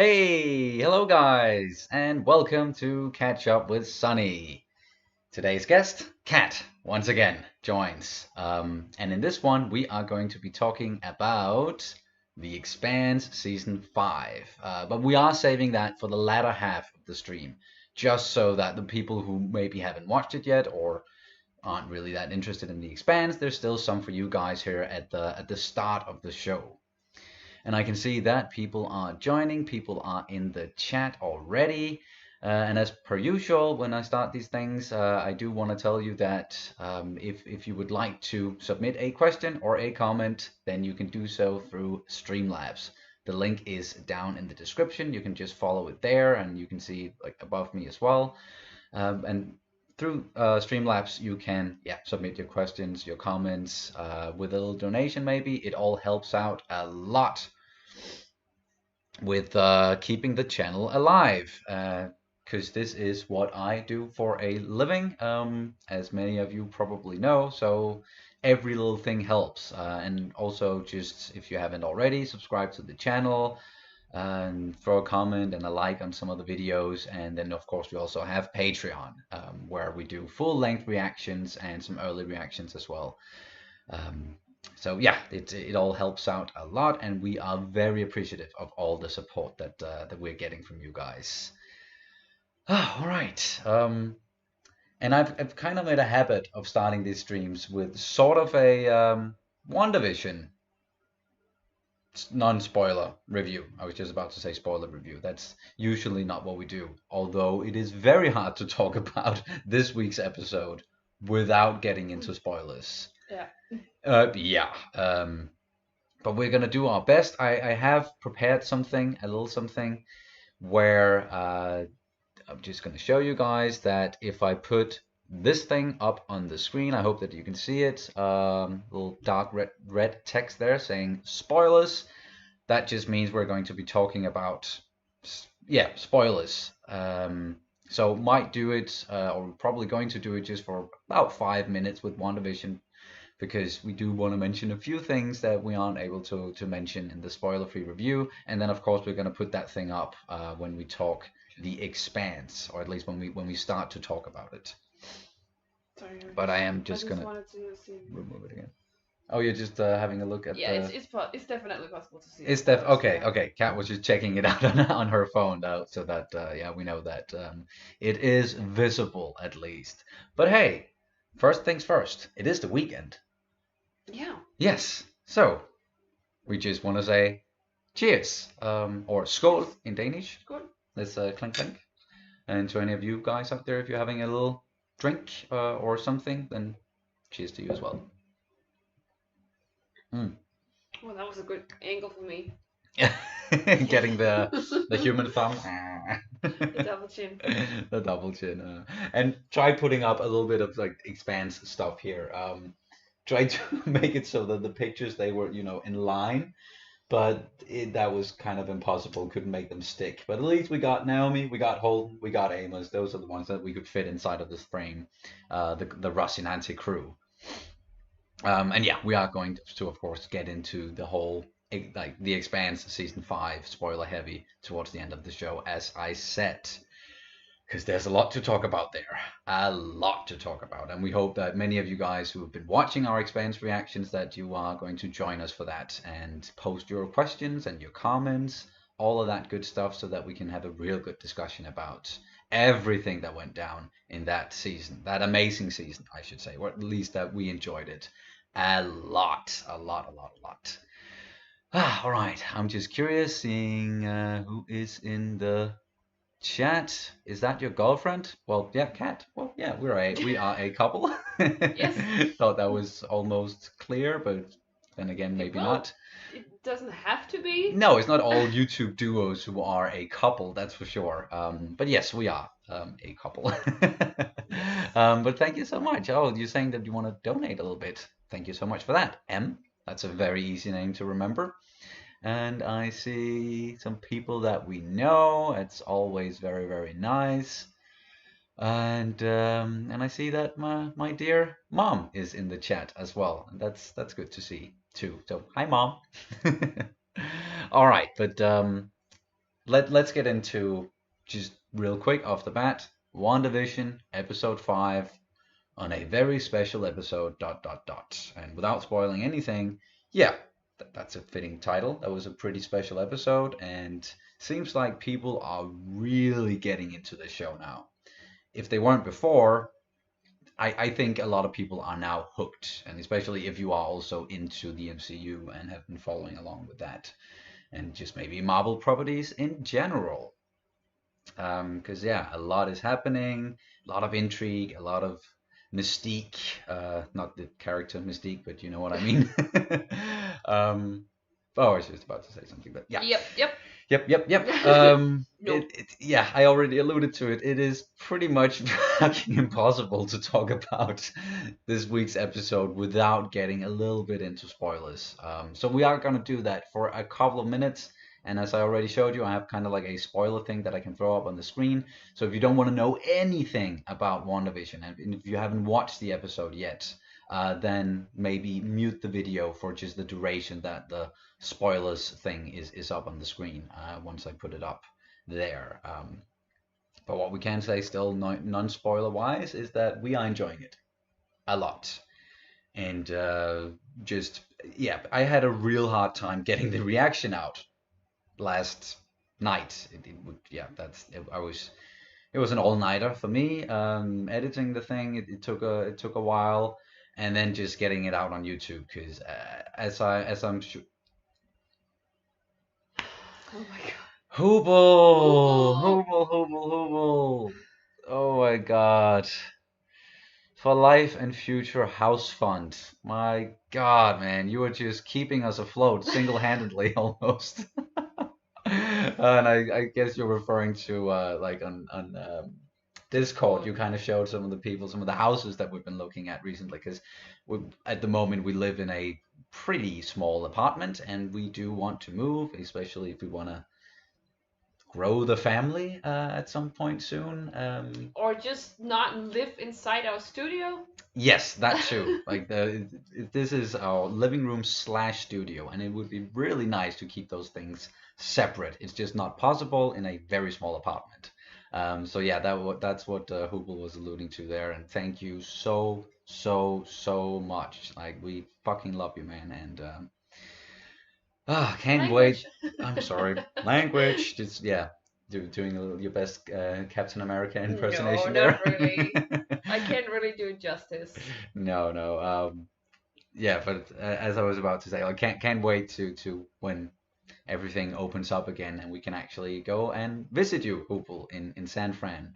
Hey, hello guys, and welcome to Catch Up with Sonny. Today's guest, Kat, once again joins. And in this one, we are going to be talking about The Expanse Season 5. But we are saving that for the latter half of the stream, just so that the people who maybe haven't watched it yet or aren't really that interested in The Expanse, there's still some for you guys here at the start of the show. And I can see that people are joining, people are in the chat already. And as per usual, when I start these things, I do want to tell you that if you would like to submit a question or a comment, then you can do so through Streamlabs. The link is down in the description. You can just follow it there, and you can see like above me as well. And through Streamlabs, you can submit your questions, your comments with a little donation maybe. It all helps out a lot with keeping the channel alive, because this is what I do for a living, as many of you probably know. So every little thing helps. And also, just if you haven't already, subscribe to the channel and throw a comment and a like on some of the videos. And then of course we also have Patreon, where we do full-length reactions and some early reactions as well. So yeah, it all helps out a lot, and we are very appreciative of all the support that we're getting from you guys. All right. And I've kind of made a habit of starting these streams with sort of a WandaVision non-spoiler review. I was just about to say spoiler review. That's usually not what we do, although it is very hard to talk about this week's episode without getting into spoilers. Yeah. But we're gonna do our best. I have prepared a little something, where I'm just gonna show you guys that if I put this thing up on the screen, I hope that you can see it. Little dark red text there saying spoilers. That just means we're going to be talking about, spoilers. So might do it, or we're probably going to do it just for about 5 minutes with WandaVision, because we do want to mention a few things that we aren't able to mention in the spoiler-free review. And then of course we're going to put that thing up when we talk The Expanse, or at least when we start to talk about it. Sorry, But I am just gonna wanted to see. remove it again. Oh, you're just having a look at Yeah, the. it's definitely possible to see. It's okay. Okay, Kat was just checking it out on her phone, so that we know that it is visible at least. But hey, first things first. It is the weekend. Yeah. Yes. So we just want to say cheers, or skål in Danish. Skål. Let's clink clink. And to any of you guys out there, if you're having a little drink or something, then cheers to you as well. Well, that was a good angle for me. Getting the human thumb. The double chin. The double chin. And try putting up a little bit of like Expanse stuff here. Try to make it so that the pictures, they were, in line, but that was kind of impossible. Couldn't make them stick. But at least we got Naomi, we got Holden, we got Amos. Those are the ones that we could fit inside of this frame. The Russ and Nancy crew. And yeah, we are going to of course get into the whole, like, The Expanse season 5 spoiler heavy towards the end of the show, as I said, because there's a lot to talk about there, a lot to talk about. And we hope that many of you guys who have been watching our Expanse reactions, that you are going to join us for that and post your questions and your comments, all of that good stuff, so that we can have a real good discussion about everything that went down in that season, that amazing season, I should say, or at least that we enjoyed it a lot. All right, I'm just curious, seeing who is in the chat. Is that your girlfriend? Well, yeah, Kat. Well, yeah, we are a couple. Yes. Thought that was almost clear, but then again, maybe not. It doesn't have to be. No, it's not all YouTube duos who are a couple, that's for sure. But yes, we are a couple. But thank you so much. Oh, you're saying that you want to donate a little bit. Thank you so much for that. M, that's a very easy name to remember. And I see some people that we know. It's always very, very nice. And I see that my dear mom is in the chat as well. And that's good to see too. So hi, Mom. All right, but let's get into just real quick off the bat. WandaVision episode 5 on a very special episode. Dot dot dot. And without spoiling anything, yeah, that's a fitting title. That was a pretty special episode, and seems like people are really getting into the show now. If they weren't before, I think a lot of people are now hooked, and especially if you are also into the MCU and have been following along with that, and just maybe Marvel properties in general. Because yeah, a lot is happening, a lot of intrigue, a lot of mystique. Not the character mystique, but you know what I mean. Oh, I was just about to say something, but yeah. Yep, yep. Yep. No. Yeah, I already alluded to it. It is pretty much fucking impossible to talk about this week's episode without getting a little bit into spoilers. So we are gonna do that for a couple of minutes. And as I already showed you, I have kind of like a spoiler thing that I can throw up on the screen. So if you don't want to know anything about WandaVision, and if you haven't watched the episode yet, then maybe mute the video for just the duration that the spoilers thing is up on the screen once I put it up there. But what we can say still non-spoiler wise is that we are enjoying it a lot. And just, yeah, I had a real hard time getting the reaction out last night. Yeah, it was an all-nighter for me. Editing the thing, it took a while, and then just getting it out on YouTube because as I'm sure. Oh my god. Hubel. Oh my God. For Life and Future House Fund. My God, man, you are just keeping us afloat single-handedly almost. And I guess you're referring to like on Discord, you kind of showed some of the people, some of the houses that we've been looking at recently, because at the moment we live in a pretty small apartment, and we do want to move, especially if we want to grow the family at some point soon. Or just not live inside our studio. Yes, that too. Like this is our living room slash studio, and it would be really nice to keep those things separate. It's just not possible in a very small apartment. So yeah, that's what Hubel was alluding to there, and thank you so much. Like we fucking love you, man, and can't wait. Language. I'm sorry, language. Just yeah, doing your best Captain America No, impersonation there. not really. I can't really do it justice. No. Yeah, but as I was about to say, I can't wait to when everything opens up again and we can actually go and visit you, Hopeful, in San Fran.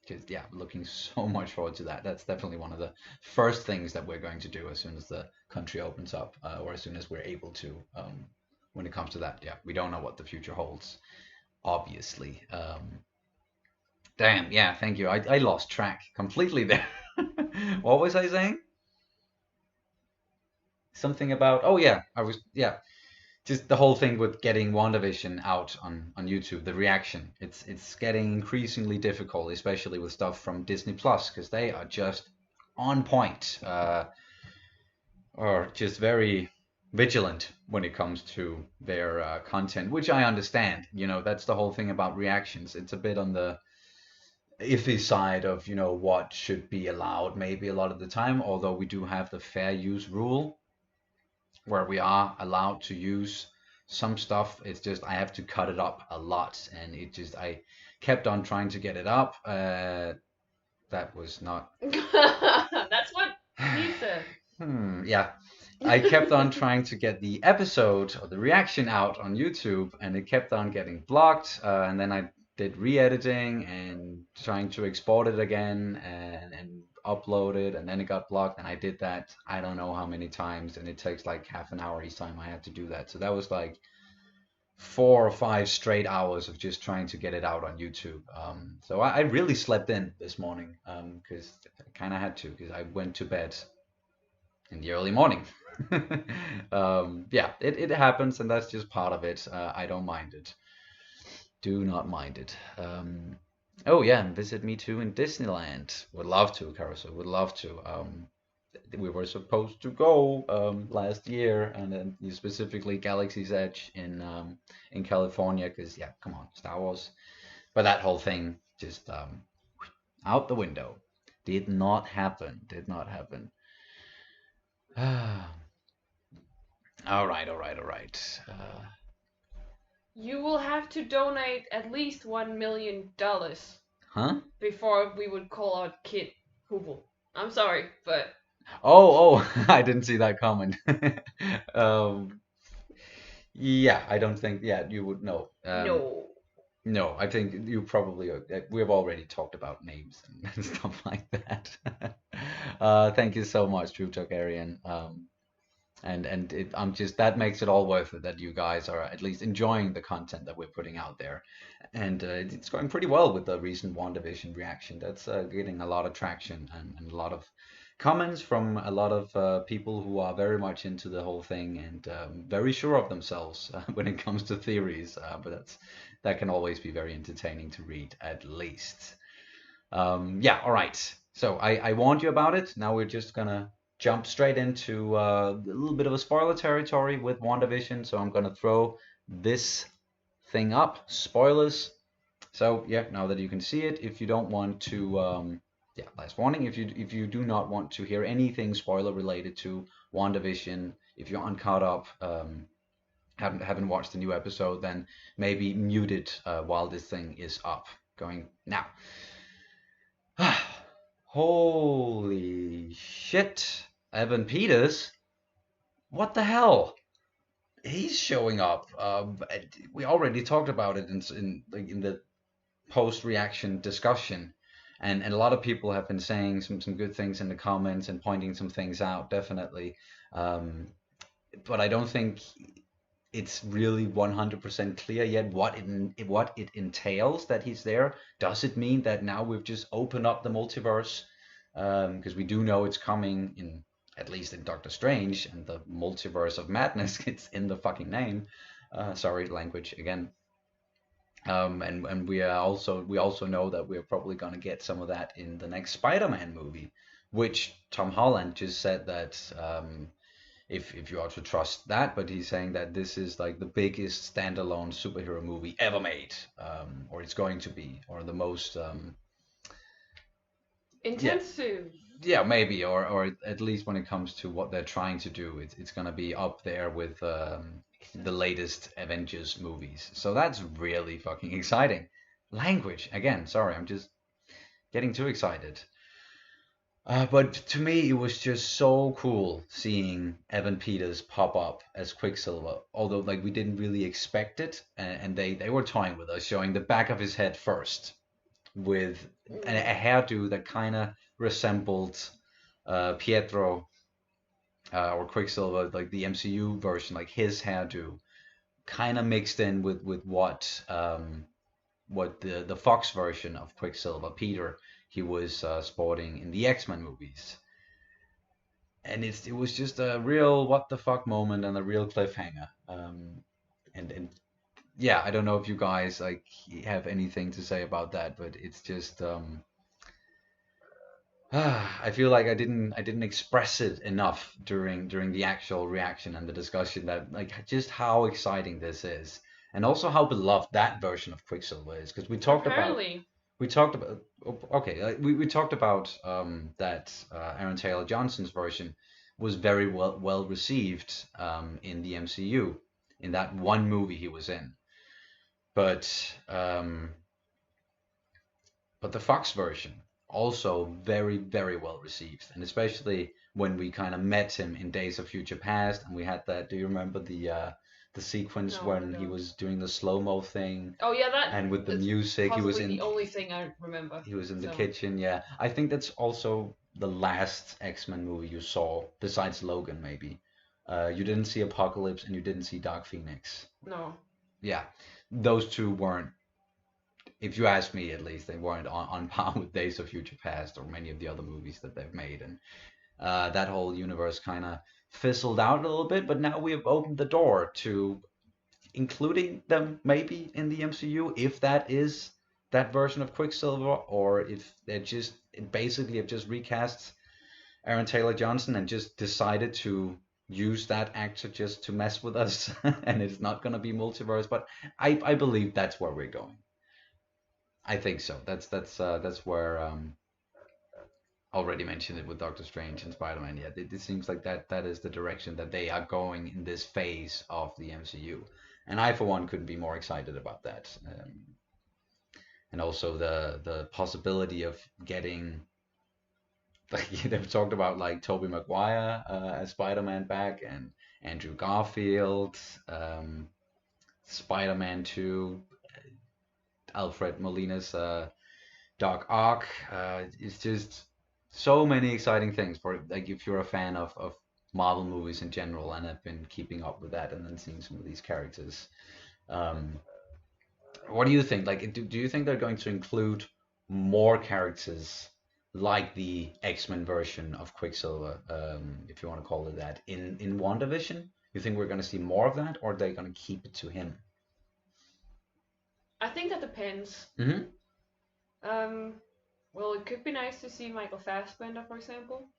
Because yeah, looking so much forward to that. That's definitely one of the first things that we're going to do as soon as the country opens up, or as soon as we're able to. When it comes to that, yeah, we don't know what the future holds, obviously. Damn, yeah, thank you. I lost track completely there. What was I saying? Something about, oh yeah, just the whole thing with getting WandaVision out on YouTube, the reaction. It's getting increasingly difficult, especially with stuff from Disney Plus, because they are just on point, or just very vigilant when it comes to their content, which I understand. You know, that's the whole thing about reactions. It's a bit on the iffy side of, you know, what should be allowed maybe a lot of the time, although we do have the fair use rule where we are allowed to use some stuff. It's just I have to cut it up a lot, and I kept on trying to get it up. That was not. That's what he said. Yeah. I kept on trying to get the episode or the reaction out on YouTube, and it kept on getting blocked. And then I did re-editing and trying to export it again and upload it, and then it got blocked, and I did that I don't know how many times, and it takes like half an hour each time I had to do that. So that was like 4 or 5 straight hours of just trying to get it out on YouTube. So I really slept in this morning because I kind of had to, because I went to bed in the early morning. Yeah, it happens, and that's just part of it. I don't mind it. Do not mind it. Oh yeah, and visit me too in Disneyland. Would love to, Carousel. Would love to. we were supposed to go last year, and then specifically Galaxy's Edge in California, because yeah, come on, Star Wars. But that whole thing just out the window. Did not happen. Did not happen. All right, all right, all right. You will have to donate at least $1 million Huh? before we would call out Kid Hubel. I'm sorry, but Oh, I didn't see that comment. Um, yeah, I don't think, yeah, you would know. no. No, I think you probably, we've already talked about names and stuff like that. Thank you so much, True Targaryen. I'm just that makes it all worth it that you guys are at least enjoying the content that we're putting out there, and it's going pretty well with the recent WandaVision reaction. That's getting a lot of traction and a lot of comments from a lot of people who are very much into the whole thing and very sure of themselves when it comes to theories. But that can always be very entertaining to read, at least. Yeah, all right. So I warned you about it. Now we're just gonna jump straight into a little bit of a spoiler territory with WandaVision. So I'm gonna throw this thing up, spoilers. So yeah, now that you can see it, if you don't want to, yeah, last warning, if you do not want to hear anything spoiler related to WandaVision, if you're uncaught up, haven't watched the new episode, then maybe mute it while this thing is up. Going now. Holy shit. Evan Peters? What the hell? He's showing up. We already talked about it in the post-reaction discussion. And a lot of people have been saying some good things in the comments and pointing some things out, definitely. Um, but I don't think it's really 100% clear yet what it entails that he's there. Does it mean that now we've just opened up the multiverse? Because we do know it's coming in, at least in Doctor Strange and the multiverse of madness. It's in the fucking name. Sorry, language again. And we also know that we're probably gonna get some of that in the next Spider-Man movie, which Tom Holland just said that if you are to trust that, but he's saying that this is like the biggest standalone superhero movie ever made, or it's going to be, or the most, yeah, Intensive. yeah, maybe, or at least when it comes to what they're trying to do, it's gonna be up there with the latest Avengers movies. So that's really fucking exciting. Language again. Sorry, I'm just getting too excited. But to me, it was just so cool seeing Evan Peters pop up as Quicksilver. Although, like, we didn't really expect it, and they were toying with us, showing the back of his head first with a hairdo that kind of resembled Pietro or Quicksilver, like the MCU version, like his hairdo, kind of mixed in with what the Fox version of Quicksilver, Peter, he was sporting in the X-Men movies. And it was just a real what the fuck moment and a real cliffhanger. And yeah, I don't know if you guys like have anything to say about that, but it's just I feel like I didn't express it enough during the actual reaction and the discussion that like just how exciting this is, and also how beloved that version of Quicksilver is, because Apparently. we talked about okay, we talked about that Aaron Taylor Johnson's version was very well received in the MCU in that one movie he was in, but the Fox version also very well received, and especially when we kind of met him in Days of Future Past, and we had that. Do you remember the sequence No, I when he don't. was doing the slow-mo thing, Oh yeah, that and with the is music, possibly the only thing I remember. he was in the So kitchen. Yeah, I think that's also the last X-Men movie you saw besides Logan, maybe. You didn't see Apocalypse and you didn't see Dark Phoenix. no. Yeah, those two weren't, if you ask me at least, they weren't on par with Days of Future Past or many of the other movies that they've made. And that whole universe kind of fizzled out a little bit, but now we have opened the door to including them maybe in the MCU, if that is that version of Quicksilver, or if they're just basically have just recast Aaron Taylor Johnson and just decided to use that actor just to mess with us, and it's not gonna be multiverse. But I believe that's where we're going. I think so. That's where already mentioned it with Doctor Strange and Spider-Man. Yeah, it seems like that is the direction that they are going in this phase of the MCU, and I for one couldn't be more excited about that. And also the possibility of getting like they've talked about like Tobey Maguire as Spider-Man back and Andrew Garfield, um, Spider-Man 2, Alfred Molina's Doc Ock. It's just so many exciting things for like if you're a fan of Marvel movies in general and have been keeping up with that and then seeing some of these characters. Um, what do you think? Like, do you think they're going to include more characters like the X-Men version of Quicksilver, if you want to call it that, in WandaVision? You think we're going to see more of that, or are they going to keep it to him? I think that depends. Hmm. Um, well, it could be nice to see Michael Fassbender, for example,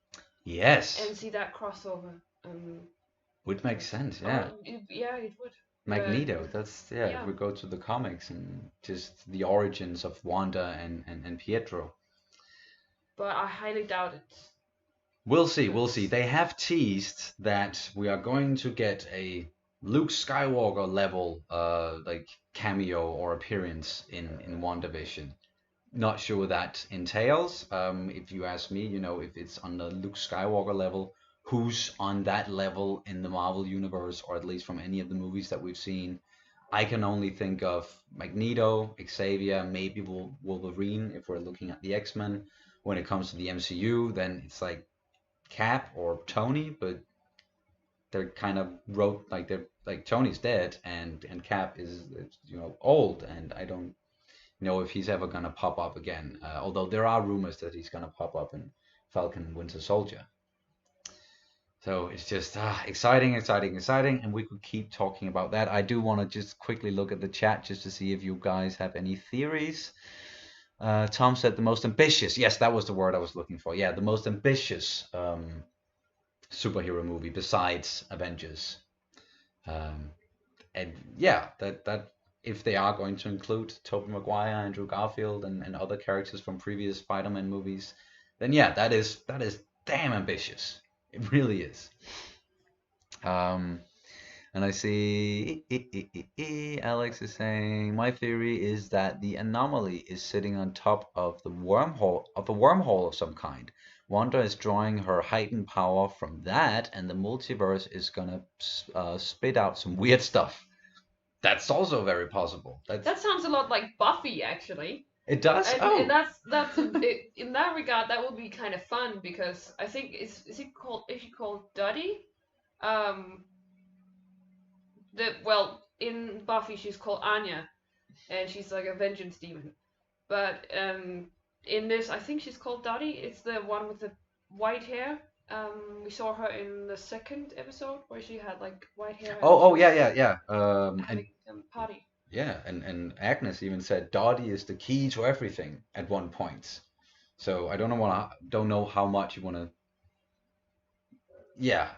Yes, and see that crossover. would make sense. Yeah, Oh, yeah, it would. But Magneto. That's yeah. If yeah, we go to the comics and just the origins of Wanda and Pietro. but I highly doubt it. We'll see, we'll see. Because They have teased that we are going to get a Luke Skywalker level like cameo or appearance in WandaVision. Not sure what that entails. If you ask me, if it's on the Luke Skywalker level, who's on that level in the Marvel universe, or at least from any of the movies that we've seen? I can only think of Magneto, Xavier, maybe Wolverine if we're looking at the X-Men. When it comes to the MCU, then it's like Cap or Tony, but they're kind of wrote like they're like Tony's dead and Cap is old, and I don't know if he's ever gonna pop up again. Although there are rumors that he's gonna pop up in Falcon and Winter Soldier. So it's just exciting, exciting, exciting, and we could keep talking about that. I do want to just quickly look at the chat just to see if you guys have any theories. Tom said the most ambitious. Yes, that was the word I was looking for. Yeah, the most ambitious superhero movie besides Avengers. Um, and yeah, that if they are going to include Tobey Maguire, Andrew Garfield, and other characters from previous Spider-Man movies, then yeah, that is damn ambitious. It really is. Um, and I see Alex is saying my theory is that the anomaly is sitting on top of the wormhole of some kind. Wanda is drawing her heightened power from that, and the multiverse is gonna spit out some weird stuff. That's also very possible. that sounds a lot like Buffy, actually. It does. And in that regard, that would be kind of fun because I think is she called Dottie? Um, in Buffy she's called Anya, and she's like a vengeance demon. But in this, I think she's called Dottie. It's the one with the white hair. We saw her in the second episode where she had like white hair. Oh, yeah. Having a party. Yeah, and Agnes even said Dottie is the key to everything at one point. So I don't know how much you want to, yeah,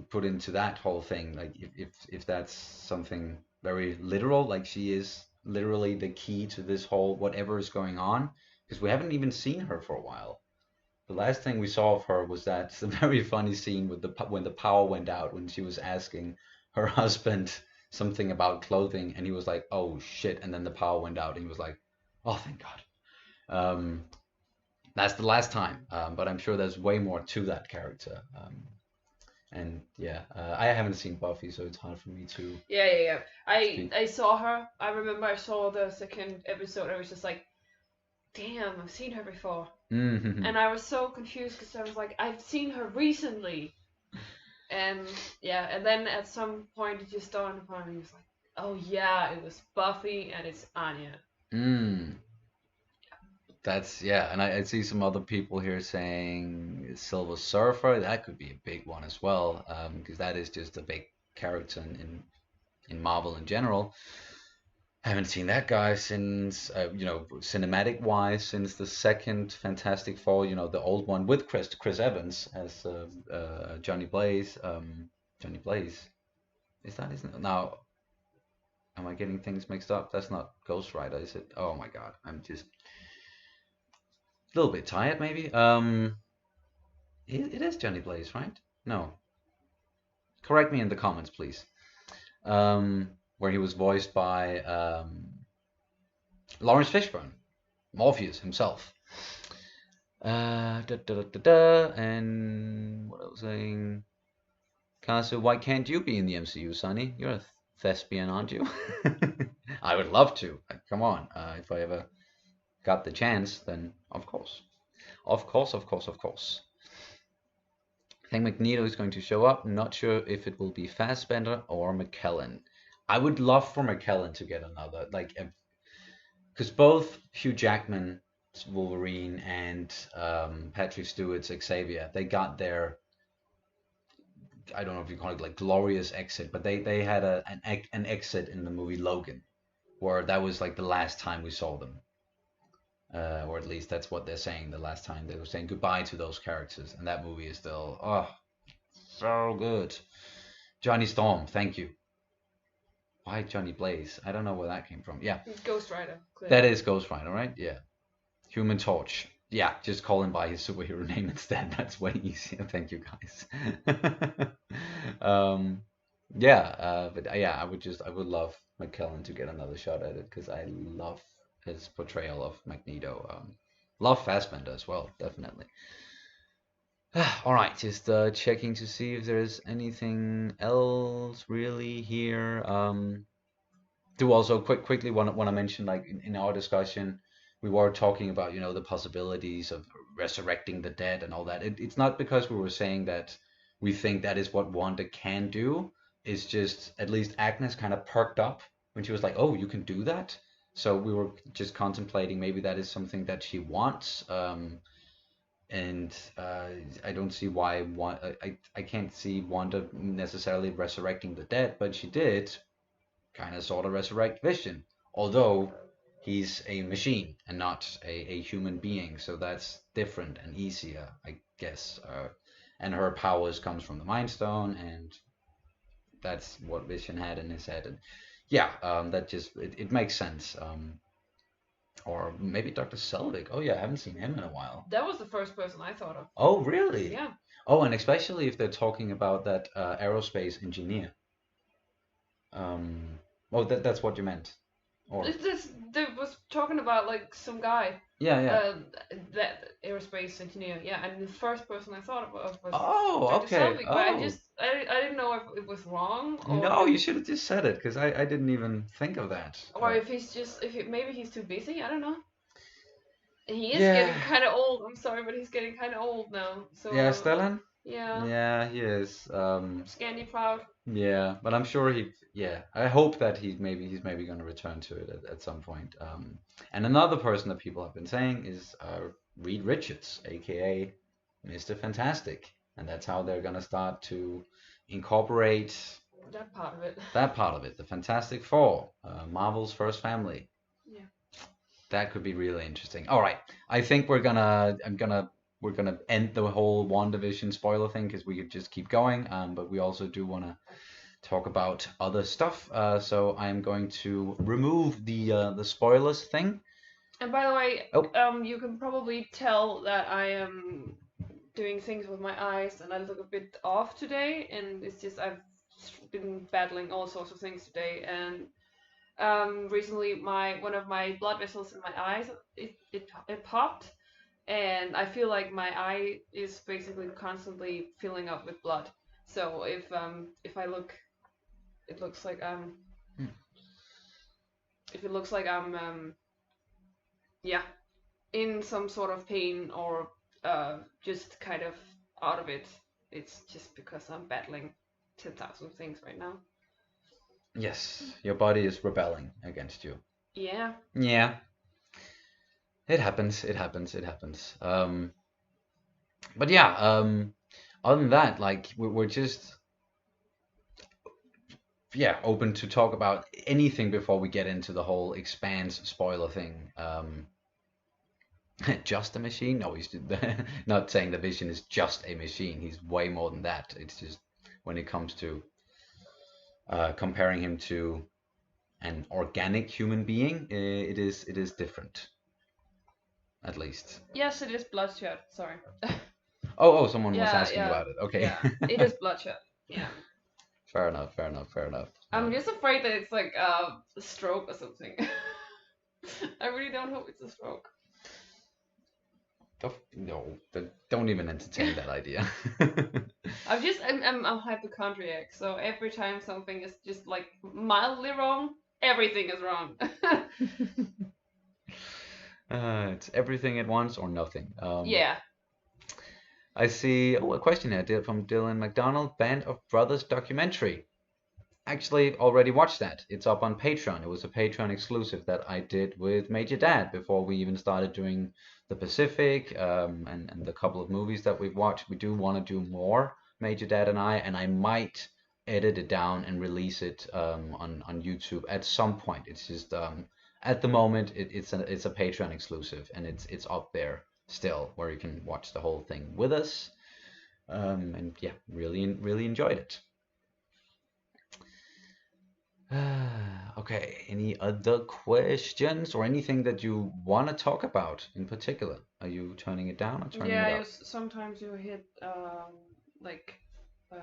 put into that whole thing. Like if that's something very literal, like she is literally the key to this whole whatever is going on, because we haven't even seen her for a while. The last thing we saw of her was that very funny scene with when the power went out when she was asking her husband something about clothing, and he was like, "Oh shit!" And then the power went out, and he was like, "Oh, thank God." Um, that's the last time, but I'm sure there's way more to that character. And yeah, I haven't seen Buffy, so it's hard for me to Yeah. speak. I saw her. I remember I saw the second episode. I was just like, damn, I've seen her before. Mm-hmm. And I was so confused because I was like, I've seen her recently. And yeah, and then at some point it just dawned upon me. It was like, oh yeah, it was Buffy and it's Anya. Mm. That's yeah, and I see some other people here saying Silver Surfer. That could be a big one as well, because that is just a big character in Marvel in general. Haven't seen that guy since, cinematic wise, since the second Fantastic Four, the old one with Chris Evans as Johnny Blaze. Johnny Blaze, is that isn't it? Now, am I getting things mixed up? That's not Ghost Rider, is it? Oh my God, I'm just a little bit tired, maybe. It is Johnny Blaze, right? No, correct me in the comments, please. Where he was voiced by Lawrence Fishburne, Morpheus himself. And what I was saying, Kasu, why can't you be in the MCU, Sonny? You're a thespian, aren't you? I would love to. Come on, if I ever got the chance, then of course, of course, of course, of course. I think Magneto is going to show up. Not sure if it will be Fassbender or McKellen. I would love for McKellen to get another, like, because both Hugh Jackman's Wolverine and Patrick Stewart's Xavier, they got their, I don't know if you call it like glorious exit, but they had an exit in the movie Logan, where that was like the last time we saw them, or at least that's what they're saying. The last time they were saying goodbye to those characters, and that movie is still so good. Johnny Storm, thank you. Why Johnny Blaze? I don't know where that came from. Yeah, Ghost Rider. that is Ghost Rider, right? Yeah. Human Torch. Yeah, just call him by his superhero name instead. That's way easier. Thank you, guys. Yeah, but yeah, I would love McKellen to get another shot at it because I love his portrayal of Magneto. Love Fassbender as well, definitely. All right, just checking to see if there's anything else really here. Do also quickly want to mention, like in our discussion, we were talking about the possibilities of resurrecting the dead and all that. It's not because we were saying that we think that is what Wanda can do. It's just at least Agnes kind of perked up when she was like, "Oh, you can do that." So we were just contemplating maybe that is something that she wants. And I don't see why I can't see Wanda necessarily resurrecting the dead, but she did kind of sort of resurrect Vision, although he's a machine and not a human being, so that's different and easier, I guess. And her powers comes from the Mind Stone, and that's what Vision had in his head. And yeah, that just it makes sense. Or maybe Dr. Selvig. Oh yeah, I haven't seen him in a while. That was the first person I thought of. Oh really? Yeah. Oh, and especially if they're talking about that aerospace engineer. Oh, that's what you meant. Or They was talking about like some guy. yeah. That aerospace engineer. Yeah, and the first person I thought of was Oh, Dr. okay. Selvig, but Oh. I didn't know if it was wrong or No, you should have just said it because I didn't even think of that. or if he's just maybe he's too busy. I don't know. He is Yeah. getting kind of old. I'm sorry, but he's getting kind of old now. So Yeah, Stellan? yeah, Yeah, he is. Scandi proud. Yeah, but I'm sure yeah, I hope that he's maybe going to return to it at some point. And another person that people have been saying is Reed Richards, aka Mr. Fantastic, and that's how they're going to start to incorporate That part of it. that part of it, the Fantastic Four, Marvel's first family. Yeah. That could be really interesting. All right, I think we're gonna end the whole WandaVision spoiler thing because we could just keep going. But we also do want to talk about other stuff. So I'm going to remove the spoilers thing. And by the way, Oh. you can probably tell that I am doing things with my eyes and I look a bit off today, and it's just I've been battling all sorts of things today, and recently one of my blood vessels in my eyes it popped, and I feel like my eye is basically constantly filling up with blood. So if I look, it looks like if it looks like I'm yeah, in some sort of pain or just kind of out of it, it's just because I'm battling 10,000 things right now. Yes, your body is rebelling against you. Yeah. Yeah. It happens. It happens. It happens. But yeah. Other than that, like we're just yeah, open to talk about anything before we get into the whole Expanse spoiler thing. Just a machine? No, he's not saying the Vision is just a machine. He's way more than that. It's just when it comes to comparing him to an organic human being, it is different, at least. Yes, it is Bloodshot. Sorry. Oh, someone was Yeah, asking yeah, about it. Okay. yeah. It is Bloodshot. Yeah. Fair enough, fair enough, fair enough. I'm just afraid that it's like a stroke or something. I really don't hope it's a stroke. No, don't even entertain that idea. I'm hypochondriac, so every time something is just like mildly wrong, everything is wrong. It's everything at once or nothing. Yeah. I see. Oh, a question here from Dylan McDonald. Band of Brothers documentary. Actually, already watched that. It's up on Patreon. It was a Patreon exclusive that I did with Major Dad before we even started doing the Pacific, and the couple of movies that we've watched. We do want to do more, Major Dad and I might edit it down and release it on YouTube at some point. It's just at the moment it's a Patreon exclusive, and it's up there still where you can watch the whole thing with us. And yeah, really enjoyed it. Okay, any other questions or anything that you want to talk about in particular? Are you turning it down or turning Yeah, it up? sometimes you hit like uh,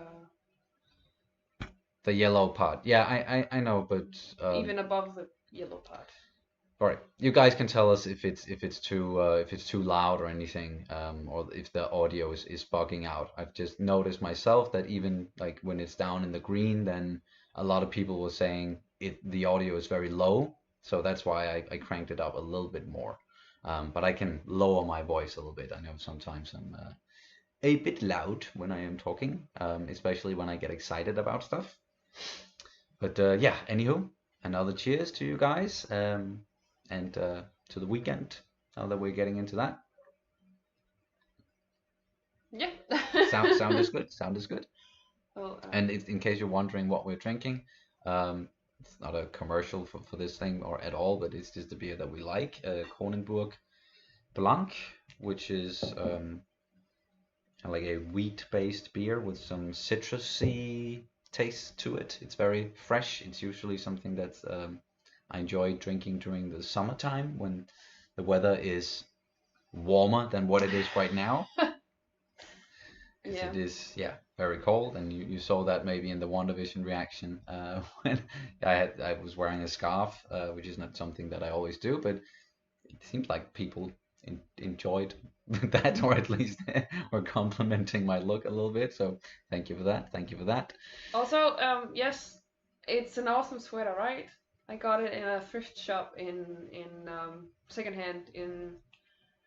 The yellow part. Yeah, I know, but even above the yellow part. all right. You guys can tell us if it's too loud or anything, or if the audio is bugging out. I've just noticed myself that even like when it's down in the green, then a lot of people were saying the audio is very low, so that's why I cranked it up a little bit more. But I can lower my voice a little bit. I know sometimes I'm a bit loud when I am talking, especially when I get excited about stuff. But yeah, anywho, another cheers to you guys. And to the weekend, now that we're getting into that. Yeah. Sound is good. Sound is good. Well, And in case you're wondering what we're drinking, it's not a commercial for this thing or at all, but it's just a beer that we like, Kronenburg Blanc, which is like a wheat-based beer with some citrusy taste to it. It's very fresh. It's usually something that's I enjoy drinking during the summertime when the weather is warmer than what it is right now. yeah. It is, yeah, very cold, and you saw that maybe in the WandaVision reaction when I was wearing a scarf, which is not something that I always do, but it seemed like people enjoyed that, or at least were complimenting my look a little bit. So thank you for that. Thank you for that. Also, yes, it's an awesome sweater, right? I got it in a thrift shop in secondhand in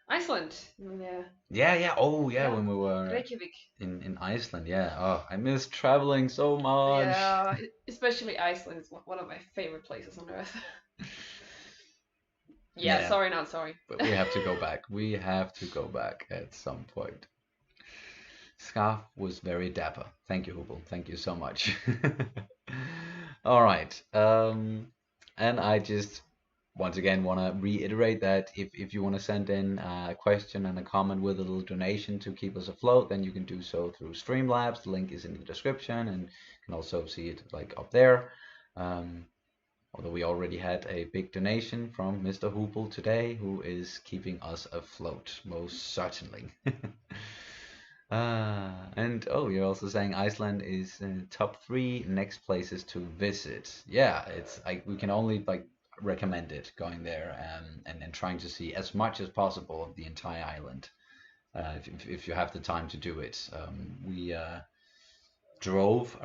Iceland. Yeah. Oh, yeah. Yeah, When we were Reykjavik. in Iceland, yeah. Oh, I miss traveling so much. Yeah, especially Iceland is one of my favorite places on earth. Yeah, Yeah. sorry, not sorry. But we have to go back. We have to go back at some point. Scarf was very dapper. Thank you, Hubel. Thank you so much. All right. And I just once again want to reiterate that if you want to send in a question and a comment with a little donation to keep us afloat, then you can do so through Streamlabs. The link is in the description, and you can also see it like up there. Although we already had a big donation from Mr. Hubel today, who is keeping us afloat, most certainly. And oh, you're also saying Iceland is in top 3 next places to visit. Yeah, it's like we can only like recommend it going there, and then trying to see as much as possible of the entire island. If you have the time to do it. We drove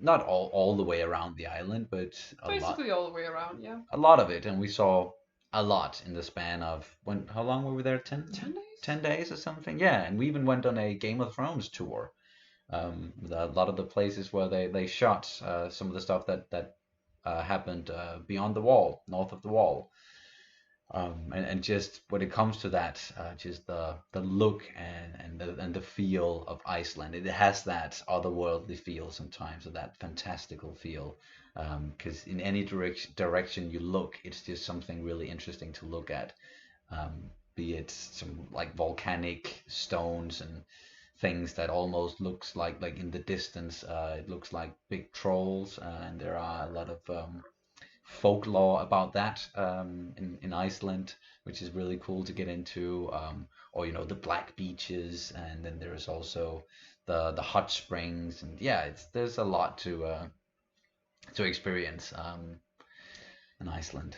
not all the way around the island, but Basically all the way around, yeah. a lot of it, and we saw a lot in the span of how long were we there? 10 10 days? 10 days or something. Yeah, and we even went on a Game of Thrones tour. A lot of the places where they shot some of the stuff that happened beyond the wall, north of the wall. And just when it comes to that, just the look and the feel of Iceland, it has that otherworldly feel sometimes, or that fantastical feel. Because in any direction you look, it's just something really interesting to look at. Be it some like volcanic stones and things that almost looks like in the distance, it looks like big trolls, and there are a lot of folklore about that in Iceland, which is really cool to get into. Or the black beaches, and then there's also the hot springs, and yeah, there's a lot to experience in Iceland.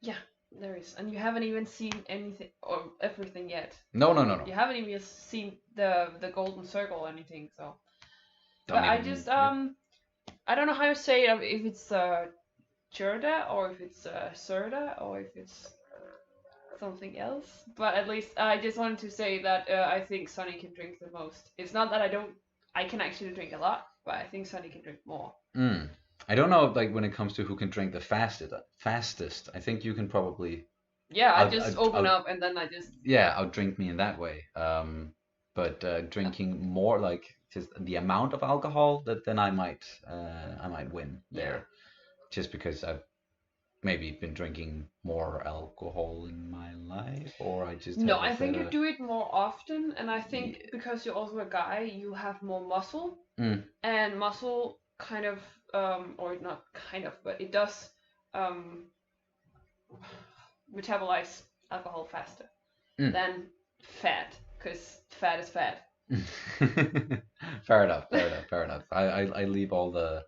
Yeah, there is, and you haven't even seen anything or everything yet. No, no, no, no. You haven't even seen the golden circle or anything. So, Don't but I even. just I don't know how you say it. If it's Jurda or if it's Serda or if it's something else. But at least I just wanted to say that I think Sonny can drink the most. It's not that I don't. I can actually drink a lot, but I think Sonny can drink more. I don't know, like when it comes to who can drink the fastest. I think you can probably. Yeah, I just open up and then I just. Yeah, outdrink me in that way. But drinking more, like just the amount of alcohol, that then I might win there, just because I've maybe been drinking more alcohol in my life, or I just No, have I think you better. do it more often, and I think because you're also a guy, you have more muscle, and muscle kind of, or not kind of, but it does metabolize alcohol faster than fat, because fat is fat. Fair enough, fair enough, fair enough. I leave all the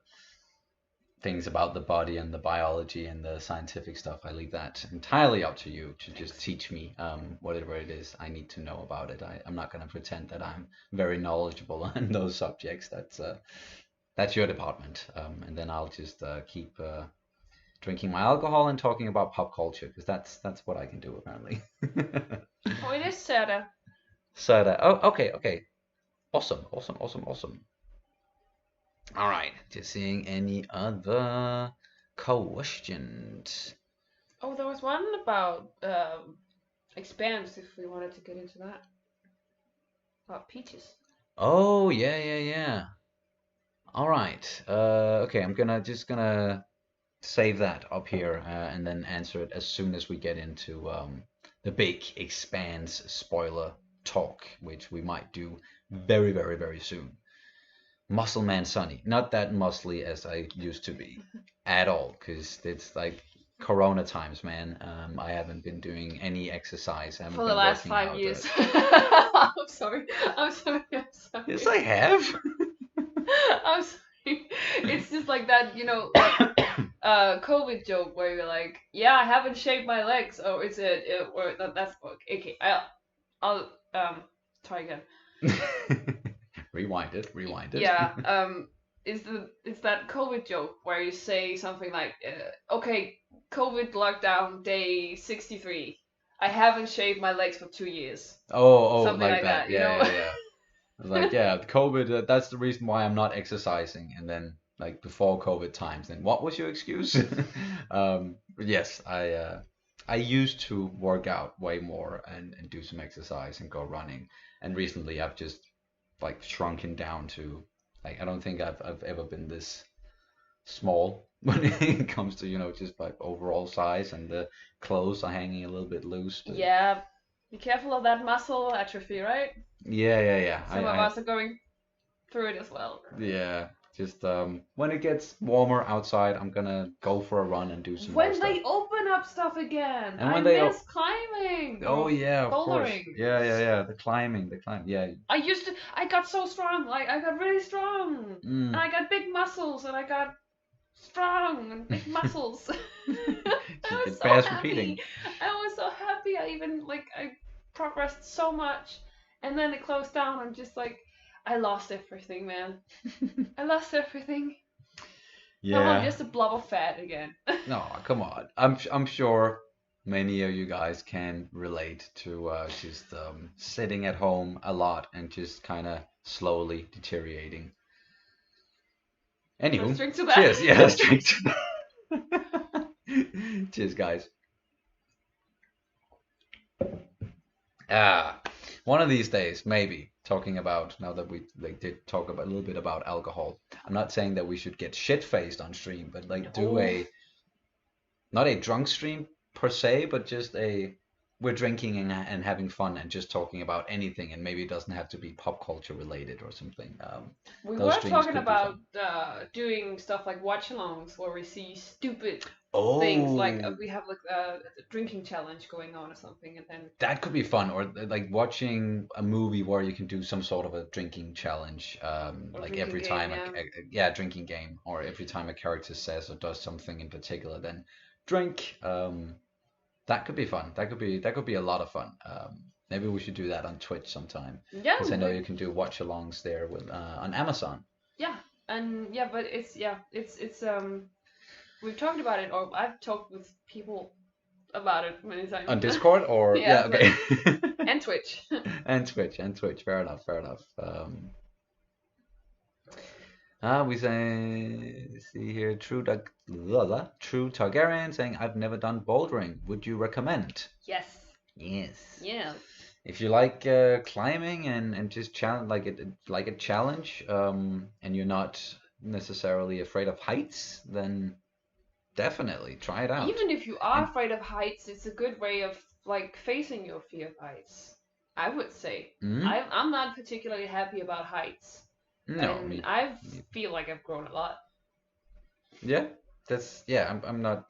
things about the body and the biology and the scientific stuff. I leave that entirely up to you to just teach me whatever it is I need to know about it. I'm not going to pretend that I'm very knowledgeable in those subjects. That's your department, and then I'll just keep drinking my alcohol and talking about pop culture, because that's what I can do apparently. Oh, it is Sarah. So oh, okay. Awesome. All right, just seeing any other questions. Oh, there was one about Expanse, if we wanted to get into that. About peaches. Oh, yeah. All right. Okay, I'm just gonna save that up here and then answer it as soon as we get into the big Expanse spoiler talk, which we might do very, very, very soon. Muscle Man Sonny, not that muscly as I used to be at all, because it's like Corona times, man. I haven't been doing any exercise. I haven't For been the last working 5 years. I'm sorry. Yes, I have. I'm sorry. It's just like that, COVID joke where you're like, yeah, I haven't shaved my legs. Oh, is it? Or that's okay. I'll try again. Rewind it. Yeah. It's that COVID joke where you say something like, okay, COVID lockdown day 63. I haven't shaved my legs for 2 years. Oh, something like that. Yeah. Like, yeah, COVID, that's the reason why I'm not exercising. And then, like, before COVID times, then what was your excuse? Yes, I used to work out way more and do some exercise and go running. And recently I've just, like, shrunken down to, like, I don't think I've ever been this small when it comes to, just like overall size, and the clothes are hanging a little bit loose. But Yeah. Be careful of that muscle atrophy, right? yeah. Some of us are going through it as well. Yeah, just when it gets warmer outside, I'm gonna go for a run and do some more When stuff. they open up stuff again, And when I they miss climbing. Oh yeah, of course. bouldering. Yeah. The climbing. Yeah. I got so strong. Like I got really strong, and I got big muscles, and I got strong and big muscles. I was so happy. Repeating. I was so happy. I progressed so much, and then it closed down. I'm just like, I lost everything, man. I lost everything. Yeah. Now I'm just a blob of fat again. No, come on. I'm sure many of you guys can relate to just sitting at home a lot and just kind of slowly deteriorating. Anywho, Let's drink to that. Cheers. Yeah, let's drink to that. Cheers, guys. Ah, one of these days, maybe talking about now that we like did talk about a little bit about alcohol. I'm not saying that we should get shit faced on stream, but like do No. a not a drunk stream per se, but just a we're drinking and having fun and just talking about anything, and maybe it doesn't have to be pop culture related or something. We Those were streams talking could be about fun. doing stuff like watch-alongs where we see stupid things, like Oh, we have like a drinking challenge going on or something, and then that could be fun, or like watching a movie where you can do some sort of a drinking challenge, or like drinking every game, time yeah. yeah, drinking game, or every time a character says or does something in particular, then drink. That could be fun. That could be a lot of fun. Maybe we should do that on Twitch sometime, Yeah, because I know you can do watch-alongs there with on Amazon. yeah, and yeah, but it's we've talked about it, or I've talked with people about it many On times. Discord or Yeah, yeah, but okay. and Twitch. And Twitch. Fair enough, fair enough. We say, see here, True Targaryen saying, I've never done bouldering. Would you recommend? Yes. Yes. Yeah. If you like climbing and just challenge like a challenge, and you're not necessarily afraid of heights, then definitely try it out. Even if you are And afraid of heights, it's a good way of like facing your fear of heights. I would say. mm, I'm not particularly happy about heights, no, and me, I me, feel like I've grown a lot. yeah, I'm not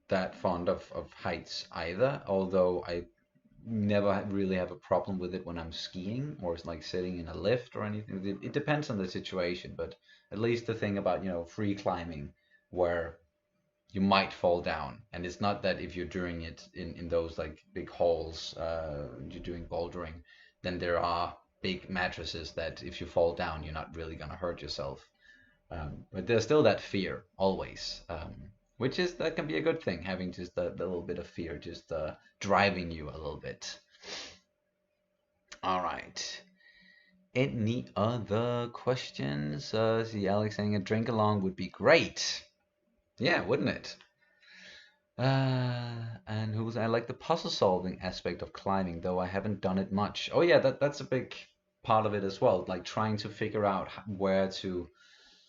that fond of heights either, although I never really have a problem with it when I'm skiing or it's like sitting in a lift or anything. It depends on the situation, but at least the thing about, free climbing where you might fall down. And it's not that if you're doing it in those like big halls, you're doing bouldering, then there are big mattresses that if you fall down, you're not really gonna hurt yourself. But there's still that fear always, which is that can be a good thing, having just the little bit of fear just driving you a little bit. All right. Any other questions? See, Alex saying a drink along would be great. Yeah, wouldn't it? And who's I like the puzzle solving aspect of climbing, though I haven't done it much. Oh yeah, that's a big part of it as well. Like trying to figure out where to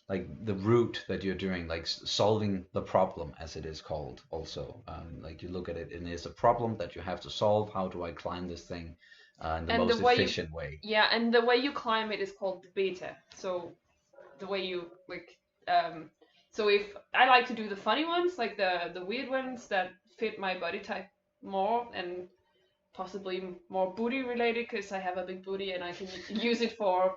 like the route that you're doing, like solving the problem as it is called. Also, like you look at it and it's a problem that you have to solve. How do I climb this thing in the And the most way you, efficient way? yeah, and the way you climb it is called the beta. So the way you like, so if I like to do the funny ones, like the weird ones that fit my body type more and possibly more booty related, because I have a big booty and I can use it for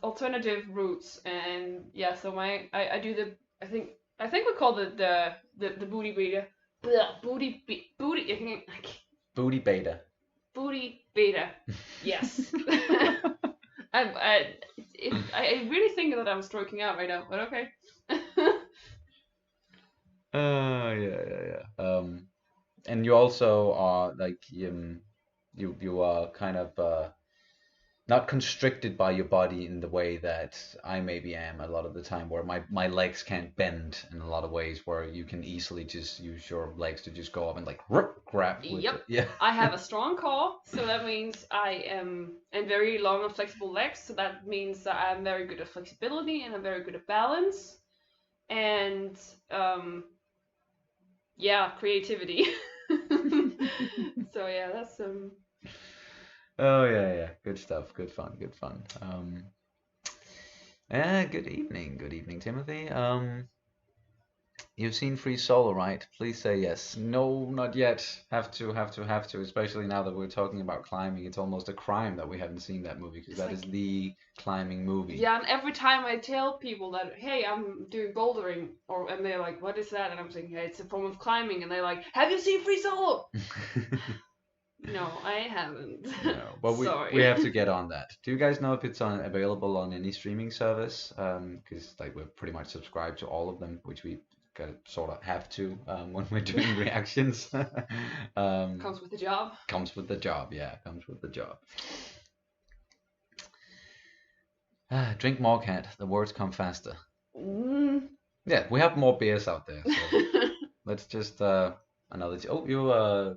alternative routes. And yeah, so I do the I think we call it the booty beta. Booty Booty beta. booty beta. Yes. I really think that I'm stroking out right now, but okay. Yeah. And you also are like you are kind of not constricted by your body in the way that I maybe am a lot of the time, where my legs can't bend in a lot of ways, where you can easily just use your legs to just go up and like grab with Yep. it. Yeah. I have a strong core, so that means I am and very long and flexible legs, so that means that I'm very good at flexibility and I'm very good at balance and yeah, creativity. So yeah, that's Oh yeah. Good stuff. Good fun. Good fun. Good evening, Timothy. You've seen Free Solo, right? Please say yes. No, not yet. Have to. Especially now that we're talking about climbing, it's almost a crime that we haven't seen that movie because it's that is like the climbing movie. yeah, and every time I tell people that, hey, I'm doing bouldering, and they're like, what is that? And I'm saying, yeah, it's a form of climbing, and they're like, have you seen Free Solo? No, I haven't. No, but we Sorry. have to get on that. Do you guys know if it's available on any streaming service? Because like we're pretty much subscribed to all of them, which we sort of have to when we're doing reactions. Comes with the job. Comes with the job, yeah, comes with the job. Drink more, cat. The words come faster. Mm. Yeah, we have more beers out there, so let's just another. Oh, you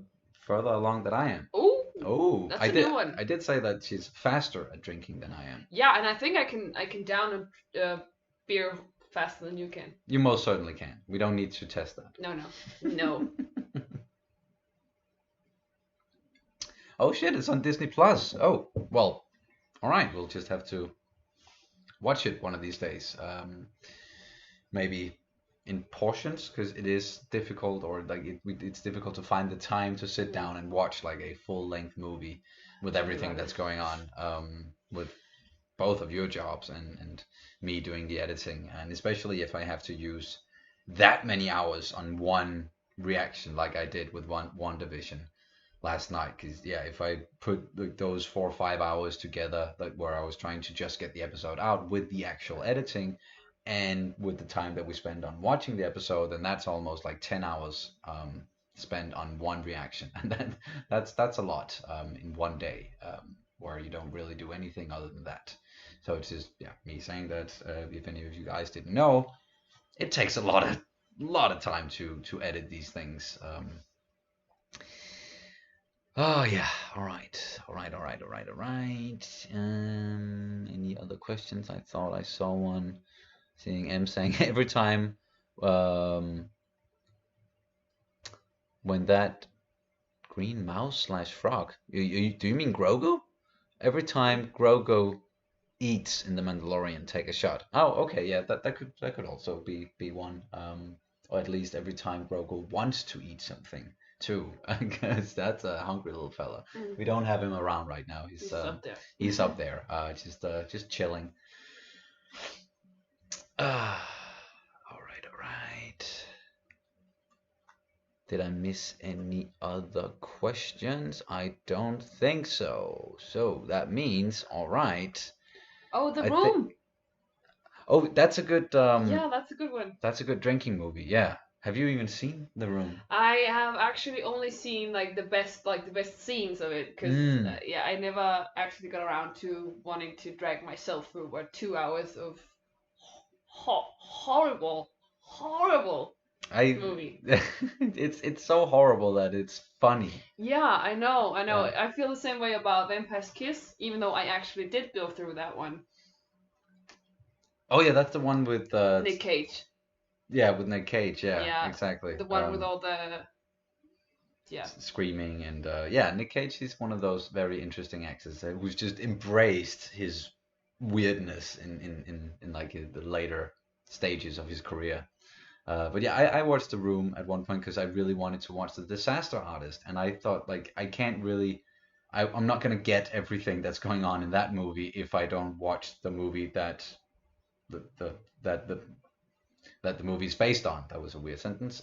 further along than I am. Oh, Oh, that's a new one. I did say that she's faster at drinking than I am. Yeah, and I think I can down a beer faster than you can. You most certainly can. We don't need to test that. No. Oh shit, it's on Disney Plus. Oh, well, all right. We'll just have to watch it one of these days. Maybe in portions because it is difficult, or like it's difficult to find the time to sit down and watch like a full-length movie with everything that's going on. With both of your jobs and me doing the editing, and especially if I have to use that many hours on one reaction like I did with WandaVision last night. Because yeah, if I put like those 4 or 5 hours together, like where I was trying to just get the episode out with the actual editing and with the time that we spend on watching the episode, then that's almost like 10 hours spent on one reaction, and then that's a lot in one day, where you don't really do anything other than that. So it's just yeah, me saying that if any of you guys didn't know, it takes a lot of time to edit these things. Oh yeah, all right. Any other questions? I thought I saw one. Seeing M saying every time um, when that green mouse slash frog. Do you mean Grogu? Every time Grogu eats in the Mandalorian, take a shot. Oh, okay, yeah, that could also be one. Or at least every time Grogu wants to eat something too, because that's a hungry little fella. We don't have him around right now. He's up there. He's up there, just chilling. All right. Did I miss any other questions? I don't think so. So that means, all right. Oh, The Room. Oh, that's a good. Yeah, that's a good one. That's a good drinking movie. Yeah. Have you even seen The Room? I have actually only seen like the best scenes of it, because yeah, I never actually got around to wanting to drag myself through 2 hours of horrible movie. It's so horrible that it's funny. Yeah, I know. Yeah. I feel the same way about Vampire's Kiss, even though I actually did go through that one. Oh yeah, that's the one with Nick Cage. Yeah, with Nick Cage. Yeah, Yeah, exactly. The one with all the screaming and yeah, Nick Cage is one of those very interesting actors who's just embraced his weirdness in like the later stages of his career. But yeah, I watched The Room at one point because I really wanted to watch The Disaster Artist, and I thought like I can't really, I'm not gonna get everything that's going on in that movie if I don't watch the movie that the movie's based on. That was a weird sentence.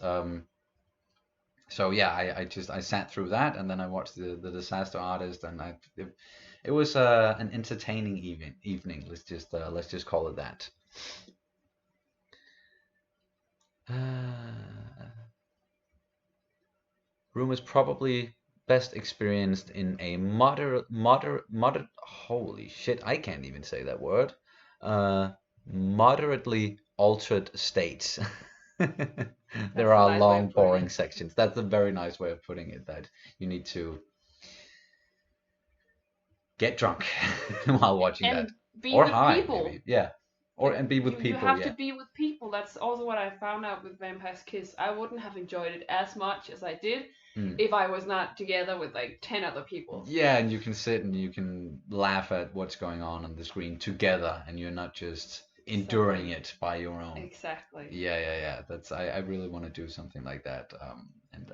So yeah, I sat through that, and then I watched the Disaster Artist, and it was an entertaining evening. Let's just call it that. Room is probably best experienced in a moderate. Holy shit, I can't even say that word. Moderately altered states. There are nice long, boring sections. That's a very nice way of putting it, that you need to get drunk while watching and that. Be or with high, people. maybe. Yeah. And be with people. You have to be with people. That's also what I found out with Vampire's Kiss. I wouldn't have enjoyed it as much as I did if I was not together with like 10 other people. Yeah, and you can sit and you can laugh at what's going on the screen together, and you're not just enduring it by your own. Exactly. Yeah. That's I really want to do something like that. And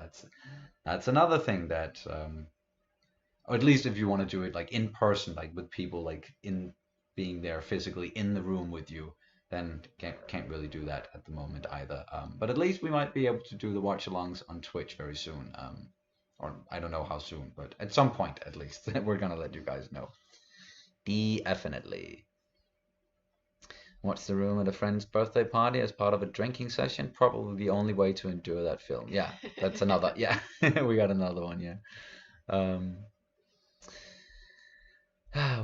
that's another thing that or at least if you want to do it like in person, like with people, like in being there physically in the room with you, then can't really do that at the moment either. But at least we might be able to do the watch-alongs on Twitch very soon. Or I don't know how soon, but at some point at least we're gonna let you guys know. Definitely. Watch The Room at a friend's birthday party as part of a drinking session. Probably the only way to endure that film. Yeah, that's another. Yeah, we got another one. Yeah.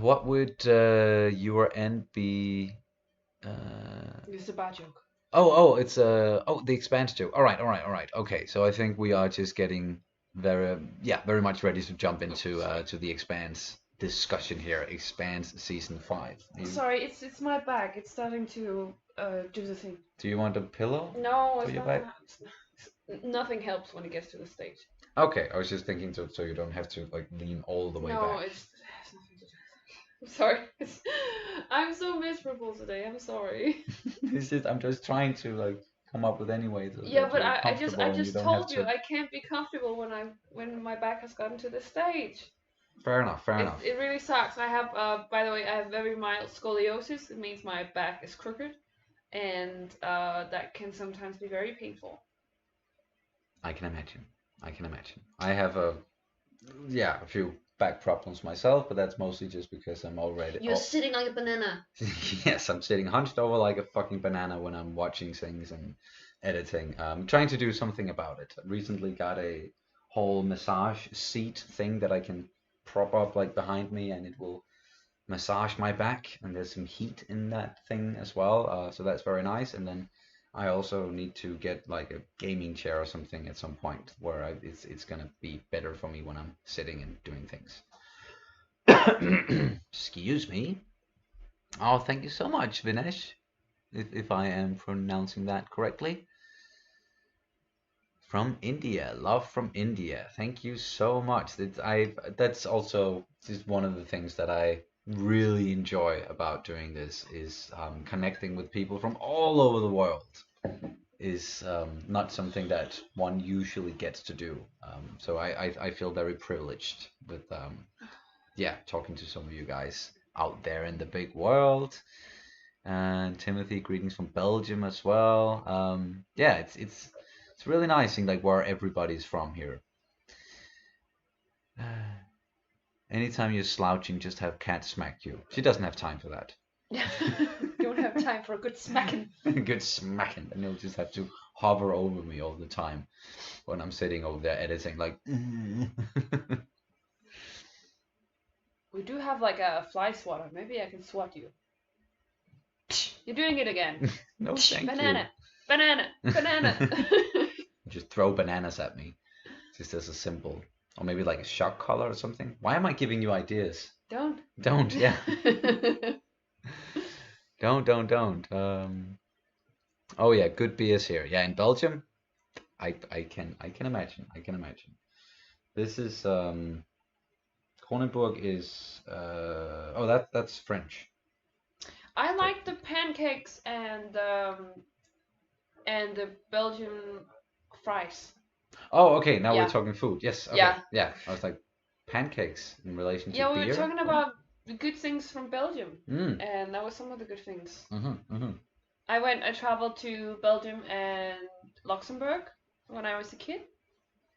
What would your end be? It's a bad joke. Oh, it's the Expanse joke. All right. Okay, so I think we are just getting very much ready to jump into to the Expanse discussion here. Expanse season 5. Sorry, it's my back. It's starting to do the thing. Do you want a pillow No, for it's your not back? nothing helps when it gets to the stage. Okay, I was just thinking so you don't have to like lean all the way No, back. it has nothing to do. I'm sorry. I'm so miserable today. I'm sorry. I'm just trying to like come up with any way Yeah, that but you're I just comfortable I and you just don't have told you to. I can't be comfortable when my back has gotten to the stage. Fair enough, fair enough. It really sucks. I have by the way, I have very mild scoliosis. It means my back is crooked, and that can sometimes be very painful. I can imagine. I can imagine. I have a few back problems myself, but that's mostly just because I'm already. You're sitting like a banana. Yes, I'm sitting hunched over like a fucking banana when I'm watching things and editing. Trying to do something about it. Recently got a whole massage seat thing that I can prop up like behind me, and it will massage my back. And there's some heat in that thing as well, so that's very nice. And then I also need to get like a gaming chair or something at some point where it's gonna be better for me when I'm sitting and doing things. Excuse me. Oh, thank you so much, Vinesh, if I am pronouncing that correctly. From India, love from India. Thank you so much. That's also just one of the things that I really enjoy about doing this is connecting with people from all over the world. Is not something that one usually gets to do. So I feel very privileged with talking to some of you guys out there in the big world. And Timothy, greetings from Belgium as well. It's really nice seeing like where everybody's from here. Anytime you're slouching, just have Kat smack you. She doesn't have time for that. Don't have time for a good smacking. Good smacking, and you'll just have to hover over me all the time when I'm sitting over there editing. Like, We do have like a fly swatter. Maybe I can swat you. You're doing it again. No, thank Banana, you. banana, banana. Just throw bananas at me, just as a symbol, or maybe like a shock collar or something. Why am I giving you ideas? Don't. Don't, yeah. Don't. Oh yeah, good beers here. Yeah, in Belgium, I can imagine. I can imagine. This is Kronenburg is that's French. I like the pancakes and the Belgian fries. Oh, okay. Now Yeah. we're talking food. Yes. Okay. Yeah. Yeah. I was like pancakes in relation to Yeah, we beer. were talking about the good things from Belgium, Mm. and that was some of the good things. Mm-hmm. I traveled to Belgium and Luxembourg when I was a kid,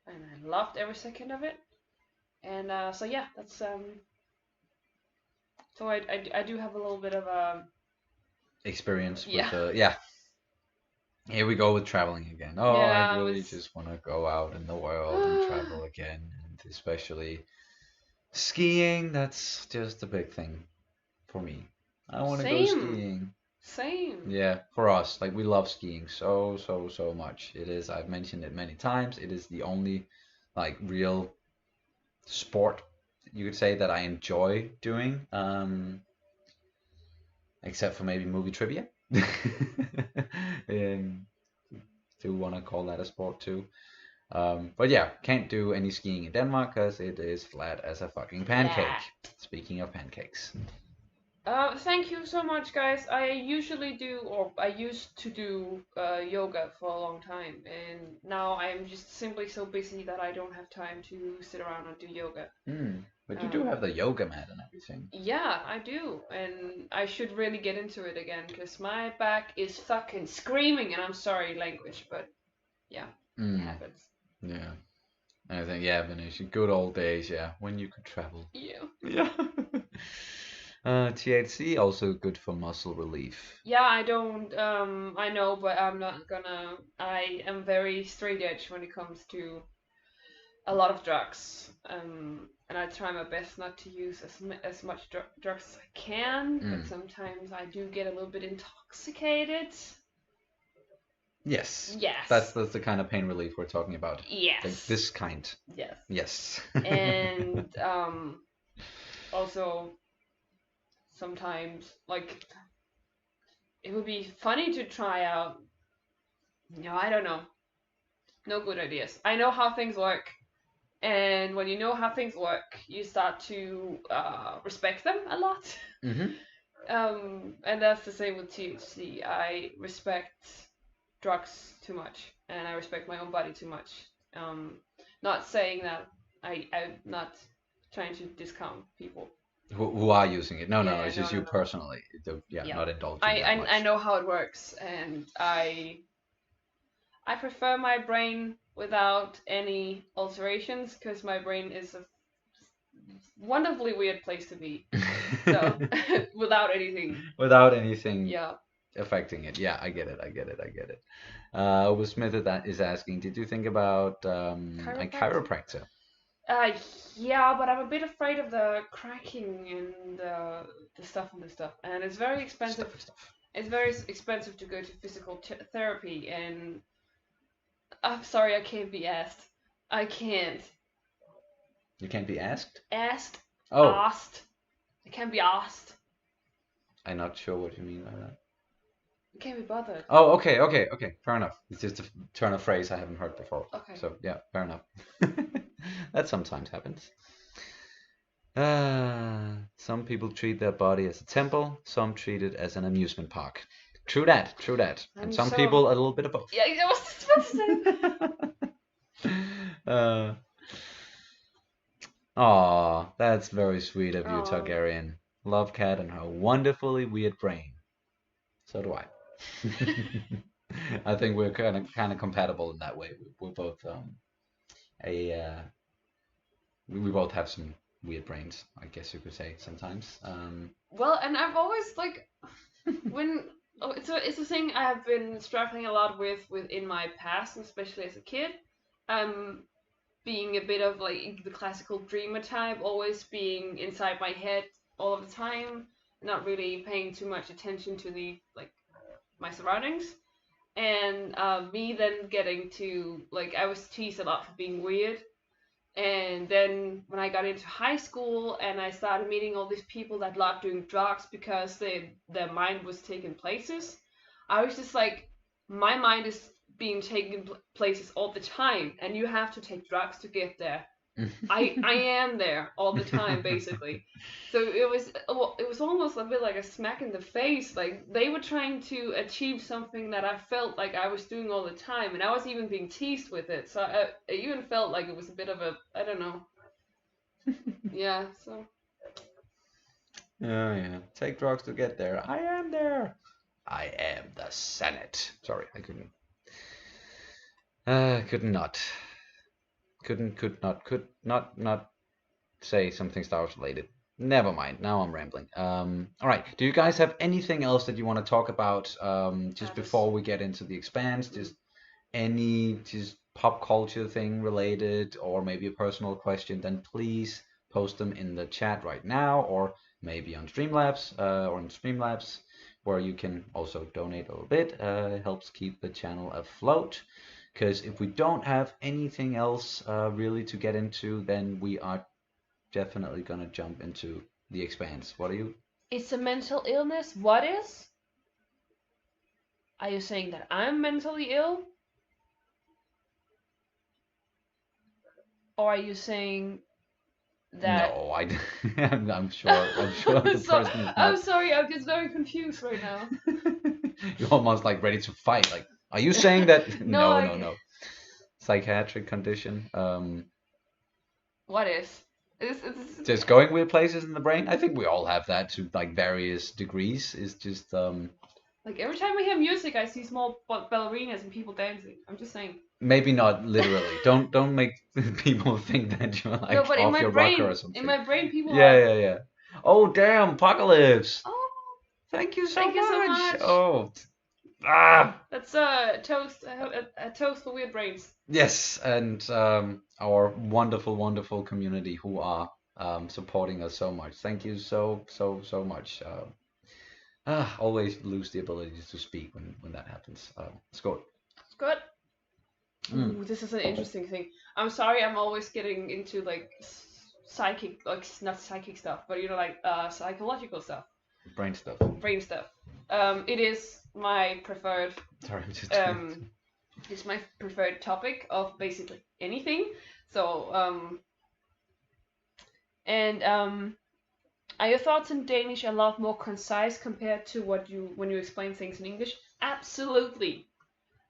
and I loved every second of it. And so yeah, that's So I do have a little bit of Experience with yeah. Here we go with traveling again. Oh, Yeah, I really just want to go out in the world and travel again, and especially skiing. That's just a big thing for me. I want to go skiing. Same. Yeah, for us, like we love skiing so much. It is, I've mentioned it many times, it is the only like real sport you could say that I enjoy doing, except for maybe movie trivia. um, do want to call that a sport too. But yeah, can't do any skiing in Denmark because it is flat as a fucking pancake. Speaking of pancakes. Thank you so much, guys. I usually do, or I used to do, yoga for a long time, and now I'm just simply so busy that I don't have time to sit around and do yoga. But you do have the yoga mat and everything. Yeah, I do, and I should really get into it again, because my back is fucking screaming, and I'm sorry language, but yeah, it happens. Yeah. I think, yeah, Venetia, good old days, yeah, when you could travel. Yeah. Yeah. THC also good for muscle relief. Yeah, I don't, I know, but I'm not gonna, I am very straight edge when it comes to a lot of drugs, and I try my best not to use as much drugs as I can, but sometimes I do get a little bit intoxicated. Yes. That's Yes. the kind of pain relief we're talking about. Like Yes. this kind. Yes. Yes. And also sometimes like it would be funny to try out. No, I don't know. No good ideas. I know how things work, and when you know how things work, you start to respect them a lot. Hmm. And that's the same with THC. I respect drugs too much, and I respect my own body too much. Um, Not saying that I'm not trying to discount people. Who are using it? No, no, no. Yeah, It's no, just no, you no. personally. Yeah, Yeah, not indulging I, that I much. know how it works, and I prefer my brain without any alterations because my brain is a wonderfully weird place to be. So without anything, Without anything yeah. affecting it. Yeah, I get it. I get it. I get it. Will Smith is asking, did you think about a Chiropractor. chiropractor? Uh, yeah, but I'm a bit afraid of the cracking and the stuff and the stuff, and it's very expensive. Stuff, stuff. It's very expensive to go to physical therapy, and I'm sorry, I can't be asked. I can't You can't be asked? asked Oh, asked. I can't be asked. I'm not sure what you mean by that. I can't be bothered. Oh, okay, okay, okay. Fair enough. It's just a turn of phrase I haven't heard before. Okay. So, yeah, fair enough. That sometimes happens. Some people treat their body as a temple, some treat it as an amusement park. True that, true that. And I'm some so. people a little bit of both. Yeah, I was just about to say uh, Aw, that's very sweet of you, Oh, Targaryen. Love Cat and her wonderfully weird brain. So do I. I think we're kind of compatible in that way. We're both a we both have some weird brains, I guess you could say sometimes. well, and I've always like when it's a thing I have been struggling a lot with within my past, especially as a kid. Um, Being a bit of like the classical dreamer type, always being inside my head all of the time, not really paying too much attention to the like my surroundings. And me then getting to like I was teased a lot for being weird. And then when I got into high school and I started meeting all these people that loved doing drugs because their mind was taking places, I was just like, my mind is being taken places all the time, and you have to take drugs to get there. I am there all the time basically. So it was almost a bit like a smack in the face. Like they were trying to achieve something that I felt like I was doing all the time, and I was even being teased with it. So I even felt like it was a bit of a I don't know. Yeah. So Oh yeah, take drugs to get there. I am there. I am the Senate. Sorry, I couldn't. Could not. Could not say something Star Wars related. Never mind. Now I'm rambling. All right. Do you guys have anything else that you want to talk about? Just this. before we get into the Expanse, just any just pop culture thing related, or maybe a personal question, then please post them in the chat right now, or maybe on Streamlabs, or on Streamlabs, where you can also donate a little bit. It helps keep the channel afloat. Because if we don't have anything else really to get into, then we are definitely gonna jump into the Expanse. What are you? It's a mental illness. What is? Are you saying that I'm mentally ill? Or are you saying that No, I. I'm sure. I'm sure the so, person is I'm not. sorry, I'm just very confused right now. You're almost like ready to fight. Like, are you saying that? No, No, no, no. Psychiatric condition. what is? It's Just going weird places in the brain. I think we all have that to like various degrees. It's just like every time we hear music, I see small ballerinas and people dancing. I'm just saying. maybe not literally. Don't make people think that you're No, like but off your rocker or in something. my brain, people Yeah, are. yeah, yeah. Oh damn, Apocalypse! Oh, Thank you so thank you so much. much. Oh, ah. That's a toast. A toast for weird brains. Yes, and our wonderful, wonderful community who are supporting us so much. Thank you so much. Always lose the ability to speak when that happens. Scott. Good. Mm. Ooh, this is an interesting thing. I'm sorry, I'm always getting into like psychic, like not psychic stuff, but like psychological stuff, Brain stuff. brain stuff. It is my preferred. Sorry, I'm just. It's my preferred topic of basically anything. So are your thoughts in Danish a lot more concise compared to when you explain things in English? Absolutely.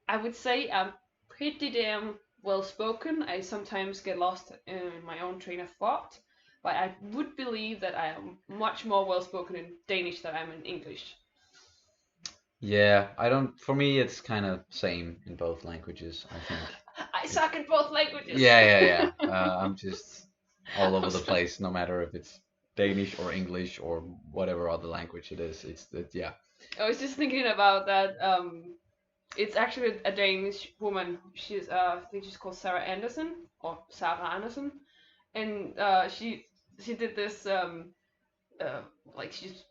I would say I'm pretty damn well spoken. I sometimes get lost in my own train of thought, but I would believe that I am much more well spoken in Danish than I am in English. Yeah, I don't. For me, it's kind of same in both languages, I think. I suck at both languages. Yeah. I'm just all over the place, no matter if it's Danish or English or whatever other language it is. Yeah. I was just thinking about that. It's actually a Danish woman. She's I think she's called Sarah Anderson or Sarah Anderson, and she did this like she's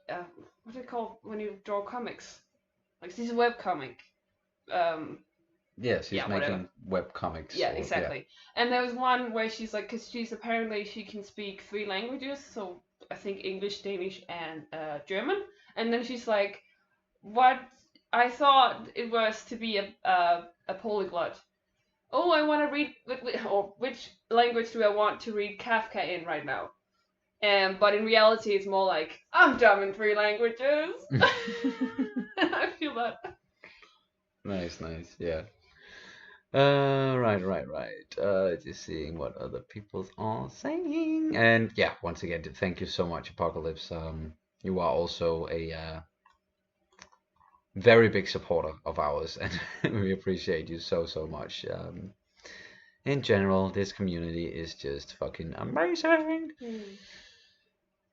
what's it called when you draw comics? Like she's a web comic. Yeah, she's Yeah, making whatever. web comics. Yeah, or, exactly. And there was one where she's like, because she's apparently she can speak 3 languages, so I think English, Danish, and German. And then she's like, what? I thought it was to be a polyglot. Oh, I want to read, or which language do I want to read Kafka in right now? But in reality, it's more like, I'm dumb in 3 languages. Yeah. I feel that. Nice, yeah. Right. Just seeing what other people are saying. And yeah, once again, thank you so much, Apocalypse. You are also a very big supporter of ours, and we appreciate you so much. In general, this community is just fucking amazing.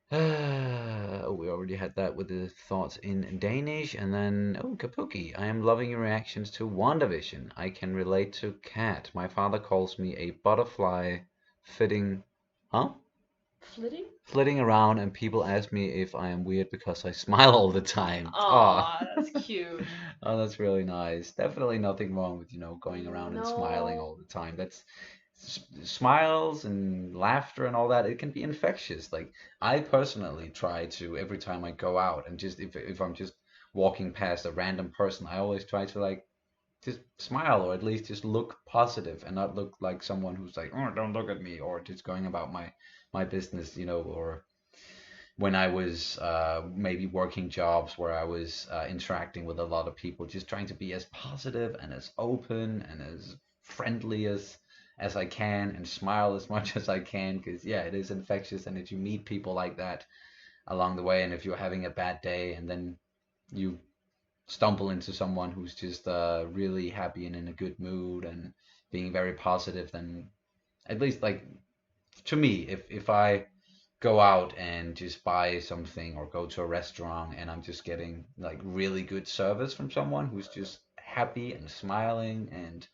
We already had that with the thoughts in Danish, and then Kapuki. I am loving your reactions to WandaVision. I can relate to Cat. My father calls me a butterfly fitting, huh? Flitting? Flitting around, and people ask me if I am weird because I smile all the time. Aw, that's cute. Oh, that's really nice. Definitely nothing wrong with, going around and smiling No. all the time. That's smiles and laughter and all that. It can be infectious. Like I personally try to every time I go out and just if I'm just walking past a random person, I always try to like just smile or at least just look positive and not look like someone who's like, oh, don't look at me, or just going about my business, or when I was maybe working jobs where I was interacting with a lot of people, just trying to be as positive and as open and as friendly as I can and smile as much as I can, because yeah, it is infectious. And if you meet people like that along the way, and if you're having a bad day and then you stumble into someone who's just really happy and in a good mood and being very positive, then at least like to me, if I go out and just buy something or go to a restaurant and I'm just getting like really good service from someone who's just happy and smiling, and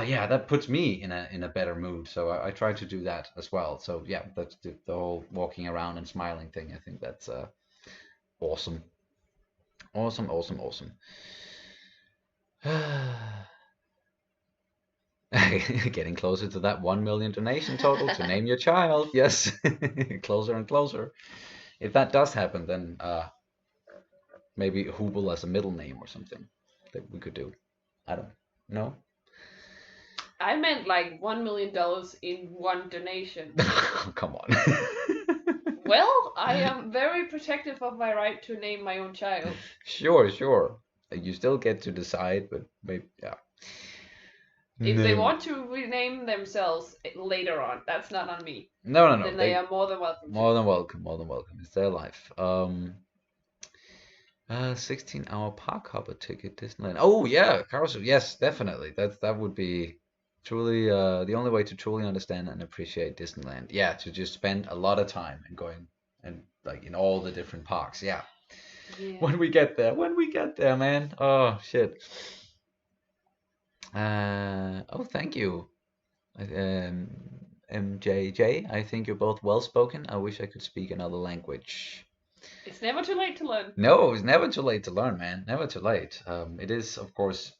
yeah, that puts me in a better mood. So I try to do that as well. So yeah, that's the whole walking around and smiling thing. I think that's awesome. Awesome. Getting closer to that 1 million donation total to name your child. Yes, closer and closer. If that does happen, then maybe Hubel as a middle name or something that we could do. I don't know. I meant like $1 million in one donation. Come on. Well, I am very protective of my right to name my own child. Sure. You still get to decide, but maybe, yeah. If they want to rename themselves later on, that's not on me. No. Then they are more than welcome. More than welcome. It's their life. 16-hour park hopper ticket Disneyland. Oh yeah, carousel. Yes, definitely. That would be truly the only way to truly understand and appreciate Disneyland. Yeah, to just spend a lot of time and going and like in all the different parks. Yeah. When we get there, man. Oh shit. Thank you. MJJ, I think you're both well spoken. I wish I could speak another language. It's never too late to learn. No, it's never too late to learn, man. Never too late. It is, of course,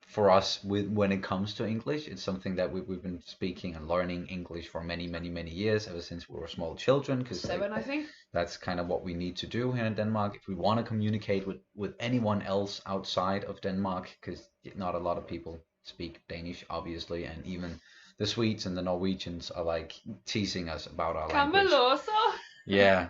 for us when it comes to English. It's something that we've been speaking and learning English for many years, ever since we were small children, because like 7, I think. that's kind of what we need to do here in Denmark if we want to communicate with anyone else outside of Denmark, because not a lot of people speak Danish, obviously, and even the Swedes and the Norwegians are like teasing us about our language. Cameloso. Yeah,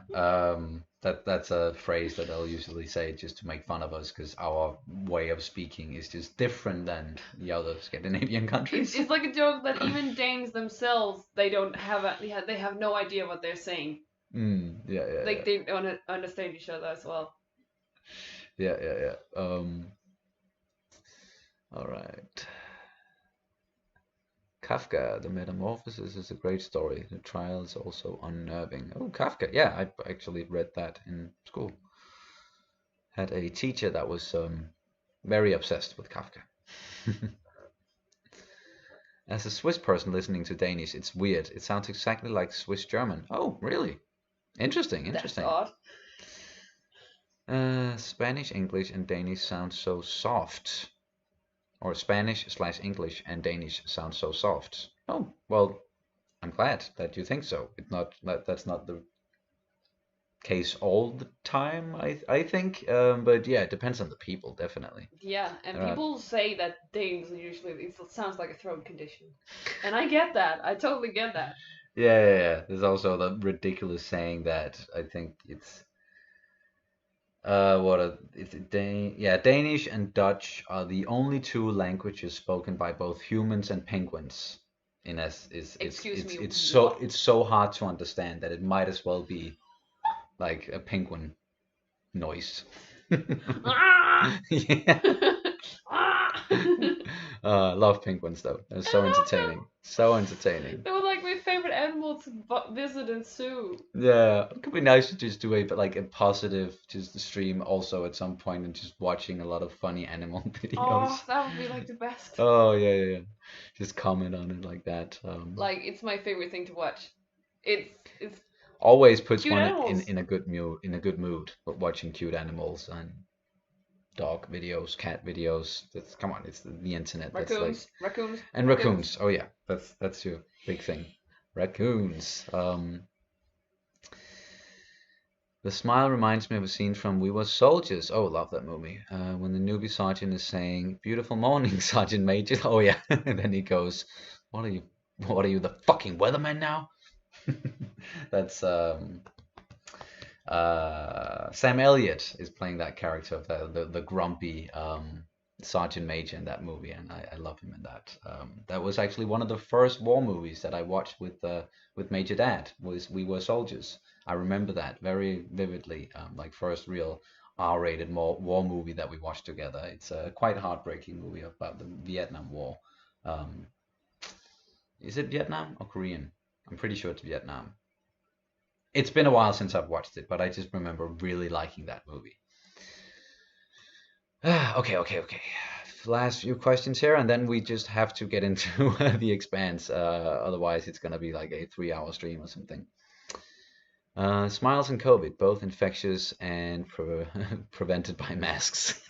that's a phrase that they'll usually say just to make fun of us, because our way of speaking is just different than the other Scandinavian countries. It's like a joke that even Danes themselves, they don't have they have no idea what they're saying. Yeah. Like they don't understand each other as well. Yeah. All right. Kafka, The Metamorphosis is a great story. The trial is also unnerving. Oh, Kafka. Yeah, I actually read that in school. Had a teacher that was very obsessed with Kafka. As a Swiss person listening to Danish, it's weird. It sounds exactly like Swiss German. Oh, really? Interesting. That's odd. Spanish, English, and Danish sound so soft. Or Spanish/English and Danish sound so soft. Oh, well, I'm glad that you think so. That's not the case all the time, I think. But yeah, it depends on the people, definitely. Yeah, and people say that Danes usually it sounds like a throat condition, and I get that. I totally get that. Yeah. There's also the ridiculous saying that I think it's Danish and Dutch are the only two languages spoken by both humans and penguins. It's so hard to understand that it might as well be like a penguin noise. Yeah. Love penguins though. They're so entertaining. So entertaining. They were like my favorite animal to visit in zoo. Yeah, it could be nice to just do a positive just stream also at some point and just watching a lot of funny animal videos. Oh, that would be like the best. Oh yeah. Just comment on it like that. Like it's my favorite thing to watch. It's always puts one animals. in a good mood. But watching cute animals and dog videos, cat videos. Come on, it's the internet. Raccoons. Raccoons. Oh yeah, that's your big thing. Raccoons. The smile reminds me of a scene from We Were Soldiers. Oh, love that movie. When the newbie sergeant is saying, "Beautiful morning, Sergeant Major." Oh yeah, and then he goes, "What are you? The fucking weatherman now?" That's Sam Elliott is playing that character of the grumpy Sergeant Major in that movie, and I love him in that. That was actually one of the first war movies that I watched with Major Dad. Was We Were Soldiers. I remember that very vividly. Like first real R-rated war movie that we watched together. It's a quite heartbreaking movie about the Vietnam War. Is it Vietnam or Korean? I'm pretty sure it's Vietnam. It's been a while since I've watched it, but I just remember really liking that movie. Okay. Last few questions here, and then we just have to get into the Expanse. Otherwise, it's gonna be like a 3-hour stream or something. Smiles and COVID, both infectious and prevented by masks.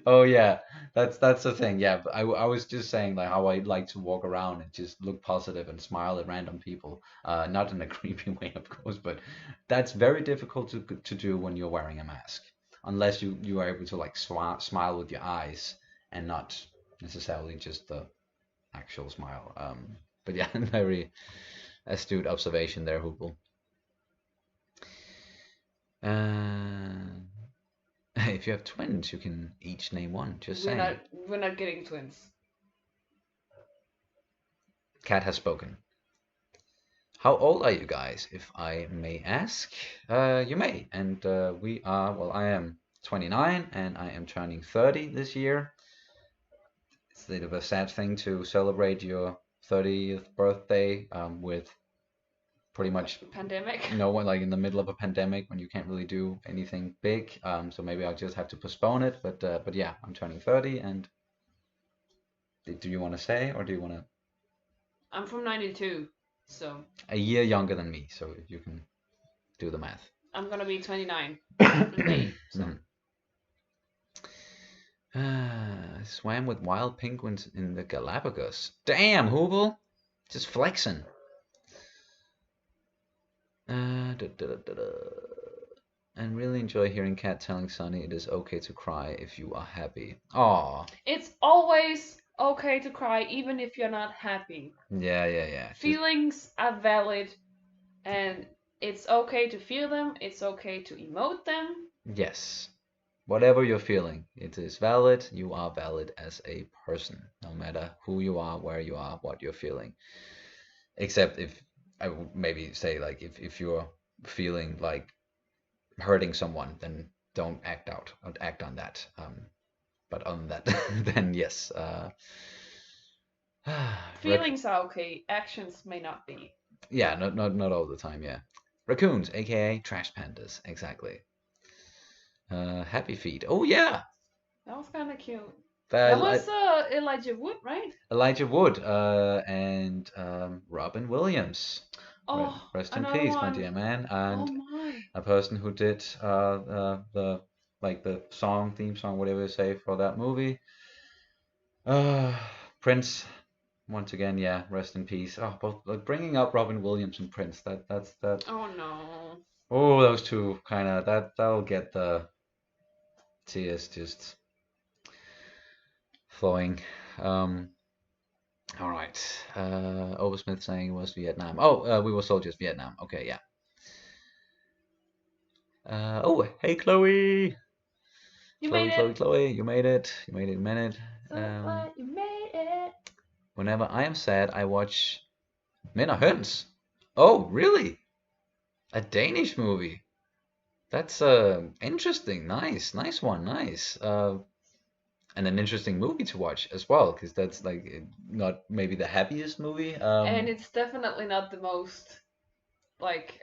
Oh yeah, that's the thing. Yeah, I was just saying like how I like to walk around and just look positive and smile at random people. Not in a creepy way, of course, but that's very difficult to do when you're wearing a mask, unless you are able to like smile with your eyes and not necessarily just the actual smile. But yeah, very astute observation there, Hoople. If you have twins, you can each name one. Just saying. We're not getting twins. Cat has spoken. How old are you guys, if I may ask? You may. And we are, well, I am 29 and I am turning 30 this year. It's a bit of a sad thing to celebrate your 30th birthday with pretty much pandemic. No one, like in the middle of a pandemic when you can't really do anything big. So maybe I'll just have to postpone it. But yeah, I'm turning 30. And do you want to say, or do you want to? I'm from 92, so a year younger than me. So if you can do the math. I'm gonna be 29 in May. So. swam with wild penguins in the Galapagos. Damn, Hubel! Just flexing. And really enjoy hearing Kat telling Sonny it is okay to cry if you are happy. Aw. It's always okay to cry, even if you're not happy. Yeah. Feelings are valid, and it's okay to feel them. It's okay to emote them. Yes. Whatever you're feeling, it is valid. You are valid as a person, no matter who you are, where you are, what you're feeling. Except if I would maybe say like if you're feeling like hurting someone, then don't act out, don't act on that. But on that, then yes. Feelings are okay. Actions may not be. Yeah, not all the time. Yeah, raccoons, aka trash pandas, exactly. Happy feet. Oh yeah, That was kind of cute. that That was Elijah Wood, right? Elijah Wood and Robin Williams. Oh, Rest in another peace, my one. dear man. Oh And my. a person who did the the song, theme song, whatever you say for that movie. Uh, Prince. Once again, yeah, rest in peace. Oh, both like bringing up Robin Williams and Prince. That's. Oh no. Oh, those two kind of that'll get the tears just flowing. Um, all right. Oversmith saying it was Vietnam. Oh, we were soldiers, Vietnam. Okay, yeah. Oh, hey, Chloe. You Chloe, made Chloe, it. Chloe. You made it. You made it in a minute. So glad you made it. Whenever I am sad, I watch Men are Høns. Oh, really? A Danish movie. That's interesting. Nice one. Nice. And an interesting movie to watch as well, because that's like not maybe the happiest movie. And it's definitely not the most like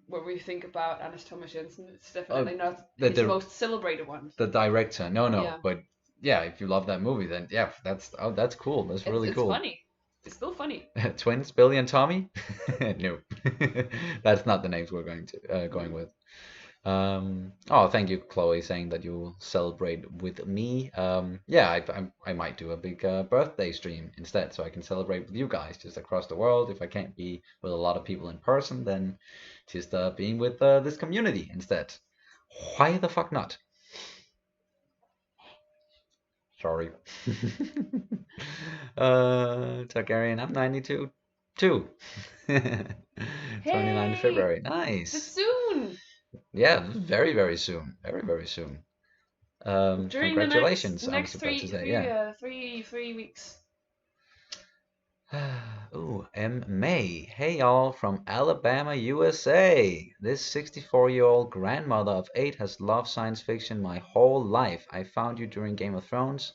when we think about Anders Thomas Jensen, it's definitely not the, his the most celebrated one. the director. No, Yeah. but yeah, if you love that movie, then yeah, that's cool. That's really It's cool. funny. It's still funny. Twins, Billy and Tommy? No, that's not the names we're going with. Oh, thank you, Chloe, saying that you'll celebrate with me. Yeah, I might do a big birthday stream instead, so I can celebrate with you guys just across the world. If I can't be with a lot of people in person, then just being with this community instead. Why the fuck not? Sorry. Targaryen, I'm 92 too. 29th Hey, February. it's Nice. soon. Yeah, very soon. Very soon. During Congratulations, the I was next about to say, yeah. 3 weeks. Ooh, M. May. Hey y'all from Alabama, USA. This 64-year-old grandmother of 8 has loved science fiction my whole life. I found you during Game of Thrones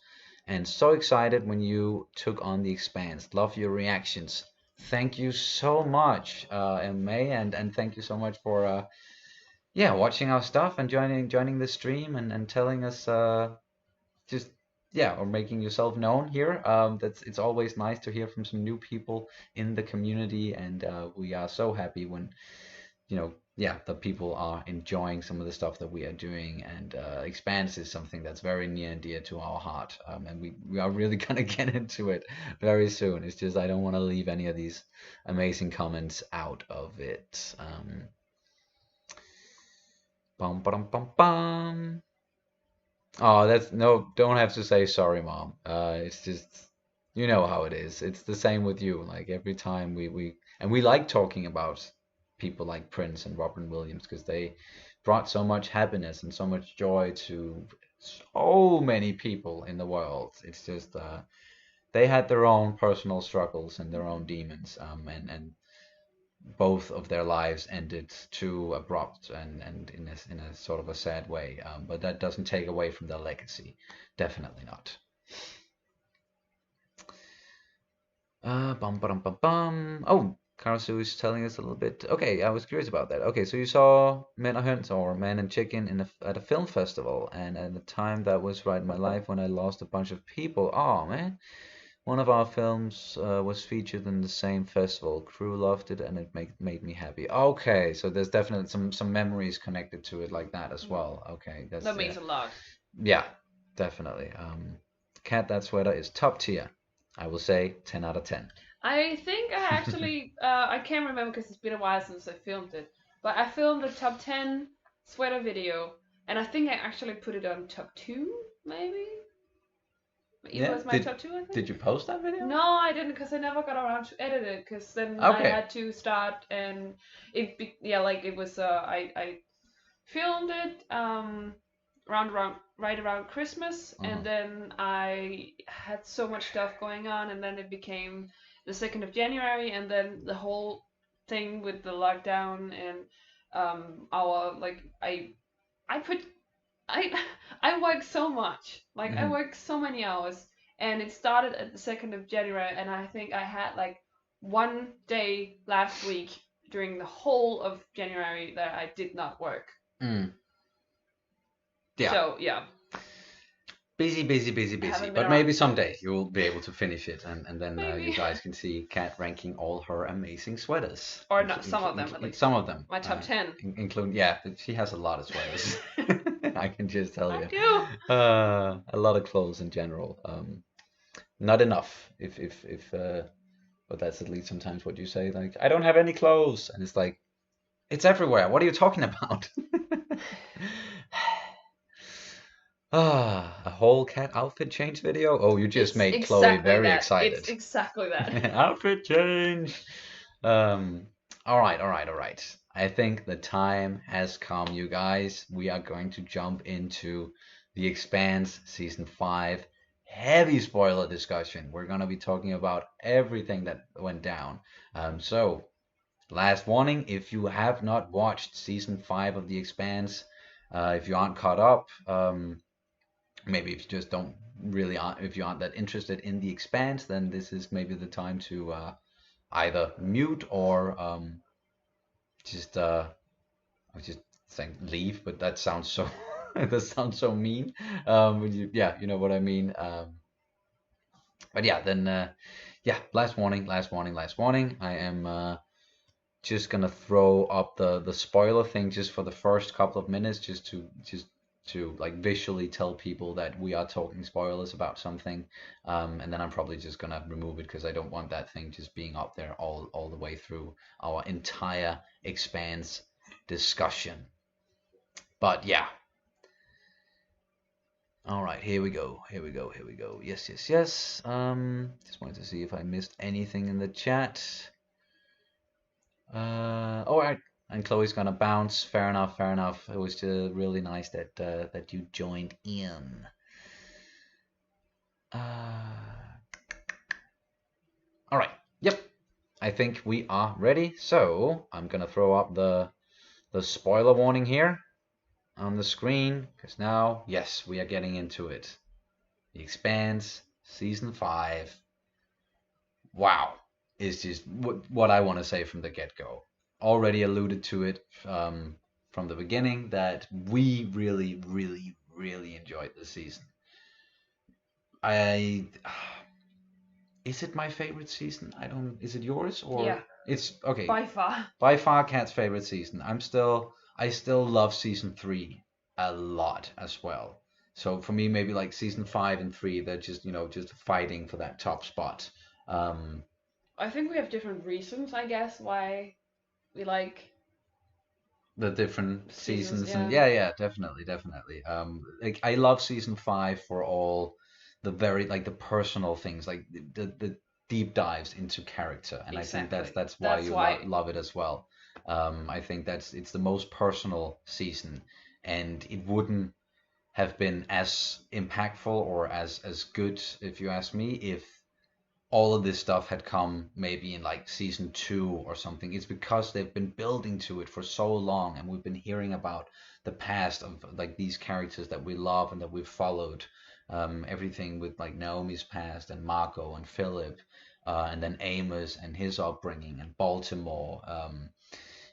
and so excited when you took on The Expanse. Love your reactions. Thank you so much, M. May, and thank you so much for yeah, watching our stuff and joining the stream and telling us just yeah, or making yourself known here. It's always nice to hear from some new people in the community, and we are so happy when yeah, the people are enjoying some of the stuff that we are doing. And Expanse is something that's very near and dear to our heart, and we are really gonna get into it very soon. It's just I don't want to leave any of these amazing comments out of it. Bum, bum, bum, bum. Oh, that's no, don't have to say sorry, mom. It's just you know how it is. It's the same with you. Like every time we like talking about people like Prince and Robin Williams because they brought so much happiness and so much joy to so many people in the world. It's just they had their own personal struggles and their own demons. And both of their lives ended too abrupt and in a sort of a sad way. But that doesn't take away from their legacy. Definitely not. Bum, bum, bum, bum. Oh, Karasu is telling us a little bit. Okay, I was curious about that. Okay, so you saw Men and Hunt or Man and Chicken at a film festival, and at the time that was right in my life when I lost a bunch of people. Oh man. One of our films was featured in the same festival. Crew loved it, and it made me happy. Okay, so there's definitely some memories connected to it like that as well. Okay, That means a lot. yeah, definitely. Cat, that sweater is top tier. I will say 10 out of 10. I think I actually, I can't remember because it's been a while since I filmed it, but I filmed a top 10 sweater video, and I think I actually put it on top 2, maybe? It Yeah. was my top 2, I think. Did you post that video? No, I didn't, because I never got around to edit it, because then I Okay. had to start, and it was, I filmed it right around Christmas, and then I had so much stuff going on, and then it became the 2nd of January, and then the whole thing with the lockdown and our like I put I I worked so much, like I worked so many hours, and it started at the 2nd of January, and I think I had like one day last week during the whole of January that I did not work. Yeah. So yeah. Busy. But maybe someday you will be able to finish it, and then you guys can see Kat ranking all her amazing sweaters. Or not some of them, at least. Some of them. My top 10. Including, yeah, she has a lot of sweaters. I can just tell you. I do. A lot of clothes in general. Not enough. But that's at least sometimes what you say. Like, I don't have any clothes, and it's like, it's everywhere. What are you talking about? A whole Cat outfit change video? Oh, you just made Chloe very excited. It's exactly that. Outfit change. All right. I think the time has come, you guys. We are going to jump into The Expanse Season 5. Heavy spoiler discussion. We're going to be talking about everything that went down. So, last warning, if you have not watched Season 5 of The Expanse, if you aren't caught up, maybe if you just don't really if you aren't that interested in The Expanse, then this is maybe the time to either mute or just I was just saying leave, but that sounds so that sounds so mean. Yeah, you know what I mean. But yeah, then yeah, last warning. I am just gonna throw up the spoiler thing just for the first couple of minutes, just to like visually tell people that we are talking spoilers about something, and then I'm probably just gonna remove it because I don't want that thing just being up there all the way through our entire Expanse discussion. But yeah. All right, here we go. Yes. Just wanted to see if I missed anything in the chat. All right. And Chloe's gonna bounce. Fair enough. It was really nice that that you joined in. All right. Yep. I think we are ready. So I'm gonna throw up the spoiler warning here on the screen, because now, yes, we are getting into it. The Expanse Season 5. Wow. Is just what I want to say from the get-go. Already alluded to it from the beginning that we really enjoyed the season. Is it my favorite season? Is it yours or? Yeah. It's okay. By far. By far Kat's favorite season. I still love season 3 a lot as well. So for me, maybe like season 5 and 3, they're just, just fighting for that top spot. I think we have different reasons, I guess, why we like the different seasons. Yeah. And yeah, definitely. Like I love season 5 for all the very like the personal things, like the deep dives into character, and exactly. I think that's why you love it as well. I think it's the most personal season, and it wouldn't have been as impactful or as good, if you ask me, if all of this stuff had come maybe in like season 2 or something. It's because they've been building to it for so long, and we've been hearing about the past of like these characters that we love and that we've followed. Everything with like Naomi's past and Marco and Philip, and then Amos and his upbringing and Baltimore,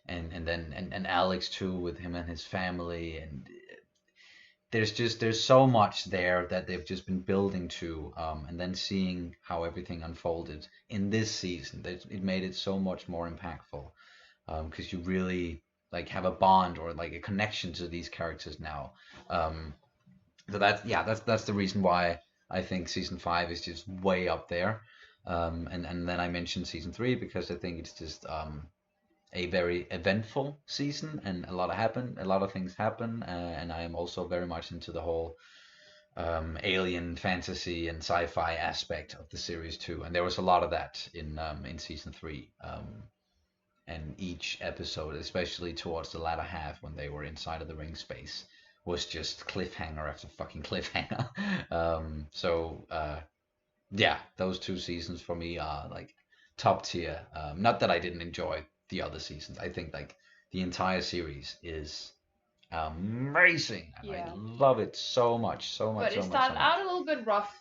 and then Alex too, with him and his family, and there's so much there that they've just been building to, and then seeing how everything unfolded in this season, it made it so much more impactful, because you really like have a bond or like a connection to these characters now. So that's the reason why I think season 5 is just way up there. And then I mentioned season 3 because I think it's just a very eventful season, and a lot of things happen, and I am also very much into the whole alien fantasy and sci-fi aspect of the series too. And there was a lot of that in season 3. And each episode, especially towards the latter half when they were inside of the ring space, was just cliffhanger after fucking cliffhanger. Yeah, those 2 seasons for me are like top tier. Not that I didn't enjoy the other seasons. I think like the entire series is amazing, and I Yeah. love it so much, so much, But it so much, so started much. out a little bit rough.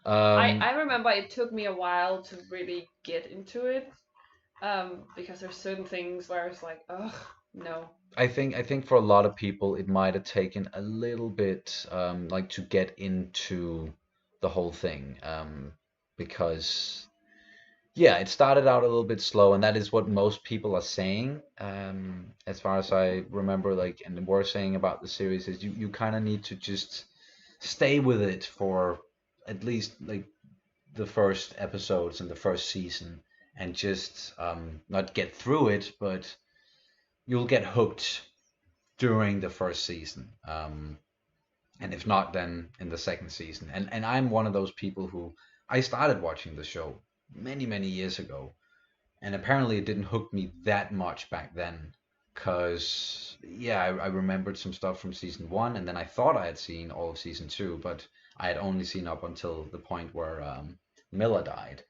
Um, I remember it took me a while to really get into it. Because there's certain things where it's like, ugh, no. I think for a lot of people it might have taken a little bit like to get into the whole thing, because yeah, it started out a little bit slow, and that is what most people are saying. As far as I remember, like, and were saying about the series is you kind of need to just stay with it for at least like the first episodes in the first season, and just not get through it, but you'll get hooked during the first season. And if not, then in the second season. And I'm one of those people who I started watching the show many years ago, and apparently it didn't hook me that much back then. Cause yeah, I remembered some stuff from season 1, and then I thought I had seen all of season 2, but I had only seen up until the point where Miller died.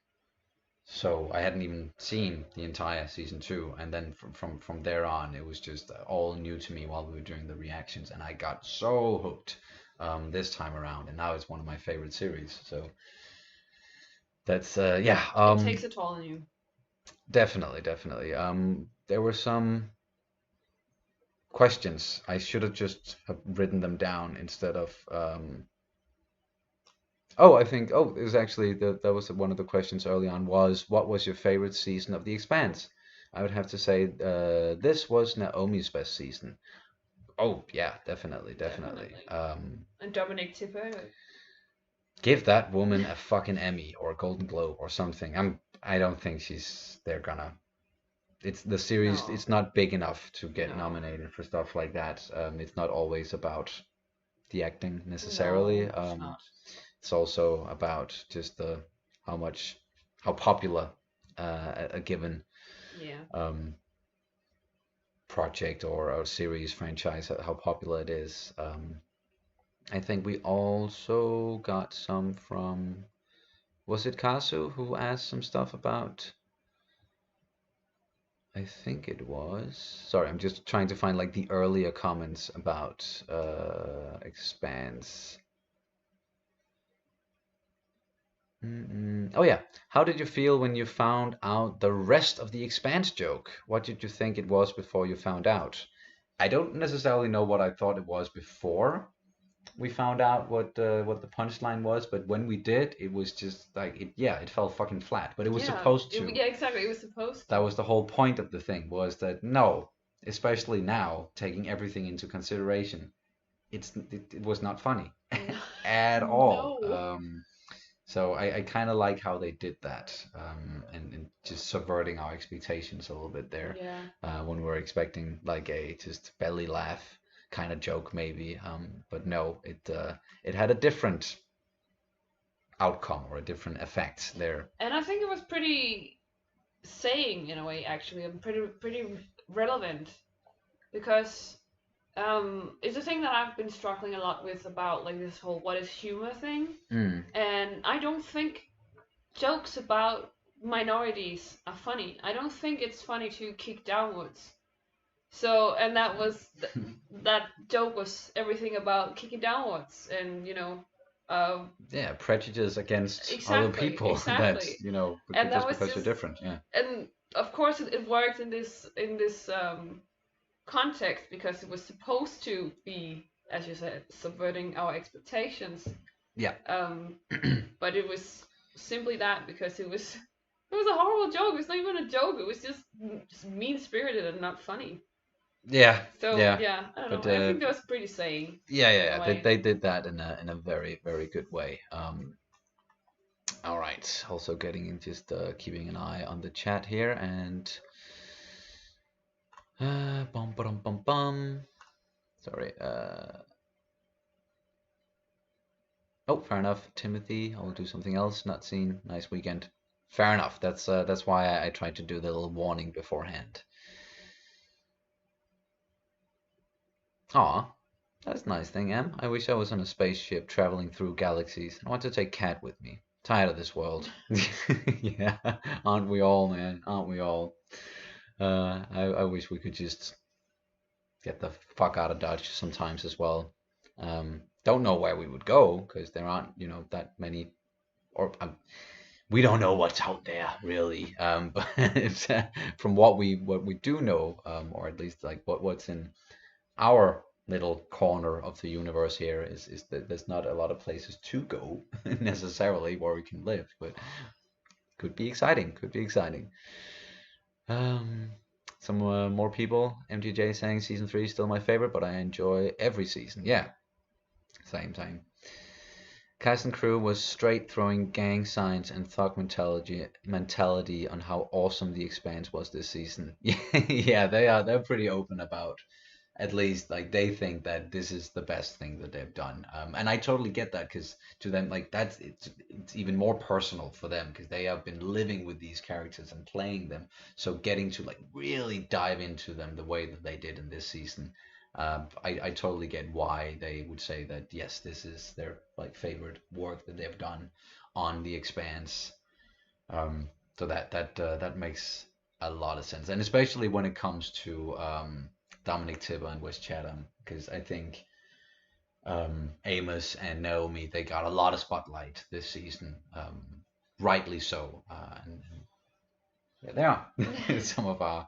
So I hadn't even seen the entire season 2, and then from there on, it was just all new to me while we were doing the reactions, and I got so hooked this time around, and now it's one of my favorite series. So that's yeah, It takes a toll on you. definitely. There were some questions. I should have just have written them down instead of Oh, I think. Oh, it was actually that was one of the questions early on. Was what was your favorite season of The Expanse? I would have to say this was Naomi's best season. Oh yeah, definitely. Definitely. And Dominic Tipper. Give that woman a fucking Emmy or a Golden Globe or something. I don't think they're gonna. It's the series. No. It's not big enough to get No. nominated for stuff like that. It's not always about the acting necessarily. No, it's not. It's also about just how much how popular a given Yeah. project or a series franchise, how popular it is. I think we also got some from, was it Kasu who asked some stuff about, I think it was, sorry, I'm just trying to find like the earlier comments about Expanse. Oh yeah. How did you feel when you found out the rest of the Expanse joke? What did you think it was before you found out? I don't necessarily know what I thought it was before we found out what the punchline was, but when we did, it was just like it. Yeah, it fell fucking flat. But it was supposed to. Yeah, exactly. It was supposed to. That was the whole point of the thing. Was that no, especially now, taking everything into consideration, it was not funny at all. No. So I kind of like how they did that, and just subverting our expectations a little bit there. Yeah. When we're expecting like a just belly laugh kind of joke maybe, but no, it had a different outcome or a different effect there. And I think it was pretty saying in a way actually, and pretty relevant because it's a thing that I've been struggling a lot with about like this whole what is humor thing. Mm. And I don't think jokes about minorities are funny. I don't think it's funny to kick downwards. So, and that was that joke was everything about kicking downwards, and Yeah, prejudice against other exactly, people. exactly. That's And that just was because you're just, different. Yeah. and of course it worked in this context because it was supposed to be, as you said, subverting our expectations. Yeah. But it was simply that because it was a horrible joke. It was not even a joke. It was just mean spirited and not funny. Yeah, So yeah, yeah, I don't but know. I think that was pretty saying in a way. they did that in a very very good way. All right. Also getting in, just keeping an eye on the chat here, and bum bum bum bum. Sorry. Oh, fair enough. Timothy, I'll do something else. Not seen. Nice weekend. Fair enough. That's why I tried to do the little warning beforehand. Aw, that's a nice thing, Em. I wish I was on a spaceship traveling through galaxies. I want to take Cat with me. Tired of this world. Yeah, aren't we all, man? Aren't we all? I wish we could just get the fuck out of Dodge sometimes as well. Don't know where we would go because there aren't, that many, or we don't know what's out there really. But from what we do know, or at least like what's in our little corner of the universe here is that there's not a lot of places to go necessarily where we can live, but could be exciting. Could be exciting. Um, some more people. MTJ saying season three is still my favorite, but I enjoy every season. Yeah, same. Cast and crew was straight throwing gang signs and thug mentality on how awesome the Expanse was this season. Yeah, they are. They're pretty open about, at least like they think that this is the best thing that they've done, and I totally get that because to them like it's even more personal for them because they have been living with these characters and playing them, so getting to like really dive into them the way that they did in this season, I totally get why they would say that yes, this is their like favorite work that they've done on the Expanse. So that makes a lot of sense, and especially when it comes to Dominic Tiba and Wes Chatham, because I think Amos and Naomi they got a lot of spotlight this season, rightly so, and yeah, they are some of our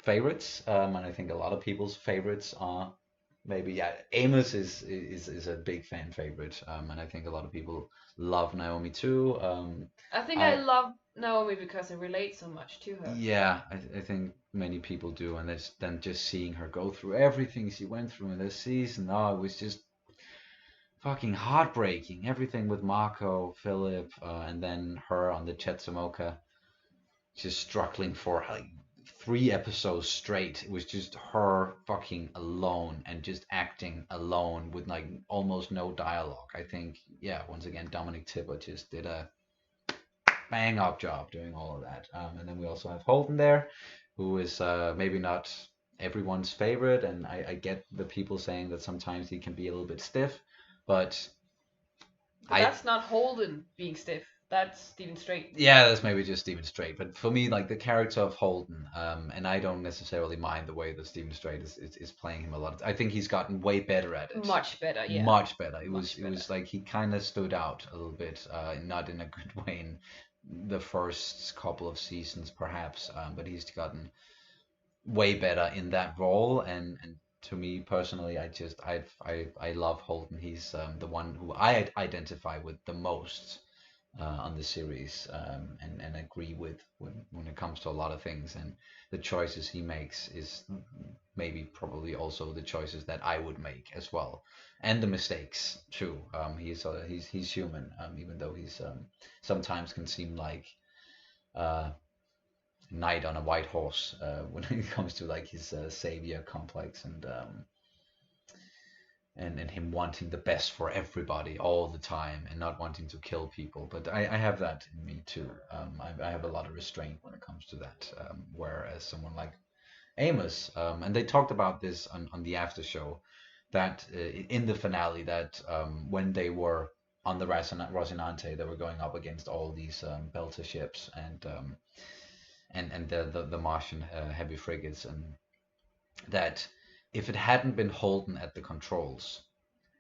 favorites, and I think a lot of people's favorites are maybe yeah. Amos is a big fan favorite, and I think a lot of people love Naomi too. I think I I love Naomi because I relate so much to her. Yeah, I think many people do, and then just seeing her go through everything she went through in this season, oh, it was just fucking heartbreaking. Everything with Marco, Philip, and then her on the Chetsumoka, just struggling for like 3 episodes straight. It was just her fucking alone and just acting alone with like almost no dialogue. I think, yeah, once again, Dominic Tiba just did a bang up job doing all of that. And then we also have Holden there, who is maybe not everyone's favorite, and I get the people saying that sometimes he can be a little bit stiff, but But I that's not Holden being stiff. That's Stephen Strait. yeah, that's maybe just Stephen Strait. But for me, like the character of Holden, and I don't necessarily mind the way that Stephen Strait is playing him a lot. I think he's gotten way better at it. Much better, yeah. Much better. Much It was like he kind of stood out a little bit, not in a good way in the first couple of seasons, perhaps. But he's gotten way better in that role, and to me personally, I love Holden. He's the one who I identify with the most on the series, and agree with when it comes to a lot of things, and the choices he makes is maybe probably also the choices that I would make as well, and the mistakes too. He's human, even though he's sometimes can seem like uh, knight on a white horse when it comes to like his savior complex, and him wanting the best for everybody all the time and not wanting to kill people. But I have that in me too. I have a lot of restraint when it comes to that. Whereas someone like Amos, and they talked about this on the after show, that in the finale, that when they were on the Rocinante, they were going up against all these Belter ships and the Martian heavy frigates, and that if it hadn't been Holden at the controls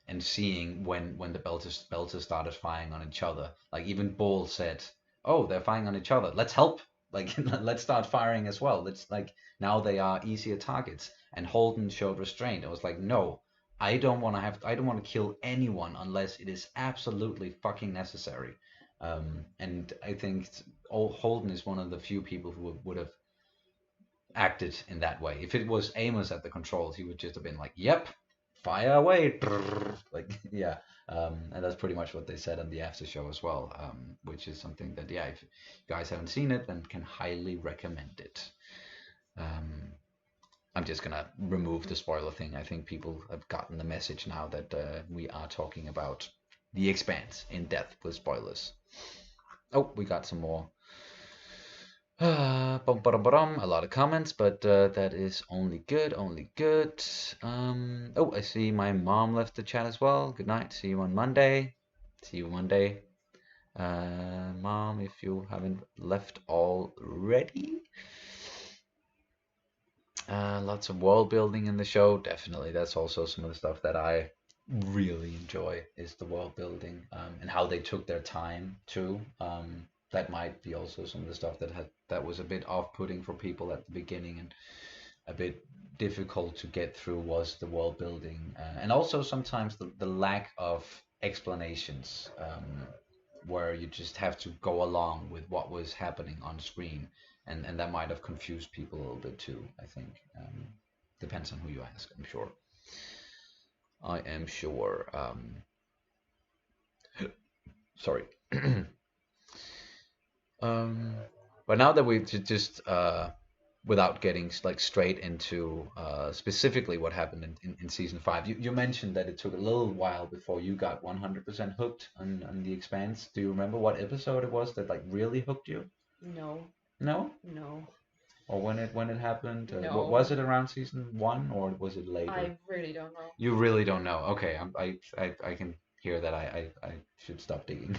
and seeing when the belters started firing on each other, like even Ball said, "Oh, they're firing on each other. Let's help. Like let's start firing as well. Let's like now they are easier targets." And Holden showed restraint. I was like, "No, I don't want to kill anyone unless it is absolutely fucking necessary." And I think Holden is one of the few people who would have acted in that way. If it was Amos at the controls, he would just have been like, "Yep, fire away," like yeah. And that's pretty much what they said on the after show as well, which is something that yeah, if you guys haven't seen it, then can highly recommend it. Um, I'm just gonna remove the spoiler thing. I think people have gotten the message now that we are talking about The Expanse in depth with spoilers. Oh, we got some more. A lot of comments, but that is only good, only good. Oh, I see my mom left the chat as well. Good night. See you on Monday. See you Monday. Mom, if you haven't left already. Lots of world building in the show, definitely. That's also some of the stuff that I really enjoy is the world building and how they took their time too. That might be also some of the stuff that was a bit off-putting for people at the beginning and a bit difficult to get through was the world building and also sometimes the lack of explanations where you just have to go along with what was happening on screen and that might have confused people a little bit too, I think. Depends on who you ask, I'm sure. I am sure. Sorry. But now that we've just without getting like straight into specifically what happened in season 5, you mentioned that it took a little while before you got 100% hooked on The Expanse. Do you remember what episode it was that like really hooked you? No. No? No. Or when it happened? No. Was it around season 1 or was it later? I really don't know. You really don't know. Okay, I can hear that I should stop digging.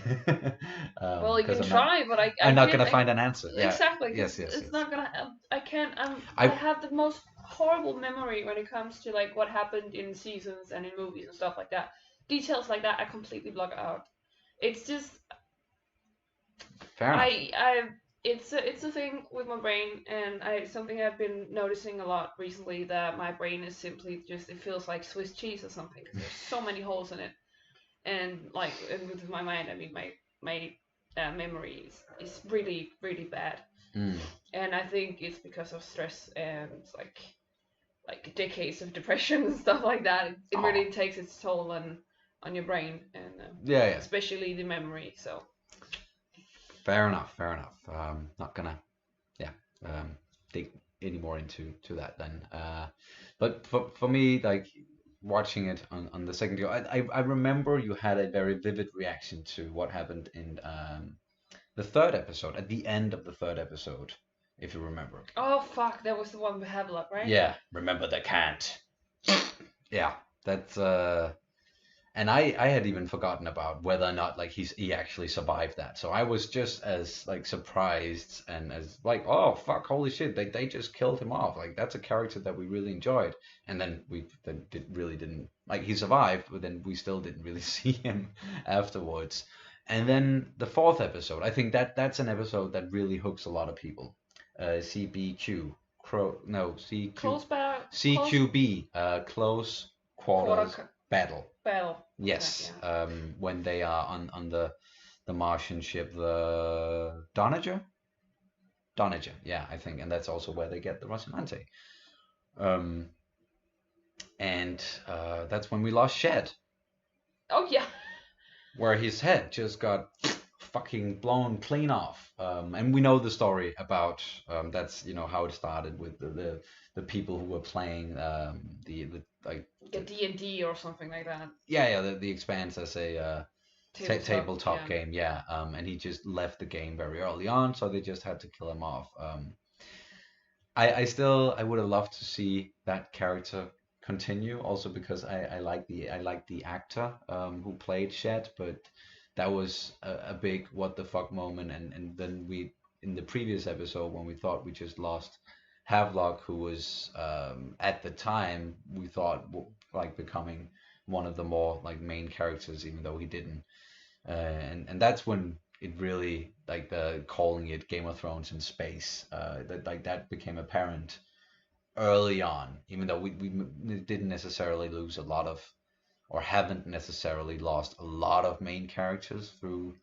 Well, you can try, but I'm not gonna find an answer. Yeah. Exactly. Yes. It's not gonna. I can't. I have the most horrible memory when it comes to like what happened in seasons and in movies and stuff like that. Details like that, I completely block out. It's just. Fair enough. It's a thing with my brain, and something I've been noticing a lot recently, that my brain is simply just, it feels like Swiss cheese or something. There's so many holes in it, and like with my mind, I mean my memory is really really bad, and I think it's because of stress and like decades of depression and stuff like that. It really takes its toll on your brain, and especially the memory. So. Fair enough. Not gonna, dig any more into that then. But for me, like watching it on the second video, I remember you had a very vivid reaction to what happened in the third episode, at the end of the third episode, if you remember. Oh fuck, that was the one with Havelock, right? Yeah, remember the cat. Yeah, that's and I had even forgotten about whether or not like he actually survived that. So I was just as like surprised and as like, oh fuck, holy shit, they just killed him off. Like that's a character that we really enjoyed. And then we really didn't, like, he survived, but then we still didn't really see him afterwards. And then the fourth episode, I think that's an episode that really hooks a lot of people. CBQ, CQB, Close Quarters Battle. Yes, yeah. When they are on the Martian ship, the Donager, yeah, I think, and that's also where they get the Rocinante. And that's when we lost Shed. Oh yeah. Where his head just got fucking blown clean off. And we know the story about that's how it started with the people who were playing the D&D or something like that. Yeah, the Expanse as a tabletop game, yeah. And he just left the game very early on, so they just had to kill him off. I would have loved to see that character continue, also because I like the actor who played Shed, but that was a big what the fuck moment, and then we, in the previous episode when we thought we just lost Havelock, who was at the time we thought like becoming one of the more like main characters, even though he didn't, and that's when it really, like, the calling it Game of Thrones in space, that became apparent early on, even though we didn't necessarily lose a lot of, or haven't necessarily lost a lot of main characters through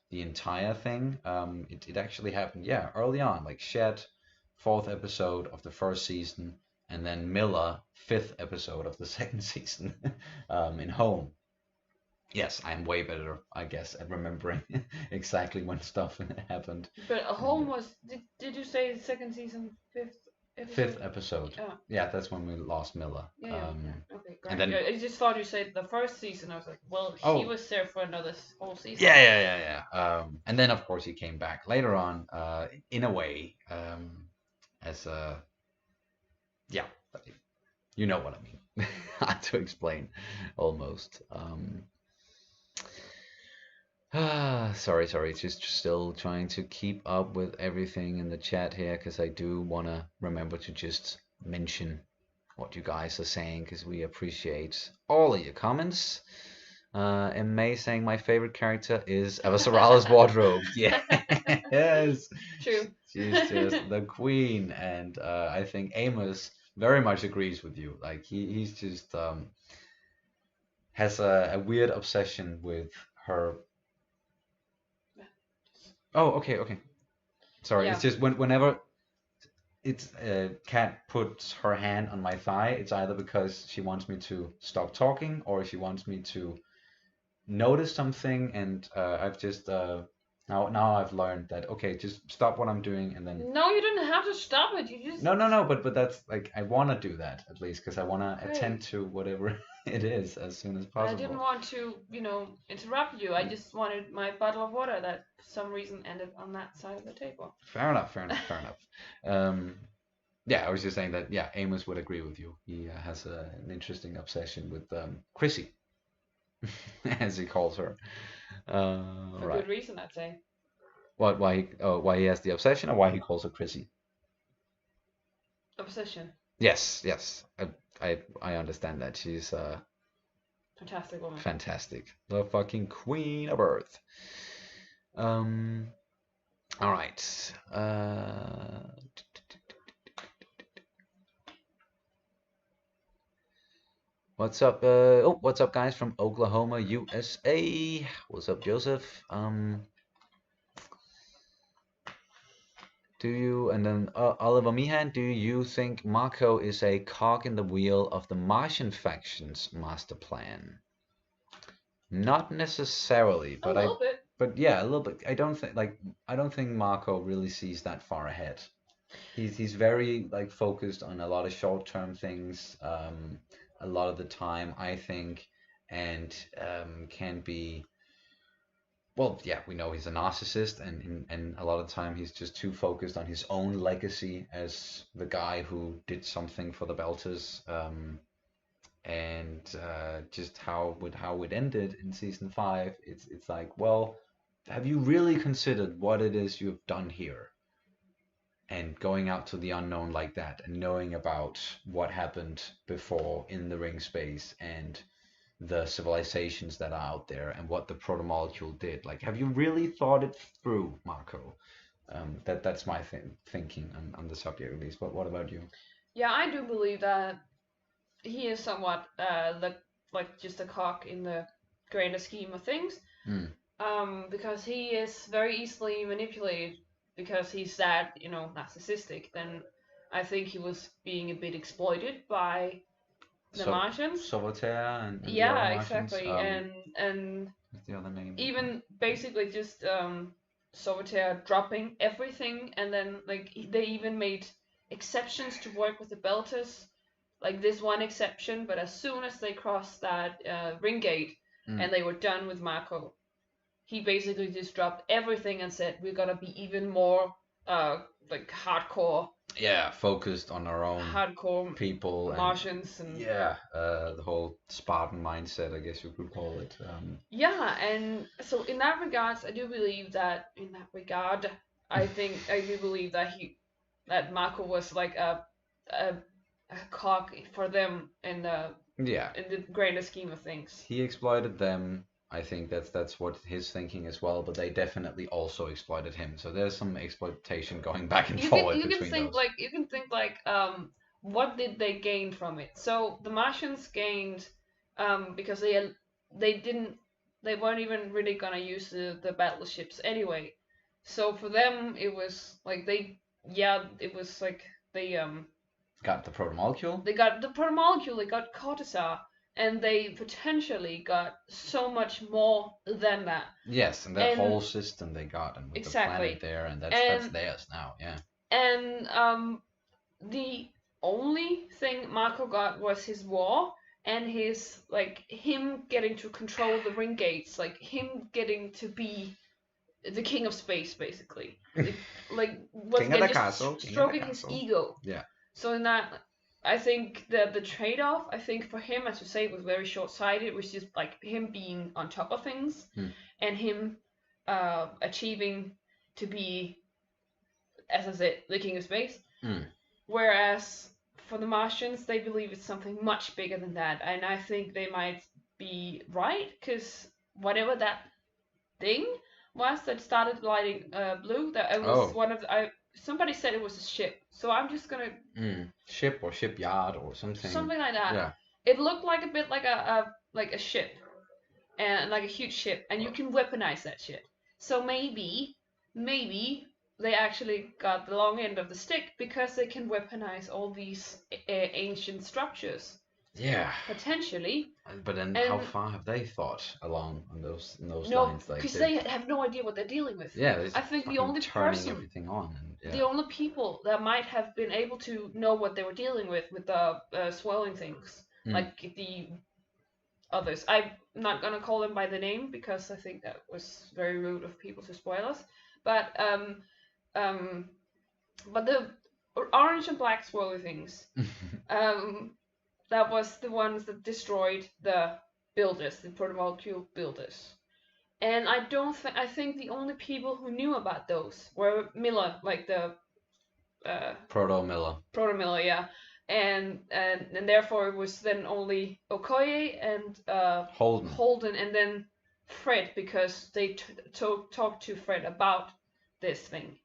the entire thing. It actually happened, yeah, early on, like Shed 4th episode of the first season, and then Miller 5th episode of the second season in Home. Yes, I'm way better, I guess, at remembering exactly when stuff happened. But Home was. Did you say second season, 5th episode? 5th episode. Oh. Yeah, that's when we lost Miller. Yeah. Okay, great. And then I just thought you said the first season. I was like, well, he was there for another whole season. Yeah. And then of course he came back later on, in a way, as a yeah, you know what I mean. Hard to explain, almost. Sorry. Just still trying to keep up with everything in the chat here, because I do want to remember to just mention what you guys are saying, because we appreciate all of your comments. And May saying my favorite character is Avasarala's wardrobe. Yes. True. She's just the queen, and I think Amos very much agrees with you. Like he's just has a weird obsession with her. Oh, okay. Sorry, Yeah. it's just whenever it's Cat puts her hand on my thigh, it's either because she wants me to stop talking or she wants me to notice something, and I've just now I've learned that okay, just stop what I'm doing and then. No, you didn't have to stop it. You just. No, but that's like I want to do that at least because I want to Great. attend to whatever it is as soon as possible. I didn't want to, interrupt you. I just wanted my bottle of water that for some reason ended on that side of the table. Fair enough. Yeah, I was just saying that yeah, Amos would agree with you. He has an interesting obsession with Chrissy, as he calls her. For Right. good reason, I'd say. What? Why he has the obsession, or why he calls her Chrissy? Obsession. Yes. I understand that. She's Fantastic woman. fantastic. The fucking queen of Earth. All right. What's up? What's up, guys from Oklahoma, USA? What's up, Joseph? Do you, and then Oliver Meehan, do you think Marco is a cog in the wheel of the Martian faction's master plan? Not necessarily, but a little bit. But yeah, a little bit. I don't think Marco really sees that far ahead. He's very like focused on a lot of short-term things, a lot of the time, I think, and can be. Well, yeah, we know he's a narcissist, and a lot of the time he's just too focused on his own legacy as the guy who did something for the Belters, and just how it ended in season 5. It's like, well, have you really considered what it is you've done here? And going out to the unknown like that, and knowing about what happened before in the ring space and the civilizations that are out there and what the protomolecule did. Like, have you really thought it through, Marco? That's my thinking on the subject, at least. But what about you? Yeah, I do believe that he is somewhat like just a cog in the grander scheme of things. Because he is very easily manipulated because he's that, narcissistic. Then I think he was being a bit exploited by the Martians. Sauveterre and yeah, the other Martians. exactly. And what's the other name? even basically just Sauveterre dropping everything, and then like they even made exceptions to work with the Belters, like this one exception. But as soon as they crossed that ring gate and they were done with Marco, he basically just dropped everything and said, we're gonna be even more like hardcore. Yeah, focused on our own hardcore people, Martians, and yeah, the whole Spartan mindset, I guess you could call it. Yeah, and so in that regards, I do believe that I do believe that Marco was like a cog for them in the grander scheme of things. He exploited them. I think that's what his thinking as well, but they definitely also exploited him. So there's some exploitation going back and forward between those. You can think what did they gain from it? So the Martians gained because they weren't even really gonna use the battleships anyway. So for them it was like they yeah, it was like got the protomolecule. they got the protomolecule, they got cortisol, and they potentially got so much more than that. Yes, and that And whole system they got, and with the planet exactly, there, and that's and theirs now. Yeah. and the only thing Marco got was his war and his like him getting to control the ring gates, like him getting to be the king of space, basically. Like once King of again, the just castle. King of the stroking his castle. ego. Yeah. So in that, I think that the trade-off, I think for him, as you say, was very short-sighted. It was just like him being on top of things and him achieving to be, as I said, the king of space. Whereas for the Martians, they believe it's something much bigger than that, and I think they might be right, because whatever that thing was that started lighting blue, that it was one of the, somebody said it was a ship, so I'm just gonna ship or shipyard or something like that. Yeah. It looked like a bit like a ship, and like a huge ship, and you can weaponize that shit. So maybe they actually got the long end of the stick because they can weaponize all these ancient structures. Yeah. Potentially. But then, how far have they thought along on those no, lines? Like, because they have no idea what they're dealing with. Yeah, I think the only turning person, everything on, and, yeah. the only people that might have been able to know what they were dealing with the swirling things, like the others. I'm not gonna call them by the name because I think that was very rude of people to spoil us. But the orange and black swirly things, that was the ones that destroyed the builders, the protomolecule builders. And I don't think I think the only people who knew about those were Miller, like the Proto Miller. Proto Miller, yeah. And therefore it was then only Okoye and Holden, and then Fred, because they talked to Fred about this thing.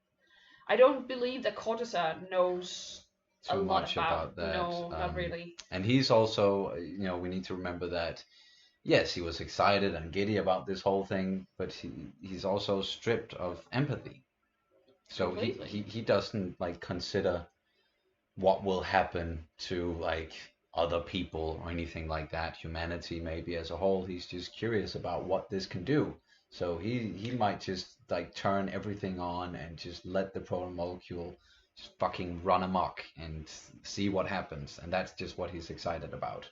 I don't believe that Cortazar knows too much about that. No, not really. And he's also, we need to remember that, yes, he was excited and giddy about this whole thing, but he's also stripped of empathy. So he doesn't like consider what will happen to like other people or anything like that, humanity maybe as a whole. He's just curious about what this can do. So he might just like turn everything on and just let the proton molecule just fucking run amok and see what happens. And that's just what he's excited about.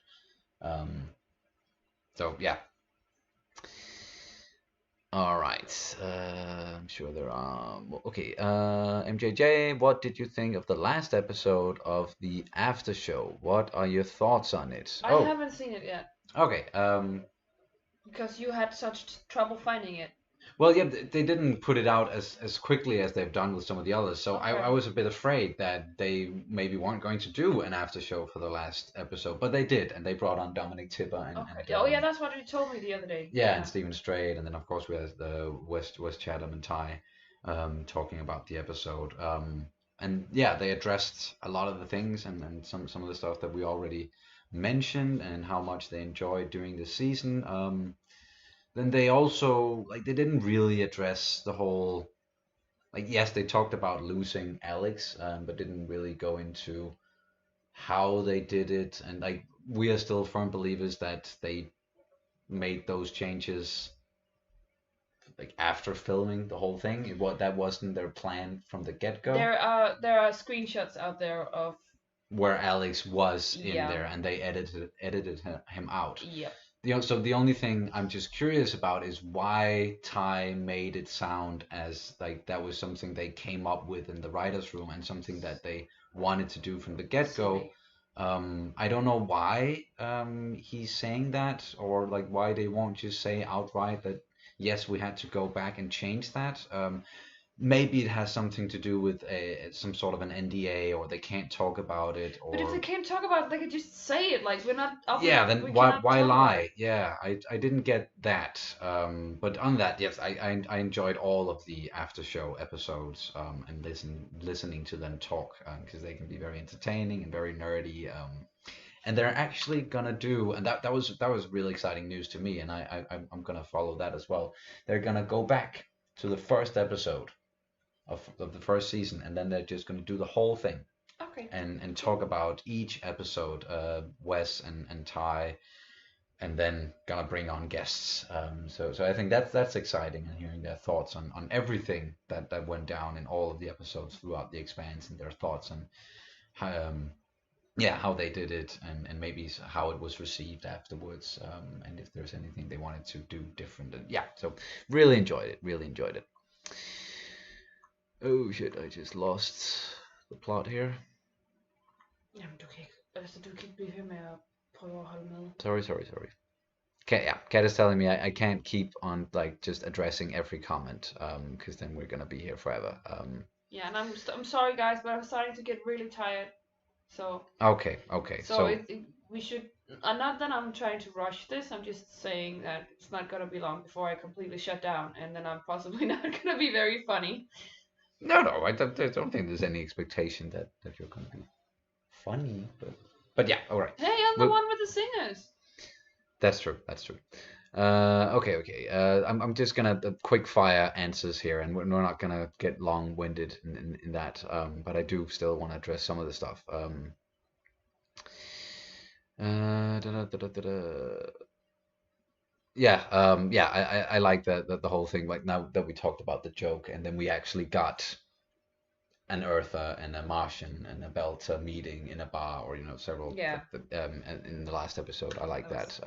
So yeah. All right. I'm sure there are. Okay. MJJ, what did you think of the last episode of the after show? What are your thoughts on it? I haven't seen it yet. Okay. Because you had such trouble finding it. Well, yeah, they didn't put it out as quickly as they've done with some of the others, so okay. I was a bit afraid that they maybe weren't going to do an after show for the last episode, but they did, and they brought on Dominic Tipper and, okay. Oh yeah, that's what you told me the other day. Yeah, and Stephen Strait, and then of course we had the West Chatham and Ty talking about the episode. And yeah, they addressed a lot of the things and some of the stuff that we already mentioned and how much they enjoyed doing this season. Then they also, like, they didn't really address the whole, like, yes, they talked about losing Alex, but didn't really go into how they did it. And, like, we are still firm believers that they made those changes, like, after filming the whole thing. That wasn't their plan from the get-go. There are screenshots out there of where Alex was in there, and they edited him out. Yep. So the only thing I'm just curious about is why Ty made it sound as like that was something they came up with in the writer's room and something that they wanted to do from the get-go. I don't know why he's saying that, or like why they won't just say outright that yes, we had to go back and change that. Maybe it has something to do with some sort of an NDA, or they can't talk about it. Or... But if they can't talk about it, they could just say it. Like, we're not. Yeah, then why lie? Yeah, I didn't get that. But on that, yes, I enjoyed all of the after show episodes and listening to them talk because they can be very entertaining and very nerdy. And they're actually gonna do, and that was really exciting news to me, and I'm gonna follow that as well. They're gonna go back to the first episode of the first season, and then they're just going to do the whole thing Okay. and talk about each episode, Wes and Ty, and then gonna bring on guests. So I think that's exciting, and hearing their thoughts on everything that went down in all of the episodes throughout the Expanse, and their thoughts on how, yeah, how they did it, and maybe how it was received afterwards, and if there's anything they wanted to do different. And yeah, so really enjoyed it. Really enjoyed it. Oh shit! I just lost the plot here. Jamen, du kan ikke blive ved med at prøve at holde med. Sorry. Kat is telling me I can't keep on like just addressing every comment, because then we're gonna be here forever. Yeah, and I'm sorry guys, but I'm starting to get really tired. So Okay. so we should. Not that I'm trying to rush this. I'm just saying that it's not gonna be long before I completely shut down, and then I'm possibly not gonna be very funny. No, I don't think there's any expectation that you're gonna be funny, but yeah, all right. Hey, I'm the one with the singers. That's true. Okay. I'm just gonna quick fire answers here, and we're not gonna get long-winded in that. But I do still want to address some of the stuff. Yeah. I like the whole thing. Like, now that we talked about the joke, and then we actually got an Eartha and a Martian and a Belter meeting in a bar, or several. Yeah. In the last episode, I like that.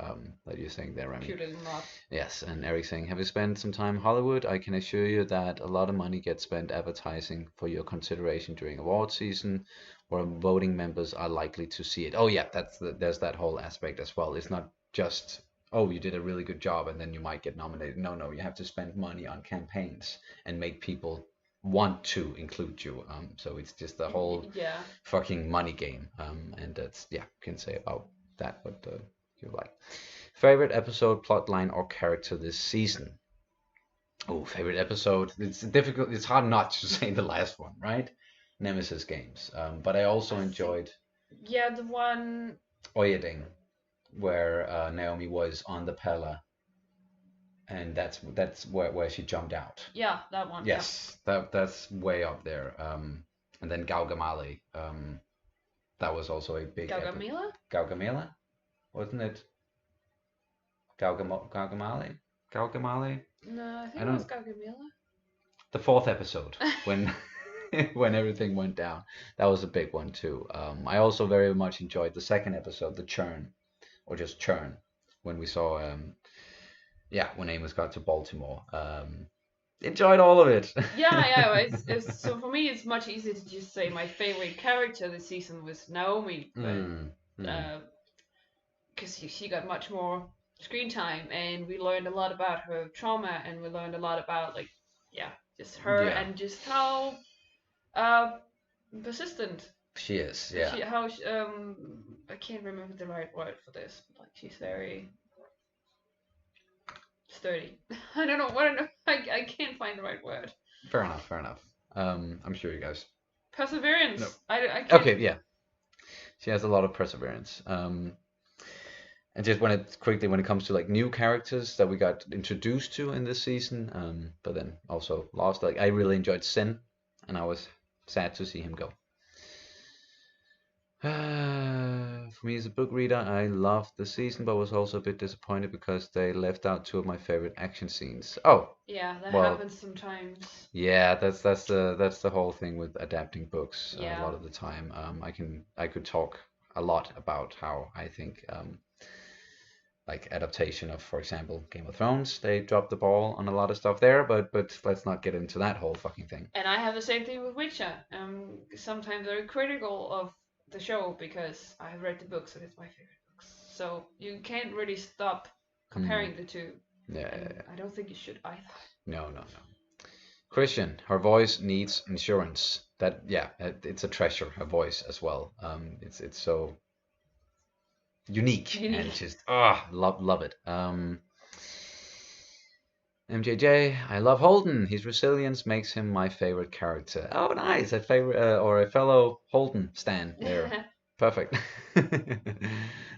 That you're saying there, Remy. Cute and not. Yes, and Eric saying, have you spent some time in Hollywood? I can assure you that a lot of money gets spent advertising for your consideration during award season, where voting members are likely to see it. Oh yeah, there's that whole aspect as well. It's not just, oh, you did a really good job and then you might get nominated. No, you have to spend money on campaigns and make people want to include you. So it's just the whole fucking money game. And that's, can say about that what you like. Favorite episode, plotline, or character this season? Oh, favorite episode. It's difficult. It's hard not to say the last one, right? Nemesis Games. But I also enjoyed. Yeah, the one. Oyeding, where Naomi was on the Pella, and that's where she jumped out. Yeah, that one. Yes, that's way up there. And then Gaugamela. That was also a big. Gaugamela, wasn't it? Gaugamela? No, I think it was Gaugamela. The fourth episode, when when everything went down, that was a big one too. I also very much enjoyed the second episode, the Churn, or just Churn, when we saw when Amos got to Baltimore. Enjoyed all of it. It's so for me it's much easier to just say my favorite character this season was Naomi, but because she got much more screen time, and we learned a lot about her trauma, and we learned a lot about just her and just how persistent she is. I can't remember the right word for this, but like she's very sturdy. I don't know. I can't find the right word. Fair enough. I'm sure you guys. Perseverance. No. I can't. Okay, yeah. She has a lot of perseverance. And just when it comes to like new characters that we got introduced to in this season, but then also lost. Like, I really enjoyed Sin, and I was sad to see him go. For me as a book reader, I loved the season, but was also a bit disappointed because they left out two of my favorite action scenes. Oh, yeah, that happens sometimes. Yeah, that's the whole thing with adapting books. A lot of the time, I could talk a lot about how I think like adaptation of, for example, Game of Thrones, they dropped the ball on a lot of stuff there, but let's not get into that whole fucking thing. And I have the same thing with Witcher. Sometimes very critical of the show because I have read the books and it's my favorite books. So you can't really stop comparing the two. Yeah. I don't think you should either. No. Christian, her voice needs insurance. It's a treasure, her voice as well. It's so unique. And just love it. MJJ, I love Holden. His resilience makes him my favorite character. Oh, nice. A favorite or a fellow Holden stan there. Perfect.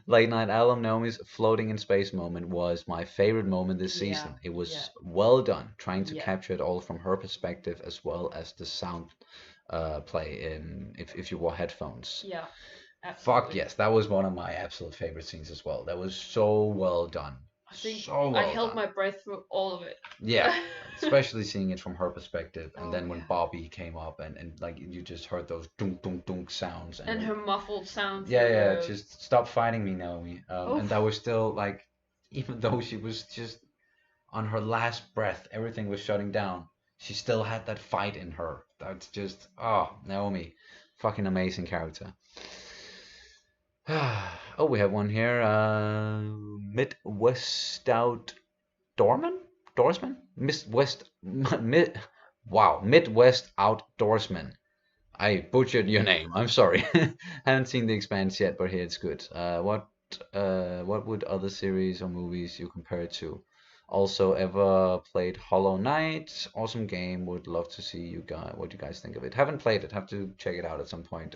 Late Night Alum, Naomi's floating in space moment was my favorite moment this Yeah, season. It yeah, was well done, trying to yeah, capture it all from her perspective as well as the sound play in if you wore headphones. yeah, Fuck absolutely. yes, that was one of my absolute favorite scenes as well. That was so well done. I think So I well held done. my breath through all of it. Yeah, especially seeing it from her perspective, and Oh then when yeah. Bobby came up and like you just heard those dunk dunk dunk sounds and And her like muffled sound yeah, through yeah, the. just stop fighting me, Naomi. And that Oh, was still like, even though she was just on her last breath, everything was shutting down. She still had that fight in her. That's just, oh, Naomi, fucking amazing character. Oh, we have one here. Midwest out Dorman? Doorsman? Midwest, mid, wow, Midwest outdoorsman. I butchered your name. I'm sorry. Haven't seen The Expanse yet, but here it's good. What would other series or movies you compare it to? Also, ever played Hollow Knight? Awesome game. Would love to see you guys what you guys think of it. Haven't played it. Have to check it out at some point.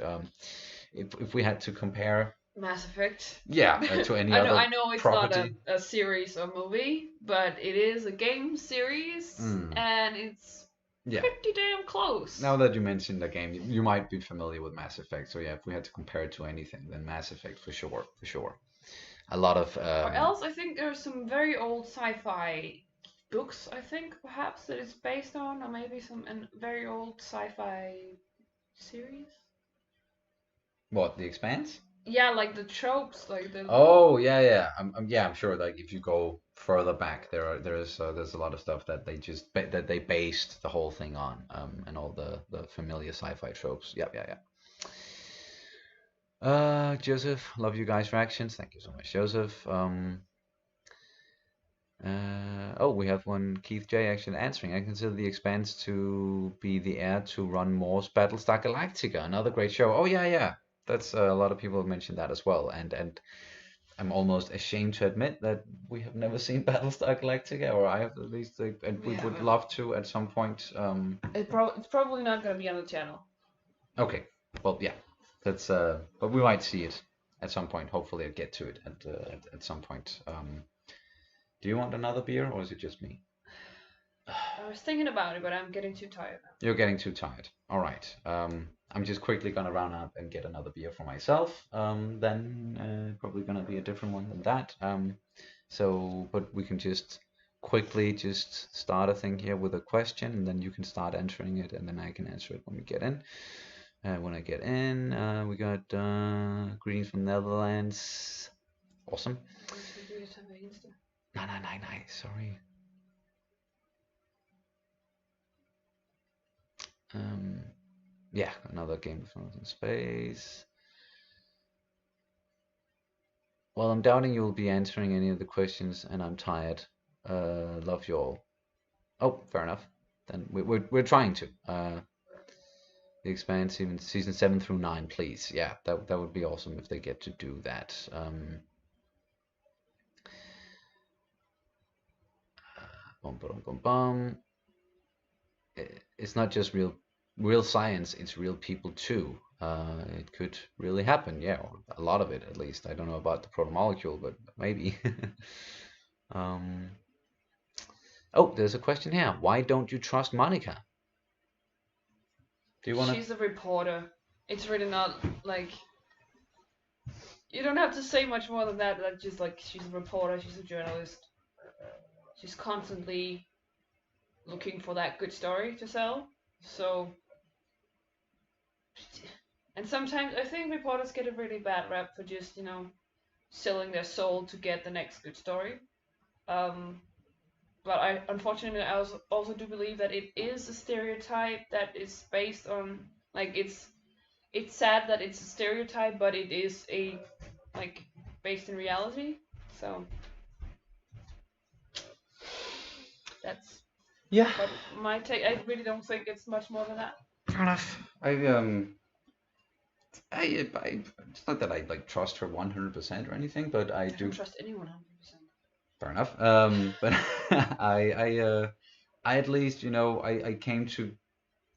If we had to compare, Mass Effect. yeah, to any I other know it's not property. a series or movie, but it is a game series, Mm, and it's yeah. pretty damn close. Now that you mentioned the game, you might be familiar with Mass Effect. So yeah, if we had to compare it to anything, then Mass Effect for sure, for sure. A lot of Or else, I think there's some very old sci-fi books, I think, perhaps, that it's based on, or maybe some very old sci-fi series. what, The Expanse? Yeah, like the tropes, like the. Oh yeah, yeah. I'm sure. Like if you go further back, there's a lot of stuff that that they based the whole thing on, and all the familiar sci-fi tropes. Yep, yeah, yeah. Joseph, love you guys' reactions. Thank you so much, Joseph. Oh, we have one Keith J actually answering. I consider The Expanse to be the heir to Ron Moore's Battlestar Galactica, another great show. Oh yeah, yeah. That's a lot of people have mentioned that as well, and I'm almost ashamed to admit that we have never seen Battlestar Galactica, or I have at least, like, and we We would haven't. love to at some point. It's probably not gonna be on the channel. Okay, well, yeah, that's but we might see it at some point. Hopefully, I'll get to it at some point. Do you want another beer, or is it just me? I was thinking about it, but I'm getting too tired now. You're getting too tired. All right. I'm just quickly gonna round up and get another beer for myself. Then probably gonna be a different one than that. So, but we can just quickly just start a thing here with a question, and then you can start answering it, and then I can answer it when we get in. When I get in, we got greetings from Netherlands. Awesome. Should we do this on Insta? No, no, no, no. Sorry. Yeah, another Game of Thrones in space. Well, I'm doubting you'll be answering any of the questions, and I'm tired. Love you all. Oh, fair enough. Then we're trying to. The Expanse even season 7 through 9, please. Yeah, that would be awesome if they get to do that. Bum, bum, bum, bum. It's not just real science, it's real people too. It could really happen, yeah, or a lot of it at least. I don't know about the protomolecule, but maybe. um, oh, there's a question here. Why don't you trust Monica? Do you want to? She's a reporter. It's really not like you don't have to say much more than that. Like just like she's a reporter, she's a journalist. She's constantly looking for that good story to sell. So, and sometimes I think reporters get a really bad rap for just selling their soul to get the next good story. Um, but I unfortunately I also do believe that it is a stereotype that is based on like it's sad that it's a stereotype, but it is a like based in reality. So that's Yeah, but my take. I really don't think it's much more than that. fair enough. It's not that I like trust her 100% or anything, but I I don't do. trust anyone 100%. Fair enough. But I at least, I came to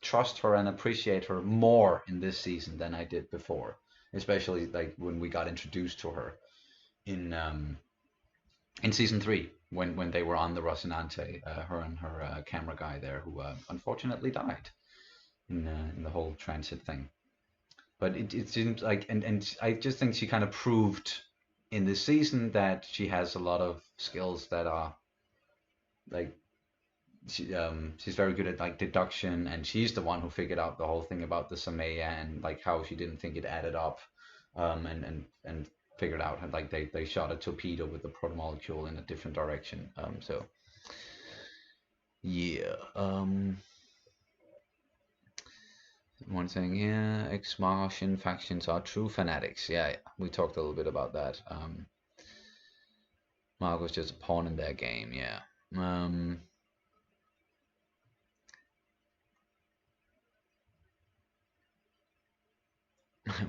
trust her and appreciate her more in this season than I did before, especially like when we got introduced to her. in season 3 when they were on the Rocinante, her and her camera guy there, who unfortunately died in the whole transit thing. But it seems like, and I just think she kind of proved in this season that she has a lot of skills that are like she's very good at like deduction, and she's the one who figured out the whole thing about the Samaya and like how she didn't think it added up, and figured out how, like they shot a torpedo with the protomolecule in a different direction. So yeah. One thing here, ex-Martian factions are true fanatics. Yeah, we talked a little bit about that. Mark was just a pawn in their game. Yeah.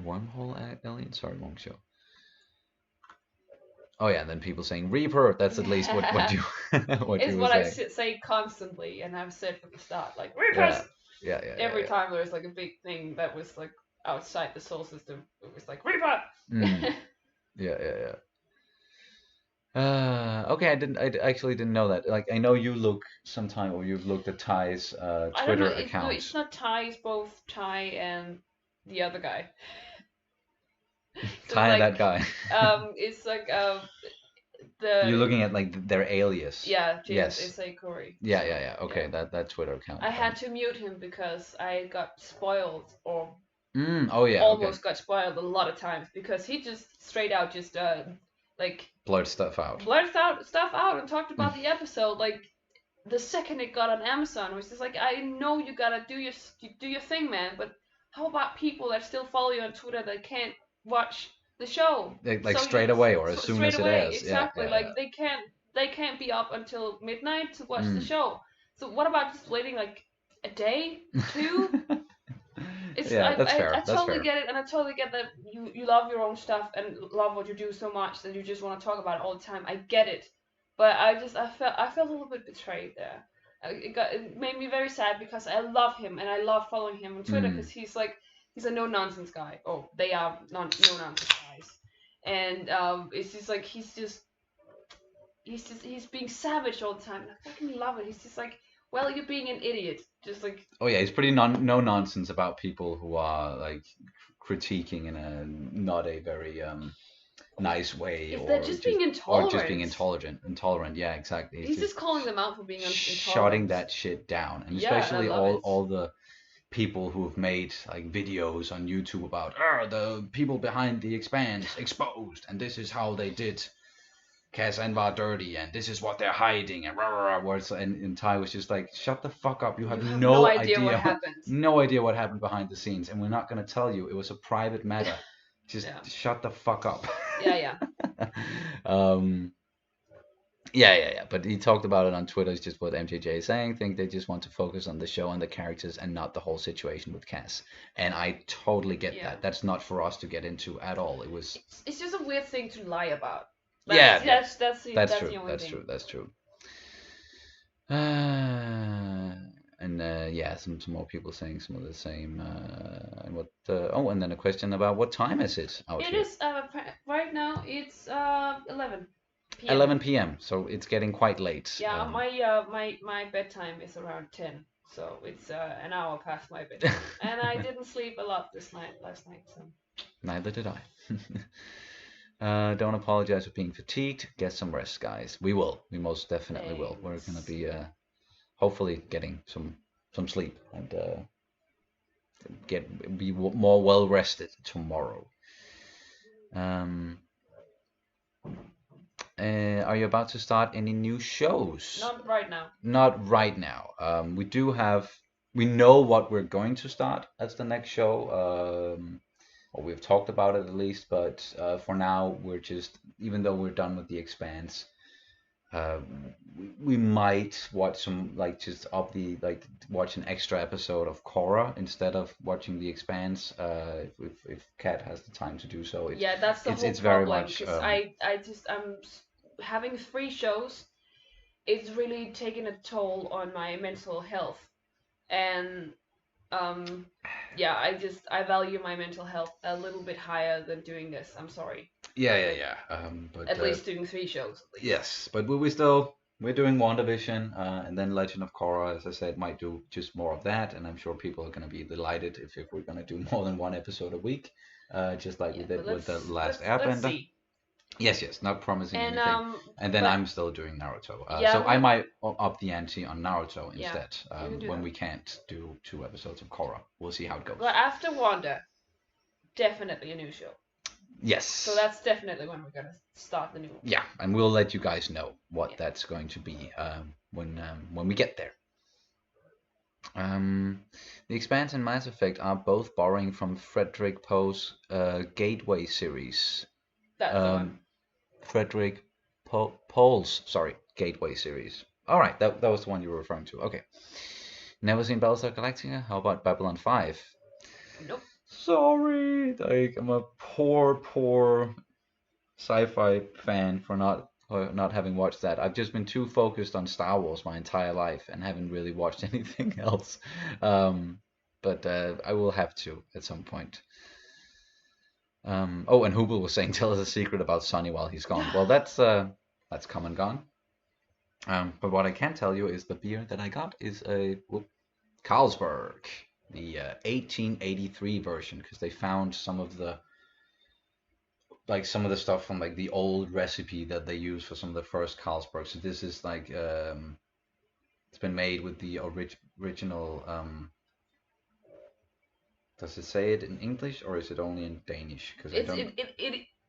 Wormhole alien. Sorry, wrong show. Oh yeah, and then people saying Reaper. That's at least what you what it's you what were I saying. say constantly, and I've said from the start, like Reapers. Yeah. Every time there was like a big thing that was like outside the soul system, it was like Reaper. Yeah. Okay, I actually didn't know that. Like, I know you look sometime, or you've looked at Ty's I don't know. Twitter No, account. it's not Ty. It's both Ty and the other guy. So Ty and like, that guy. it's like You're the looking at like their alias. yeah, James Yes. Isai Corey. Yeah. Okay, Yeah. that Twitter account. I had to mute him because I got spoiled, or Oh yeah. almost Okay. got spoiled a lot of times, because he just straight out just like Blurt stuff out. blurted out stuff out and talked about the episode like the second it got on Amazon. It was just like, I know you gotta do your thing, man, but how about people that still follow you on Twitter that can't watch the show Like straight away, or as soon straight as it away? airs. Exactly. Yeah. Like they can't be up until midnight to watch the show. So what about just waiting like a day, two? It's Yeah, that's fair. I That's totally fair. get it, and I totally get that you love your own stuff and love what you do so much that you just want to talk about it all the time. I get it, but I felt a little bit betrayed there. It made me very sad because I love him and I love following him on Twitter because he's a no nonsense guy. Oh, they are no nonsense guys, and it's just like he's being savage all the time. I fucking love it. He's just like, well, you're being an idiot. Just like, Oh yeah, he's pretty no nonsense about people who are like critiquing in a not a very nice way, if or they're just being intolerant. just being intolerant. Yeah, exactly. He's just calling them out for being shutting intolerant. that shit down, and Yeah, especially and I love all the people who have made like videos on YouTube about the people behind the Expanse exposed, and this is how they did Cass Anwar dirty, and this is what they're hiding, and and Ty was just like, shut the fuck up, you have no idea what happened. no idea what happened behind the scenes, and we're not going to tell you. It was a private matter. Just shut the fuck up. Yeah. Yeah. But he talked about it on Twitter. It's just what MJJ is saying. I think they just want to focus on the show and the characters and not the whole situation with Cass. And I totally get that. That's not for us to get into at all. It's just a weird thing to lie about. That's true. That's true. Some more people saying some of the same. And what? And then a question about what time is it out here? It is right now. It's 11 p.m. 11 p.m. So it's getting quite late. Yeah, my bedtime is around 10, so it's an hour past my bedtime, and I didn't sleep a lot last night. So neither did I. Don't apologize for being fatigued. Get some rest, guys. We will. We most definitely will. We're gonna be hopefully getting some sleep and be more well rested tomorrow. Are you about to start any new shows? Not right now. Not right now. We know what we're going to start as the next show. Or we've talked about it at least, but for now we're just, even though we're done with the Expanse, we might watch some watch an extra episode of Korra instead of watching the Expanse. If Kat has the time to do so. That's the whole it's very problem. much. I'm having 3 shows. It's really taking a toll on my mental health, and I value my mental health a little bit higher than doing this. I'm sorry. Yeah. But At least doing 3 shows at least. yes, but we're doing WandaVision, and then Legend of Korra, as I said, might do just more of that, and I'm sure people are going to be delighted if we're going to do more than one episode a week, just like we Yeah, but did with the last let's Airbender. see. Yes, not promising And anything. And then but I'm still doing Naruto. yeah, So I might up the ante on Naruto yeah, instead, you can do when that. we can't do 2 episodes of Korra. We'll see how it goes. But after Wanda, definitely a new show. Yes. So that's definitely when we're gonna start the new one. Yeah, and we'll let you guys know what Yeah. that's going to be when we get there. The Expanse and Mass Effect are both borrowing from Frederick Poe's Gateway series. That's the one. Frederick Pohl's, Gateway series. All right, that was the one you were referring to. Okay. Never seen Battlestar Galactica? How about Babylon 5? Nope. Sorry, like I'm a poor sci-fi fan for not having watched that. I've just been too focused on Star Wars my entire life and haven't really watched anything else. But I will have to at some point. Oh, and Hubel was saying, "Tell us a secret about Sonny while he's gone." Well, that's come and gone. But what I can tell you is the beer that I got is a Carlsberg, the 1883 version, because they found some of the stuff from like the old recipe that they used for some of the first Carlsberg. So this is like it's been made with the original. Does it say it in English or is it only in Danish? Because I don't.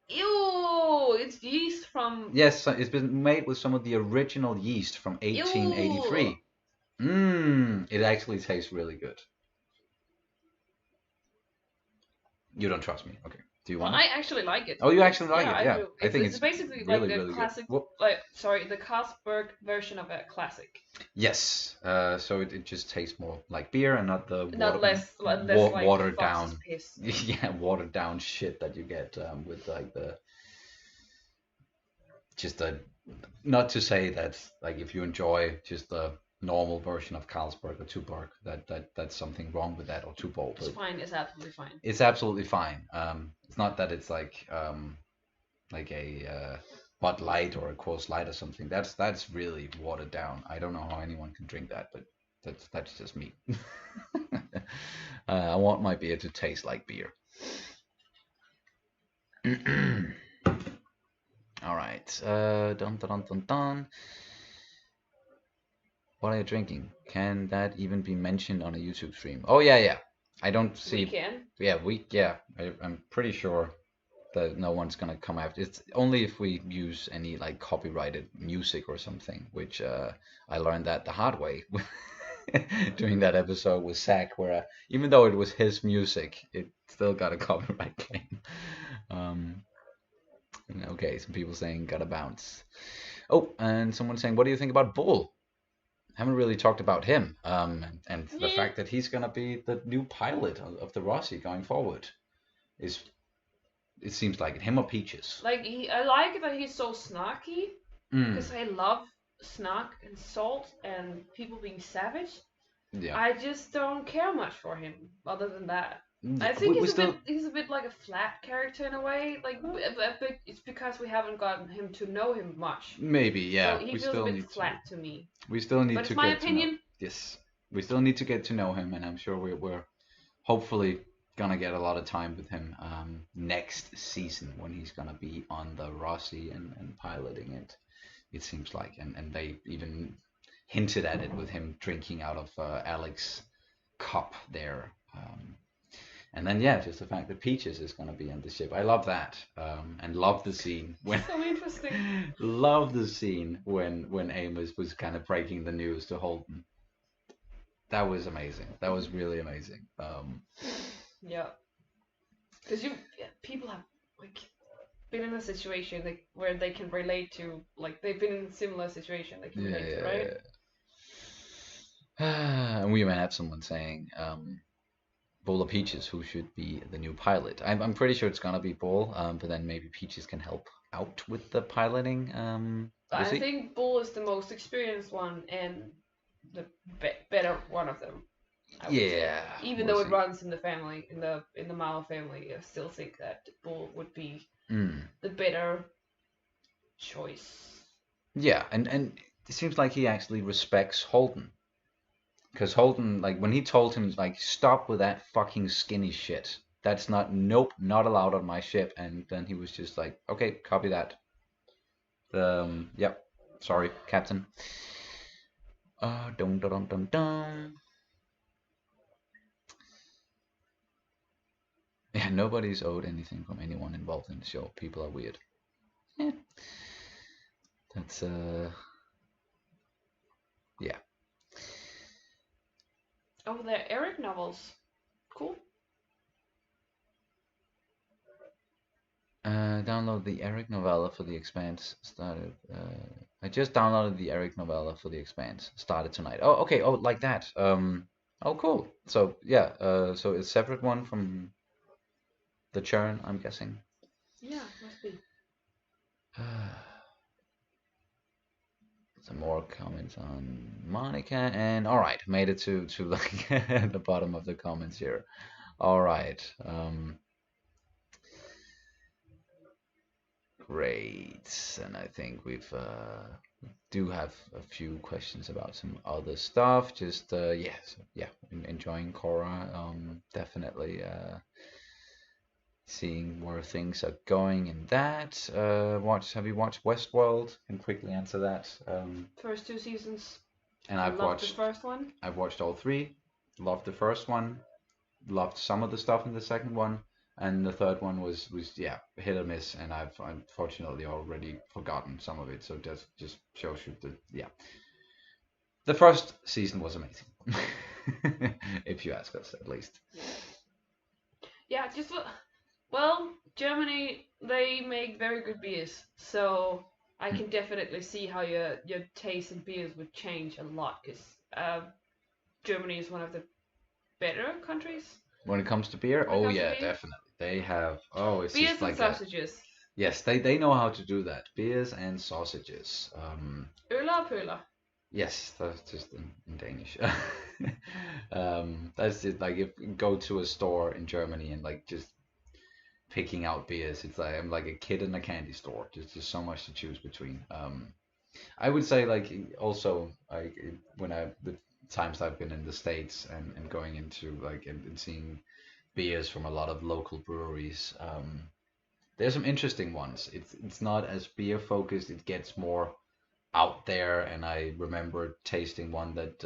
Ew! It's yeast from. Yes, it's been made with some of the original yeast from 1883. It actually tastes really good. You don't trust me? Okay. Do you want I actually like it. Oh, you actually like it? Yeah. I think it's basically really, like a really classic, good. the Carlsberg version of a classic. Yes. So it just tastes more like beer and not the less like watered Fox's down. piss. Yeah, watered down shit that you get with like not to say that like if you enjoy just the normal version of Carlsberg or Tuborg that's something wrong with that or Tuborg. It's fine. It's absolutely fine. It's absolutely fine. It's not that it's like a Bud Light or a Coors Light or something. That's really watered down. I don't know how anyone can drink that, but that's just me. I want my beer to taste like beer. All right. Dun. What are you drinking? Can that even be mentioned on a YouTube stream? Oh yeah. I don't see. We can. Yeah. I'm pretty sure that no one's gonna come after. It's only if we use any like copyrighted music or something, which I learned that the hard way during that episode with Zach, where even though it was his music, it still got a copyright claim. Okay, some people saying gotta bounce. Oh, and someone saying, what do you think about Bull? Haven't really talked about him, and the fact that he's gonna be the new pilot of the Rossi going forward is. It seems like it. Him or Peaches? Like I like that he's so snarky because I love snark and salt and people being savage. Yeah. I just don't care much for him. Other than that, I think he's a bit like a flat character in a way. Like, but it's because we haven't gotten him to know him much. Maybe, yeah. So he feels a bit flat to me. We still need but to. But it's my opinion. Yes, we still need to get to know him, and I'm sure we're hopefully gonna get a lot of time with him next season when he's gonna be on the Rossi and piloting it. It seems like, and they even hinted at it with him drinking out of Alex's cup there. And then just the fact that Peaches is gonna be on the ship. I love that, and love the scene when. So interesting. Love the scene when Amos was kind of breaking the news to Holden. That was amazing. That was really amazing. Yeah, because people have like been in a situation where they can relate to, like they've been in a similar situation they can relate to, right? And we might have someone saying, Bull or Peaches, who should be the new pilot? I'm pretty sure it's gonna be Bull, but then maybe Peaches can help out with the piloting. I think Bull is the most experienced one and the better one of them. Even though it runs in the family, in the Mao family, I still think that Bull would be the better choice. Yeah, and it seems like he actually respects Holden. Because Holden, like, when he told him, like, stop with that fucking skinny shit. That's not, nope, not allowed on my ship. And then he was just like, okay, copy that. Yep, sorry, Captain. Dum dum dum dum. Yeah, nobody's owed anything from anyone involved in the show. People are weird. Yeah. That's, yeah. Oh, they're Eric novels. Cool. Download the Eric novella for the Expanse. Started. I just downloaded the Eric novella for the Expanse. Started tonight. Oh, okay. Oh, like that. Oh, cool. So yeah. So it's a separate one from the Churn, I'm guessing. Yeah, must be. Some more comments on Monica, and all right, made it to like the bottom of the comments here. All right. Great, and I think we've do have a few questions about some other stuff. Just yeah, so, yeah, enjoying Korra. Definitely seeing where things are going in that. Have you watched Westworld? Can quickly answer that. First 2 seasons. And I loved the first one. I've watched all three. Loved the first one. Loved some of the stuff in the second one. And the third one was yeah, hit or miss, and I've unfortunately already forgotten some of it. So just shows you that yeah, the first season was amazing, if you ask us at least. Yeah, just well, Germany, they make very good beers, so I can definitely see how your taste in beers would change a lot, because Germany is one of the better countries. When it comes to beer, oh yeah, definitely. They have it's beers just and like sausages. Yes, they know how to do that. Beers and sausages. Øl og pøller. Yes, that's just in Danish. That's it. Like if you go to a store in Germany and like just picking out beers, it's like I'm like a kid in a candy store. There's just so much to choose between. I would say like also like the times I've been in the States and going into like and seeing beers from a lot of local breweries. There's some interesting ones. It's not as beer focused. It gets more out there, and I remember tasting one that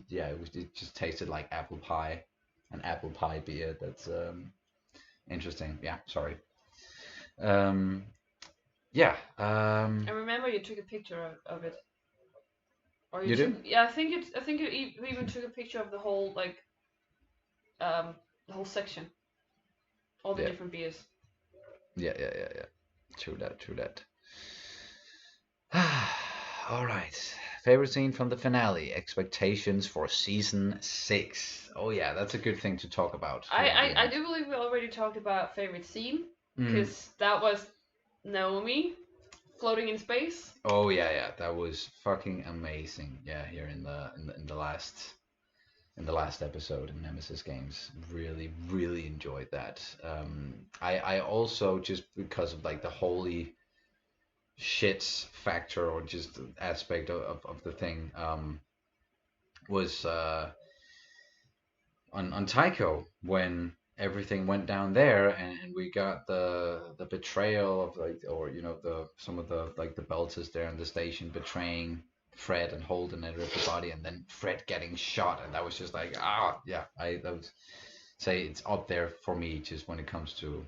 yeah, it just tasted like apple pie, an apple pie beer. That's interesting. Yeah, sorry. Yeah. I remember you took a picture of it. Or you do? Yeah, I think you even took a picture of the whole like the whole section, all the different beers. Yeah. True that. All right. Favorite scene from the finale. Expectations for season 6. Oh yeah, that's a good thing to talk about. I do believe we already talked about favorite scene, because that was Naomi floating in space. Oh yeah, that was fucking amazing. Yeah, here in the last episode in Nemesis Games, really enjoyed that. I also, just because of like the holy shit factor or just aspect of the thing, was on Tycho, when everything went down there and we got the betrayal of like, or you know, the some of the like the Belters there in the station betraying Fred and Holden and everybody, and then Fred getting shot, and that was just like yeah, I would say it's up there for me just when it comes to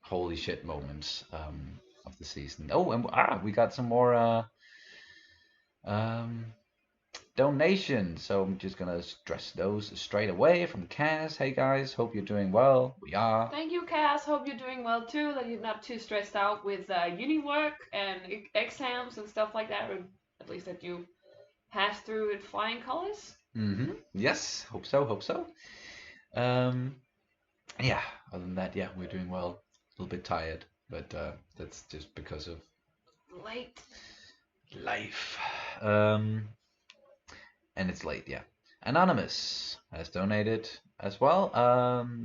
holy shit moments of the season. Oh, and we got some more donations, so I'm just gonna stress those straight away. From Cass, hey guys, hope you're doing well. We are. Thank you, Cass. Hope you're doing well too, that you're not too stressed out with uni work and exams and stuff like that, or at least that you pass through with flying colors. Yes, hope so. Yeah, other than that, yeah, we're doing well. A little bit tired, but that's just because of late life. And it's late, yeah. Anonymous has donated as well.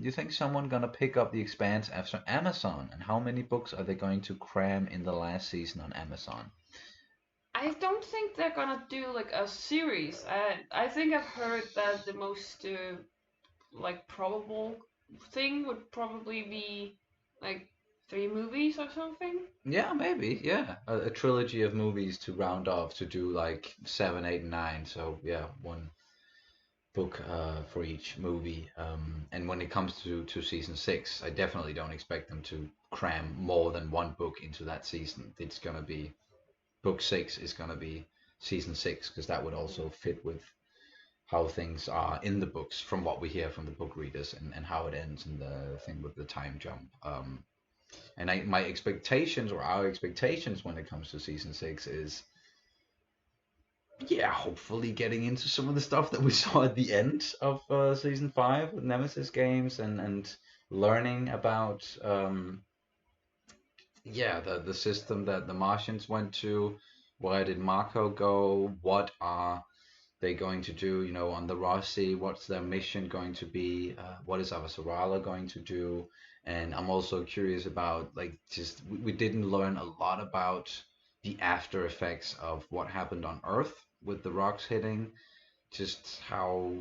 You think someone gonna pick up The Expanse after Amazon? And how many books are they going to cram in the last season on Amazon? I don't think they're gonna do like a series. I think I've heard that the most like probable thing would probably be like 3 movies or something. Yeah, maybe. Yeah, a trilogy of movies to round off to do like 7, 8, and 9. So yeah, one book for each movie. And when it comes to season 6, I definitely don't expect them to cram more than one book into that season. It's gonna be book 6 is gonna be season 6 because that would also fit with how things are in the books from what we hear from the book readers and how it ends and the thing with the time jump. And my expectations or our expectations when it comes to season 6 is, yeah, hopefully getting into some of the stuff that we saw at the end of season 5 with Nemesis games and learning about yeah, the system that the Martians went to. Where did Marco go? What are they going to do, on the Rossi? What's their mission going to be? What is Avasarala going to do? And I'm also curious about, like, just we didn't learn a lot about the after effects of what happened on Earth with the rocks hitting, just how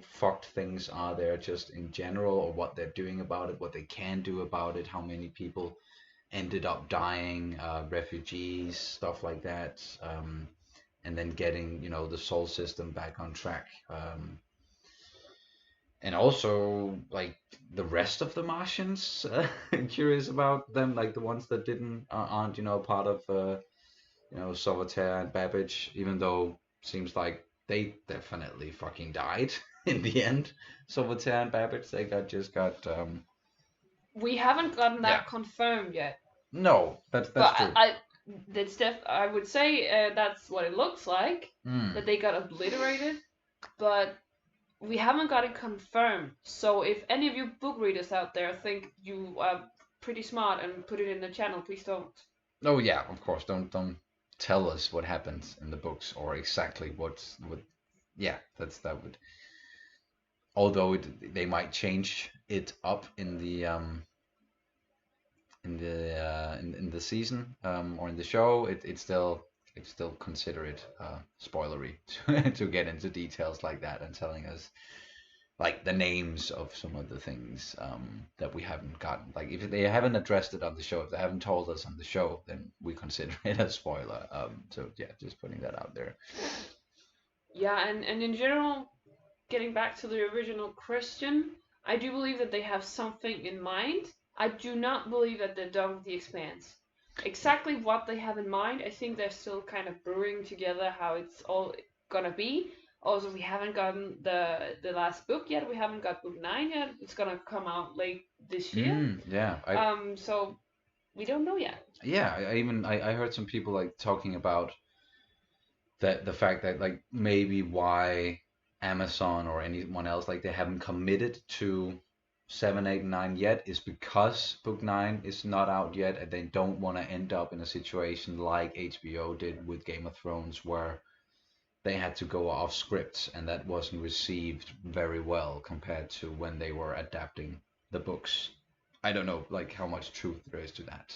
fucked things are there just in general, or what they're doing about it, what they can do about it, how many people ended up dying, refugees, stuff like that. And then getting the Sol system back on track, and also like the rest of the Martians. Curious about them, like the ones that didn't aren't part of Sauveterre and Babbage, even though seems like they definitely fucking died in the end. Sauveterre and Babbage, they got We haven't gotten yeah. that confirmed yet. No, that's But true. I would say that's what it looks like, that they got obliterated, but we haven't got it confirmed. So if any of you book readers out there think you are pretty smart and put it in the channel, please don't. Oh yeah, of course. Don't tell us what happens in the books or exactly what. Yeah, that would. Although they might change it up in the season, or in the show, it's still considered spoilery to get into details like that and telling us like the names of some of the things that we haven't gotten. Like if they haven't addressed it on the show, if they haven't told us on the show, then we consider it a spoiler. So yeah, just putting that out there. Yeah, and in general, getting back to the original question, I do believe that they have something in mind. I do not believe that they're done with the Expanse. Exactly what they have in mind, I think they're still kind of brewing together how it's all gonna be. Also, we haven't gotten the last book yet. We haven't got book 9 yet. It's gonna come out late this year. Yeah. So we don't know yet. Yeah, I heard some people like talking about that the fact that like maybe why Amazon or anyone else like they haven't committed to 7, 8, and 9 yet is because book 9 is not out yet, and they don't want to end up in a situation like HBO did with Game of Thrones where they had to go off script and that wasn't received very well compared to when they were adapting the books. I don't know like how much truth there is to that.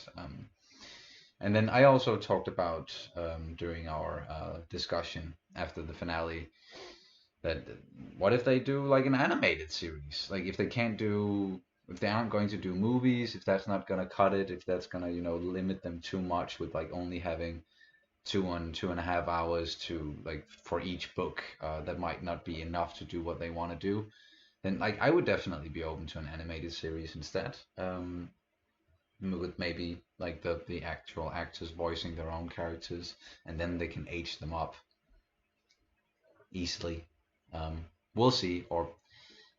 And then I also talked about during our discussion after the finale that what if they do like an animated series? Like if they aren't going to do movies, if that's not gonna cut it, if that's gonna limit them too much with like only having 2.5 hours to like for each book, that might not be enough to do what they want to do. Then like I would definitely be open to an animated series instead. With maybe like the actual actors voicing their own characters, and then they can age them up easily. We'll see. Or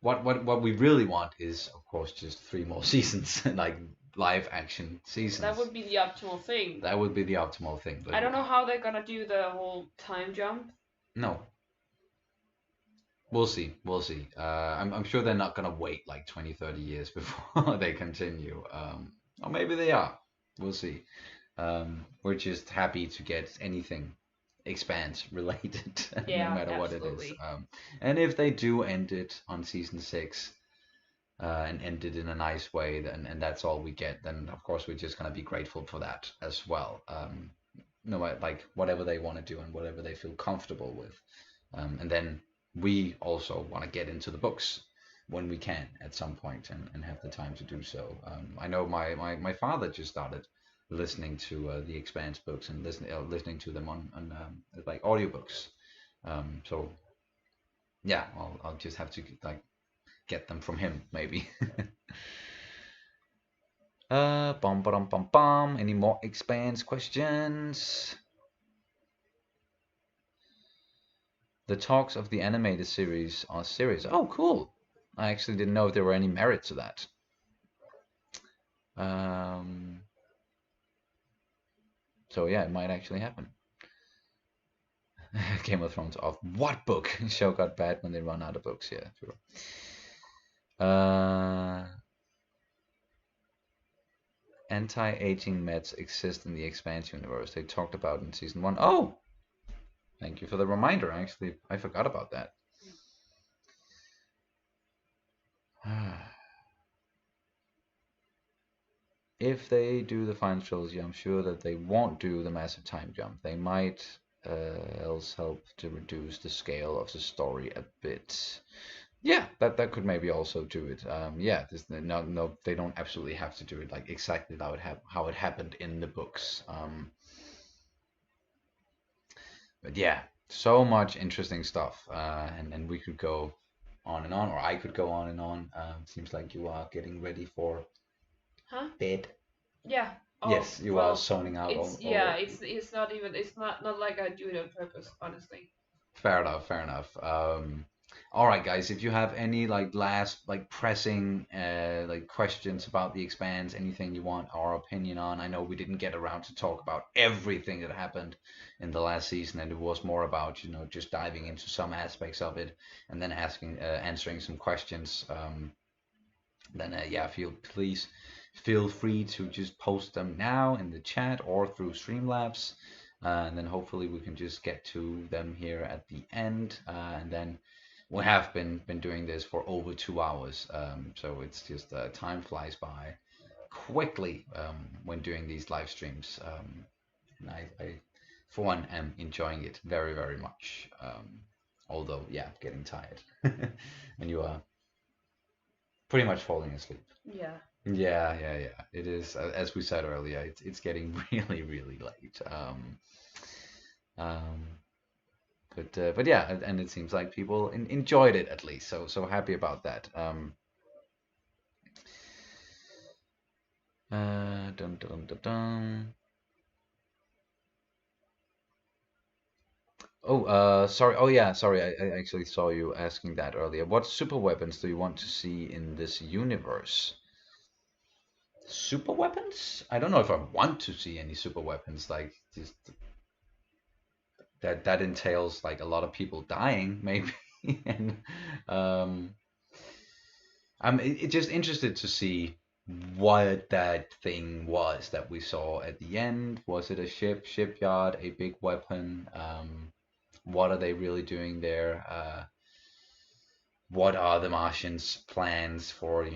what we really want is, of course, just 3 more seasons, like live action seasons. That would be the optimal thing. That would be the optimal thing. But I don't know how they're gonna do the whole time jump. No. We'll see. We'll see. I'm sure they're not gonna wait like 20, 30 years before they continue. Or maybe they are. We'll see. We're just happy to get anything Expanse related, no Yeah, matter what it is. absolutely. And if they do end it on season 6, and end it in a nice way, then and that's all we get, then of course we're just gonna be grateful for that as well. No matter like whatever they want to do and whatever they feel comfortable with, and then we also want to get into the books when we can at some point and have the time to do so. I know my father just started listening to the Expanse books and listening to them on like audiobooks. So yeah, I'll just have to like get them from him maybe. Bum bum bum bum. Any more Expanse questions? The talks of the animated series are serious. Oh, cool. I actually didn't know if there were any merit to that. Um, so yeah, it might actually happen. Game of Thrones off. What book? Show got bad when they run out of books. Yeah, sure. Anti-aging meds exist in the Expanse universe. They talked about in season 1. Oh, thank you for the reminder. Actually, I forgot about that. If they do the final trilogy, I'm sure that they won't do the massive time jump. They might else help to reduce the scale of the story a bit. Yeah, that could maybe also do it. Yeah, no, they don't absolutely have to do it like exactly how it happened in the books. But yeah, so much interesting stuff, and we could go on and on, or I could go on and on. Seems like you are getting ready for Huh? bed. Yeah. Oh, Yes, you are well, zoning out yeah, already. it's not even, it's not like I do it on purpose, honestly. Fair enough, fair enough. All right, guys, if you have any like last like pressing like questions about the Expanse, anything you want our opinion on, I know we didn't get around to talk about everything that happened in the last season, and it was more about just diving into some aspects of it and then answering some questions. Then yeah, please feel free to just post them now in the chat or through Streamlabs, and then hopefully we can just get to them here at the end. And then we have been doing this for over 2 hours, so it's just time flies by quickly when doing these live streams. And I, for one, am enjoying it very much. Although, yeah, getting tired, and you are pretty much falling asleep. Yeah. Yeah. It is, as we said earlier, it's getting really late. Um, but yeah, and it seems like people enjoyed it at least. So happy about that. Dun, dun, dun, dun. Oh, sorry. Oh yeah, sorry. I actually saw you asking that earlier. What super weapons do you want to see in this universe? Super weapons? I don't know if I want to see any super weapons. Like just that entails like a lot of people dying, maybe. And um, just interested to see what that thing was that we saw at the end. Was it a shipyard, a big weapon? What are they really doing there? What are the Martians' plans for,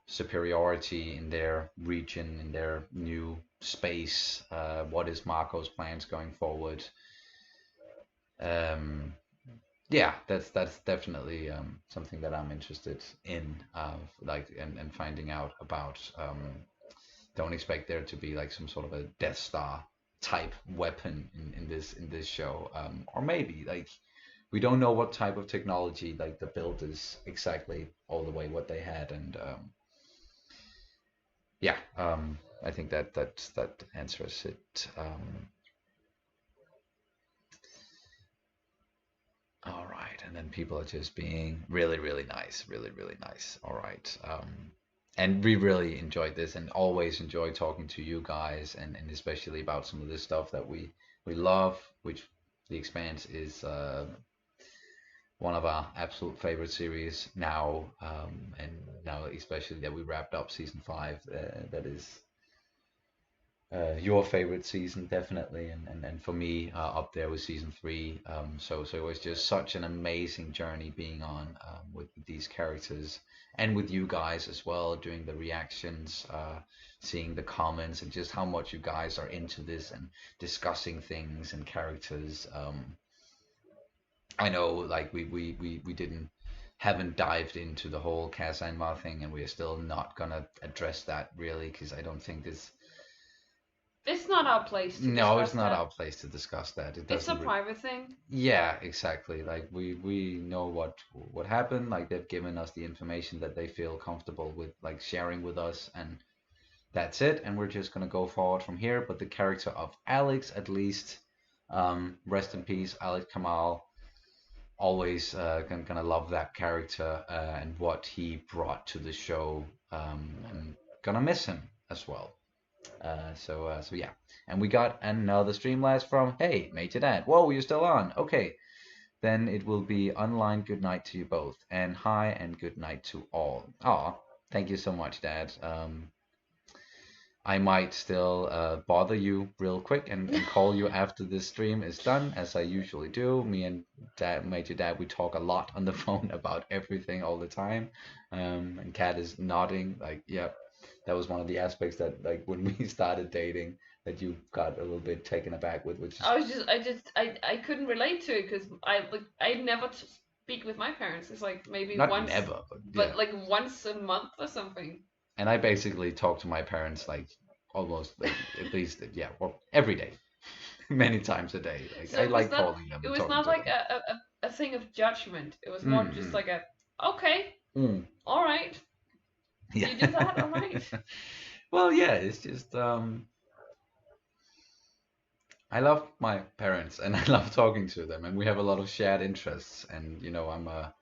superiority in their region, in their new space? What is Marco's plans going forward? Um, yeah, that's definitely something that I'm interested in, like and finding out about. Don't expect there to be like some sort of a Death Star type weapon in this show, or maybe like we don't know what type of technology like the build is exactly all the way what they had, and yeah, I think that answers it. All right, and then people are just being really nice, really nice. All right, and we really enjoyed this, and always enjoy talking to you guys, and especially about some of this stuff that we love, which The Expanse is one of our absolute favorite series now, and now especially that we wrapped up season 5, that is your favorite season definitely, and for me up there with season three. So it was just such an amazing journey being on with these characters and with you guys as well, doing the reactions, seeing the comments, and just how much you guys are into this and discussing things and characters. I know like we didn't haven't dived into the whole Kazanma thing, and we are still not gonna address that really because I don't think this. It's not our place to No, it's discuss not that. our place to discuss that. It It's a doesn't really. private thing. Yeah, exactly. Like we know what happened. Like they've given us the information that they feel comfortable with, like sharing with us, and that's it. And we're just gonna go forward from here. But the character of Alex, at least, rest in peace, Alex Kamal. Always gonna love that character and what he brought to the show. And gonna miss him as well. So yeah, and we got another Streamlabs from Hey Major Dad. Whoa, you're still on? Okay, then it will be online. Good night to you both, and hi and good night to all. Ah, thank you so much, Dad. I might still bother you real quick and call you after this stream is done, as I usually do. Me and Dad, Major Dad, we talk a lot on the phone about everything all the time. And Kat is nodding, like, yep, that was one of the aspects that, like, when we started dating, that you got a little bit taken aback with, which is I couldn't relate to it because I never speak with my parents. It's like maybe not once, never, but yeah. but like once a month or something. And I basically talk to my parents like almost like, at least, yeah, well, every day, many times a day. Like So I it was like not calling them it and was talking not to like them. a thing of judgment. It was more just Mm-mm. like a okay, Mm. all right, Yeah. you did that, all right. Well, yeah, it's just I love my parents and I love talking to them, and we have a lot of shared interests. And I'm a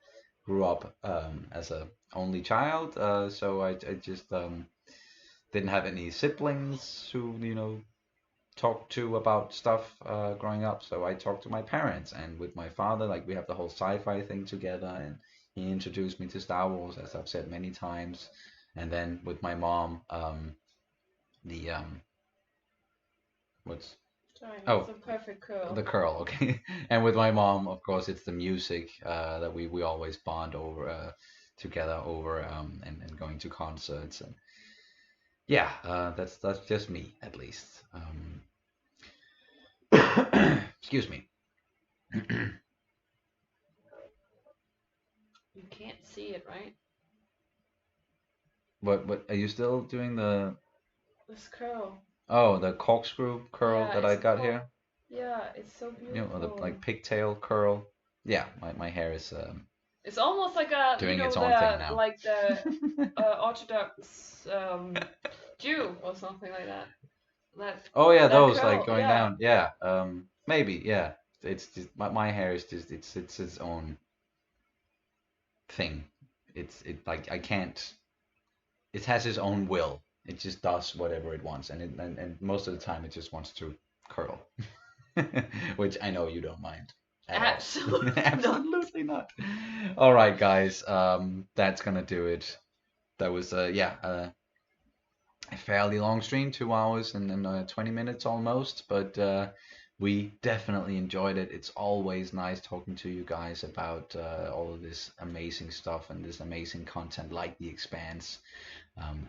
grew up as a only child, so I just didn't have any siblings who talk to about stuff growing up. So I talked to my parents, and with my father, like we have the whole sci-fi thing together, and he introduced me to Star Wars, as I've said many times. And then with my mom, the what's Sorry, oh that's a perfect curl. the curl, okay. And with my mom, of course, it's the music that we always bond over together over and going to concerts. And yeah, that's just me at least. Excuse me. You can't see it, right? What are you still doing This curl. the corkscrew curl Yeah, that I it's a got call. here? Yeah, it's so Or the beautiful. like pigtail curl. Yeah, my hair is It's almost like a, doing its own thing now. the Orthodox Jew or something like that. That Oh yeah, that those like curl, going yeah. down. Yeah, maybe. Yeah, it's just my hair is just it's its own thing. It like I can't. It has its own will. It just does whatever it wants, and most of the time it just wants to curl, which I know you don't mind at all. Absolutely not. Absolutely not. All right, guys. That's gonna do it. That was yeah, a fairly long stream, 2 hours and 20 minutes almost, but we definitely enjoyed it. It's always nice talking to you guys about all of this amazing stuff and this amazing content like The Expanse,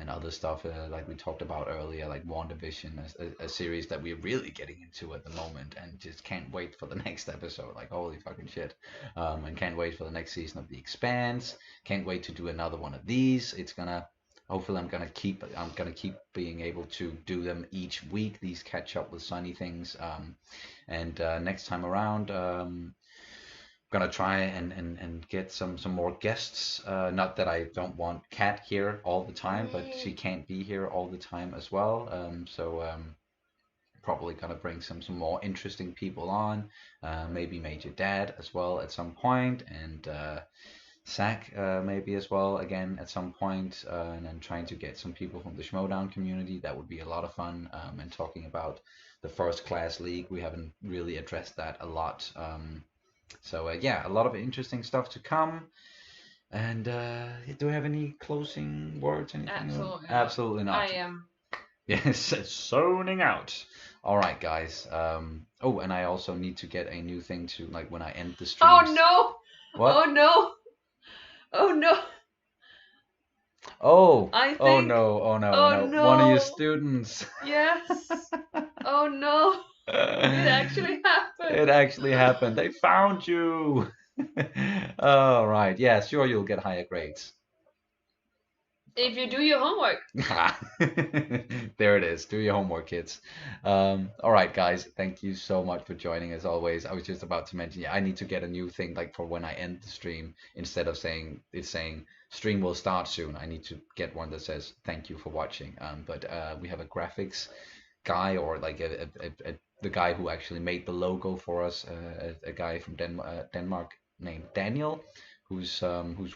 and other stuff like we talked about earlier, like WandaVision, a series that we're really getting into at the moment, and just can't wait for the next episode. Like holy fucking shit! And can't wait for the next season of The Expanse. Can't wait to do another one of these. It's gonna hopefully I'm gonna keep being able to do them each week. These catch up with Sonny things. And next time around, gonna try and get some more guests. Not that I don't want Kat here all the time, but she can't be here all the time as well. So probably gonna bring some more interesting people on. Maybe Major Dad as well at some point, and Zach maybe as well again at some point, and then trying to get some people from the Schmodown community. That would be a lot of fun. And talking about the first class league, we haven't really addressed that a lot. So yeah, a lot of interesting stuff to come. And do we have any closing words? Anything? Absolutely not. Absolutely not. I am Yes, it's zoning out. All right, guys. Oh, and I also need to get a new thing to like when I end the Oh streams. no! Oh What? no! Oh no! Oh, I oh think. no, oh no, oh Oh no. One of your no! students. Yes! Oh no! It actually happened! It actually happened. They found you. All right. Yeah, sure, you'll get higher grades. If you do your homework. There it is. Do your homework, kids. All right, guys. Thank you so much for joining as always. I was just about to mention, yeah, I need to get a new thing like for when I end the stream. Instead of saying it's saying stream will start soon, I need to get one that says thank you for watching. But we have a graphics guy or like the guy who actually made the logo for us, a guy from Denmark named Daniel, who's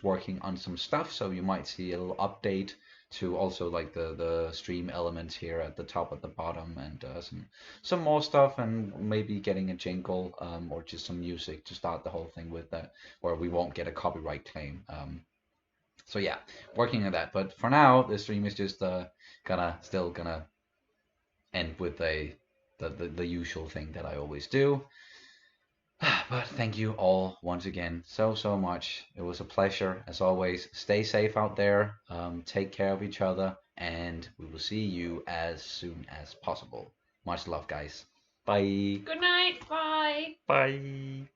working on some stuff. So you might see a little update to also like the stream elements here at the top at the bottom and some more stuff and maybe getting a jingle or just some music to start the whole thing with that where we won't get a copyright claim. So yeah, working on that. But for now, the stream is just still gonna end with the usual thing that I always do. But thank you all once again so much. It was a pleasure as always. Stay safe out there. Take care of each other, and we will see you as soon as possible. Much love, guys. Bye. Good night. Bye. Bye.